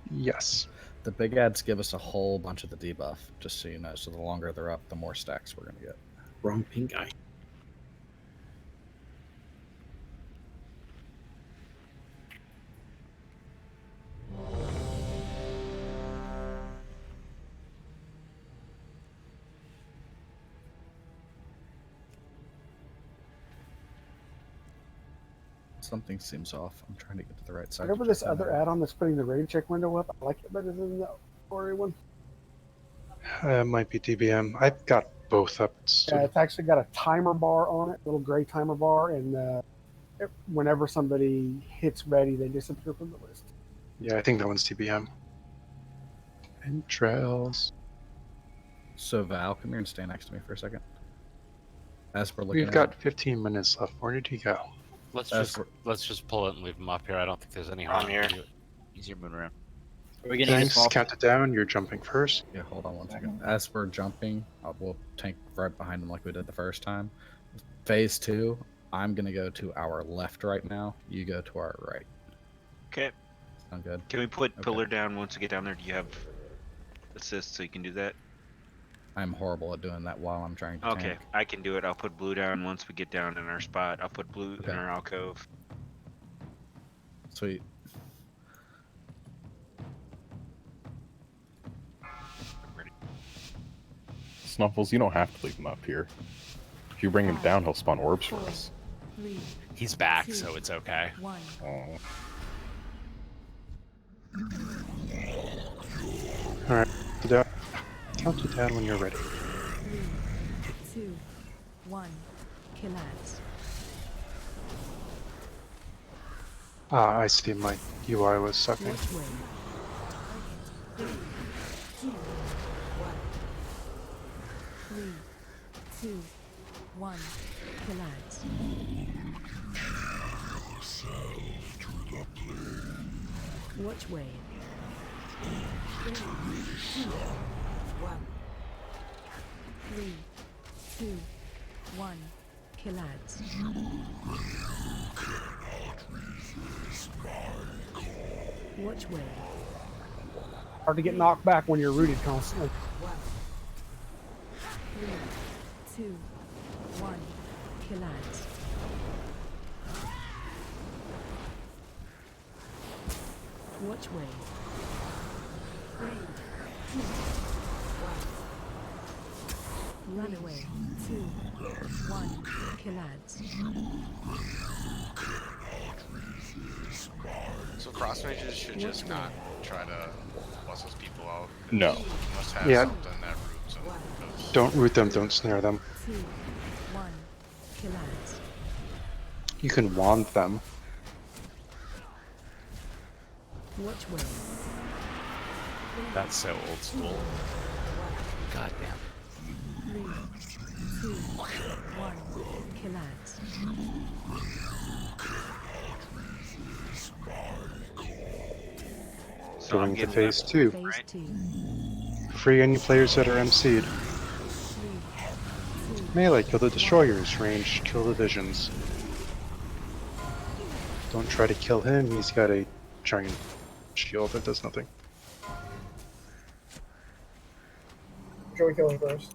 Yes. The big ads give us a whole bunch of the debuff, just so you know. So the longer they're up, the more stacks we're going to get. Wrong pink guy. Something seems off. I'm trying to get to the right side. Whatever this other add-on that's putting the raid check window up, I like it better than the Ori one. It might be DBM. I've got both up. Yeah, it's actually got a timer bar on it, a little gray timer bar, and whenever somebody hits ready, they disappear from the list. Yeah, I think that one's DBM. And trails. So Val, come here and stay next to me for a second. As we're looking, We've got 15 minutes left. Where did he go? Let's just pull it and leave him up here. I don't think there's any I'm harm here. to do it. Easier moving around. Are we getting a Thanks. small? Count it down. You're jumping first. Yeah, hold on one second. As we're jumping, we'll tank right behind him like we did the first time. Phase 2, I'm going to go to our left right now. You go to our right. Okay. Sound good? Can we put Okay. pillar down once we get down there? Do you have assist so you can do that? I'm horrible at doing that while I'm trying to Okay, tank. I can do it. I'll put blue down once we get down in our spot. I'll put blue in our alcove. Sweet. Snuffles, you don't have to leave him up here. If you bring him down, he'll spawn orbs for us. He's back, so it's okay. Oh. Alright, count it down when you're ready. 3, 2, 1. Kill ads. Ah, I see. My UI was sucking. Which way? 3, 2, 1. Kill ads. Which way? 3, 2, 1. 3, 2, 1. Kill ads. Which way? Hard to get knocked back when you're rooted constantly. 3, 2, 1. Kill ads. Which way? 3, 2, 1. Run away. 2, 1. Kill ads. So cross mages should just not try to bust those people out. No. You must have Yeah. something that roots them. because- Don't root them, don't snare them. 2, 1. Kill ads. You can wand them. Which way? That's so old school. God damn. 3, 2, 1. Kill ads. So I'm Going to getting phase level, 2. Phase 2. Free any players that are MC'd. Melee, kill the destroyers. Range, kill the visions. Don't try to kill him, he's got a giant shield that does nothing. Joey killing first.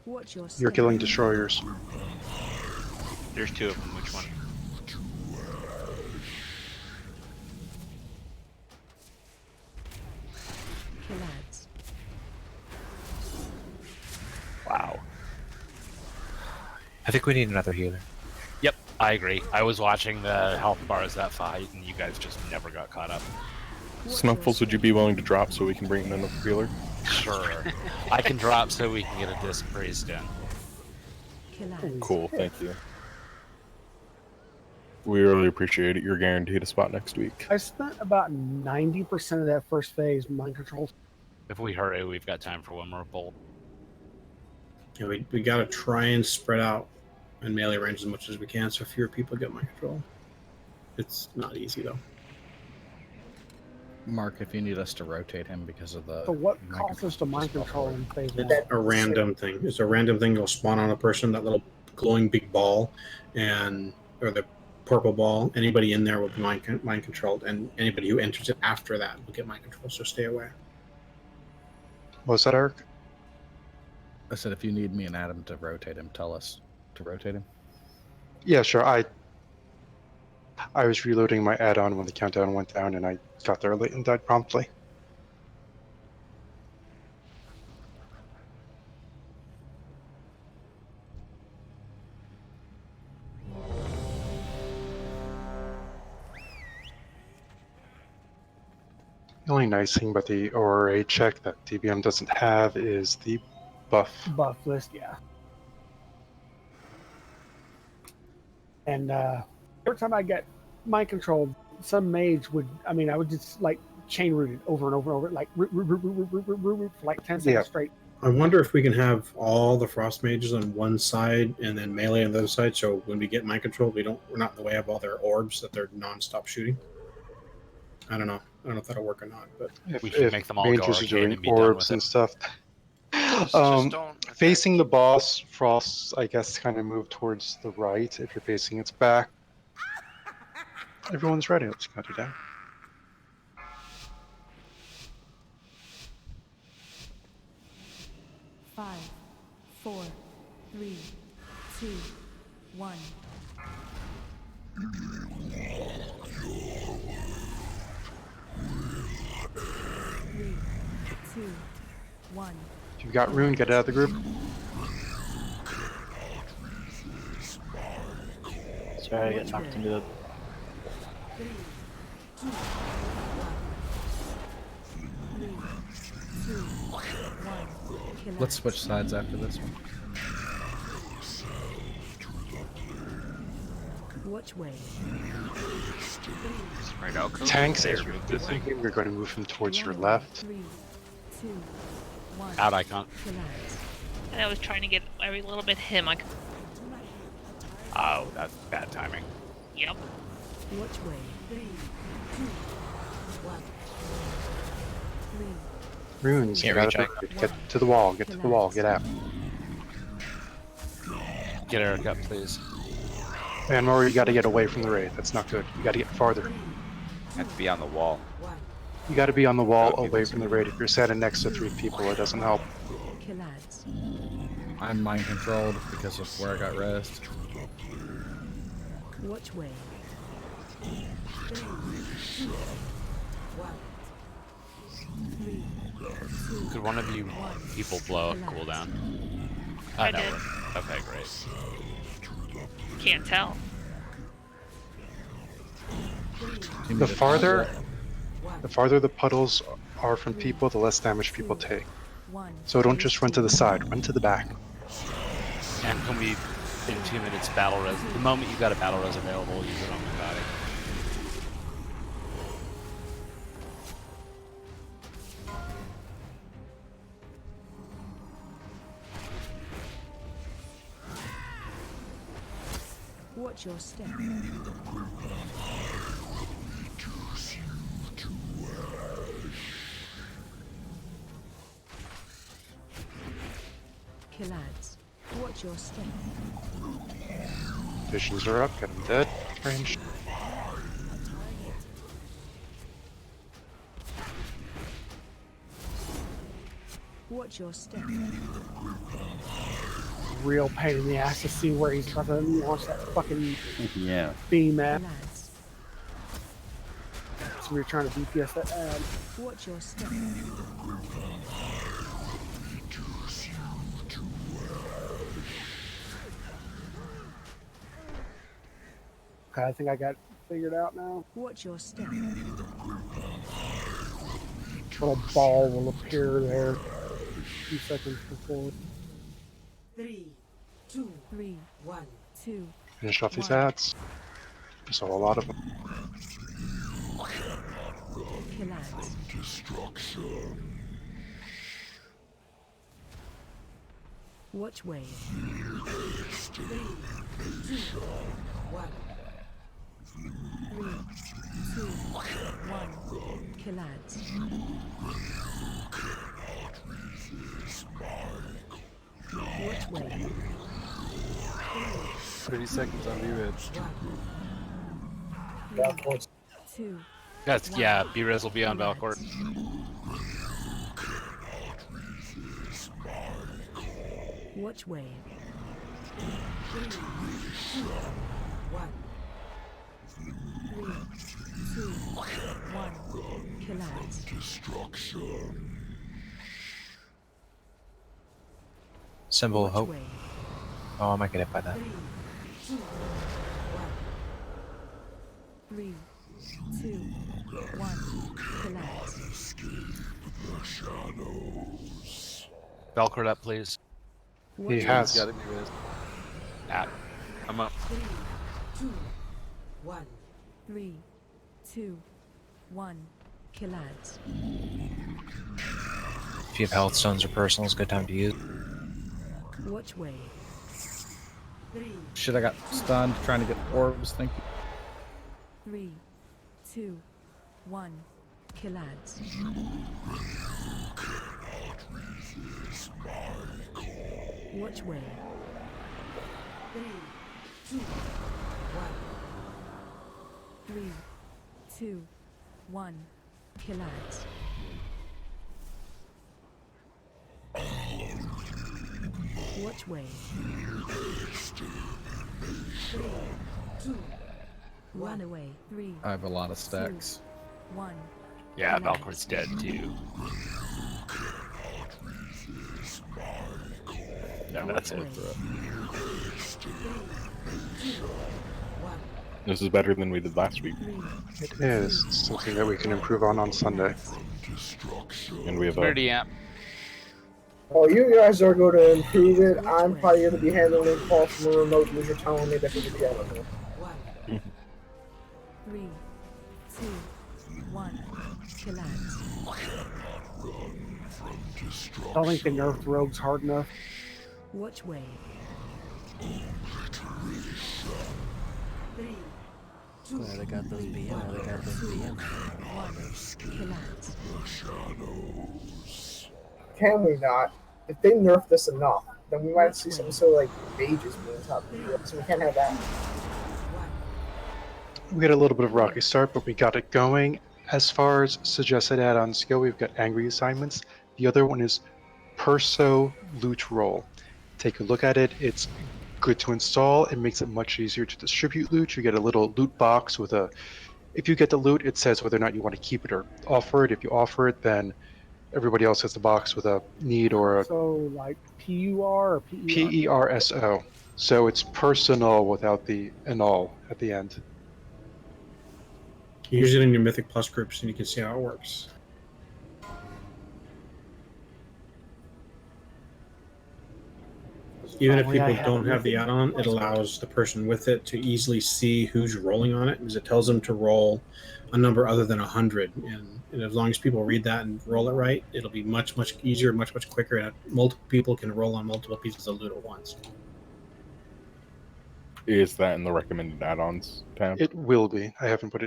Watch your You're step. killing destroyers. There's 2 of them. Which one? Kill ads. Wow. I think we need another healer. Yep, I agree. I was watching the health bars that fight, and you guys just never got caught up. Snuffles, would you be willing to drop so we can bring in another healer? Sure. I can drop so we can get a disc priest in. Kill ads. Cool, thank you. We really appreciate it. You're guaranteed a spot next week. I spent about 90% of that first phase mind control. If we hurry, we've got time for one more bolt. Yeah, we got to try and spread out in melee range as much as we can so fewer people get mind control. It's not easy though. Mark, if you need us to rotate him because of the... So what costs us to mind control in phase 1? It's a random thing. It's a random thing will spawn on a person, that little glowing big ball, or the purple ball. Anybody in there will be mind controlled, and anybody who enters it after that will get mind control, so stay away. What was that, Eric? I said if you need me and Adam to rotate him, tell us to rotate him. Yeah, sure. I was reloading my add-on when the countdown went down, and I got there late and died promptly. The only nice thing about the ORA check that DBM doesn't have is the buff. Buff list, yeah. And every time I get mind controlled, some mage would, I would just like chain root it over and over and over, like root for like 10 seconds straight. I wonder if we can have all the frost mages on one side and then melee on the other side, so when we get mind control, we're not in the way of all their orbs that they're non-stop shooting. I don't know if that'll work or not, but We should make them all go Rangers are arcane doing and be done orbs with and it. stuff. Just don't Facing the boss, frosts, I guess, kind of move towards the right if you're facing its back. Everyone's ready. Let's cut it down. Five, 4, 3, 2, 1. 3, 2, 1. If you've got Rune, get out of the group. Sorry, I got knocked into the. 3, 2, 1. Let's switch sides after this one. Which way? Right out. Tanks, as you're thinking, we're going to move him towards your left. 3, 2, 1. Out icon. And I was trying to get every little bit him. I could... Oh, that's bad timing. Yep. Which way? 3, 2, 1. 3. Runes, Can't you gotta reach make it. Get to the wall, get to the wall, get out. Get Eric up, please. And more, you gotta get away from the raid. That's not good. You gotta get farther. Have to be on the wall. You gotta be on the wall away from the raid. If you're standing next to 3 people, it doesn't help. I'm mind controlled because of where I got rest. Which way? 3, 2, 1. 3, 2, Could one of you people blow up cooldown? I no. did. Okay, great. Can't tell. The farther the puddles are from people, the less damage people take. So don't just run to the side, run to the back. And can we, in 2 minutes, battle res? The moment you got a battle res available, use it on my body. Watch your step. Killads, watch your step. Visions are up, get them dead. Range. Watch your step. Real pain in the ass to see where he's trying to launch that fucking beam at. So we're trying to DPS that ad. Watch your step. Okay, I think I got it figured out now. Watch your step. Little ball will appear there. A few seconds before. 3, 2, 3, 1, 2. Finish off these ads. I saw a lot of them. Which way? 3, 2, 1. 3, 2, 1. Killads. Which way? 30 seconds on V-Ridge. 2. That's, yeah, B-Res will be on Valcourt. Which way? 3, 2, 1. 3, 2, 1. Killads. Symbol of hope. Way? Oh, I might get hit by that. 3, 2, 1. 3, 2, 1. Killads. Valcourt up, please. He has. Got it, V-Res. At. I'm up. 3, 2, 1. 3, 2, 1. Killads. If you have health stones or personals, good time to use. Which way? 3, Shit, I got stunned trying to get orbs, thank you. 3, 2, 1. Killads. Which way? 3, 2, 1. 3, 2, 1. Kill out. Watch wave. 3, 2, run away. 3. I have a lot of stacks. 2, 1. Yeah, Valkor's dead too. Yeah, that's it. This is better than we did last week. It is something that we can improve on Sunday. And we have Community amp. Well, you guys are going to improve it. I'm probably going to be handling calls from a remote user telling me that there's a piano here. 3, 2, 1. Kill out. I don't think they nerfed rogues hard enough. Watch wave. 3, 2, Glad I got those BM. I got those BM. 1. Kill out. Can we not? If they nerf this enough, then we might see something so like mages being top tier. So we can't have that. We had a little bit of a rocky start, but we got it going. As far as suggested add-ons go, we've got angry assignments. The other one is Perso Loot Roll. Take a look at it. It's good to install. It makes it much easier to distribute loot. You get a little loot box with a... If you get the loot, it says whether or not you want to keep it or offer it. If you offer it, then everybody else has the box with a need or a... So, like PUR or PER? PERSO. So it's personal without the "all" at the end. You use it in your Mythic Plus groups and you can see how it works. Even if people don't have the add-on, it allows the person with it to easily see who's rolling on it, because it tells them to roll a number other than 100. And as long as people read that and roll it right, it'll be much, much easier, much, much quicker, and multiple people can roll on multiple pieces of loot at once. Is that in the recommended add-ons tab? It will be. I haven't put it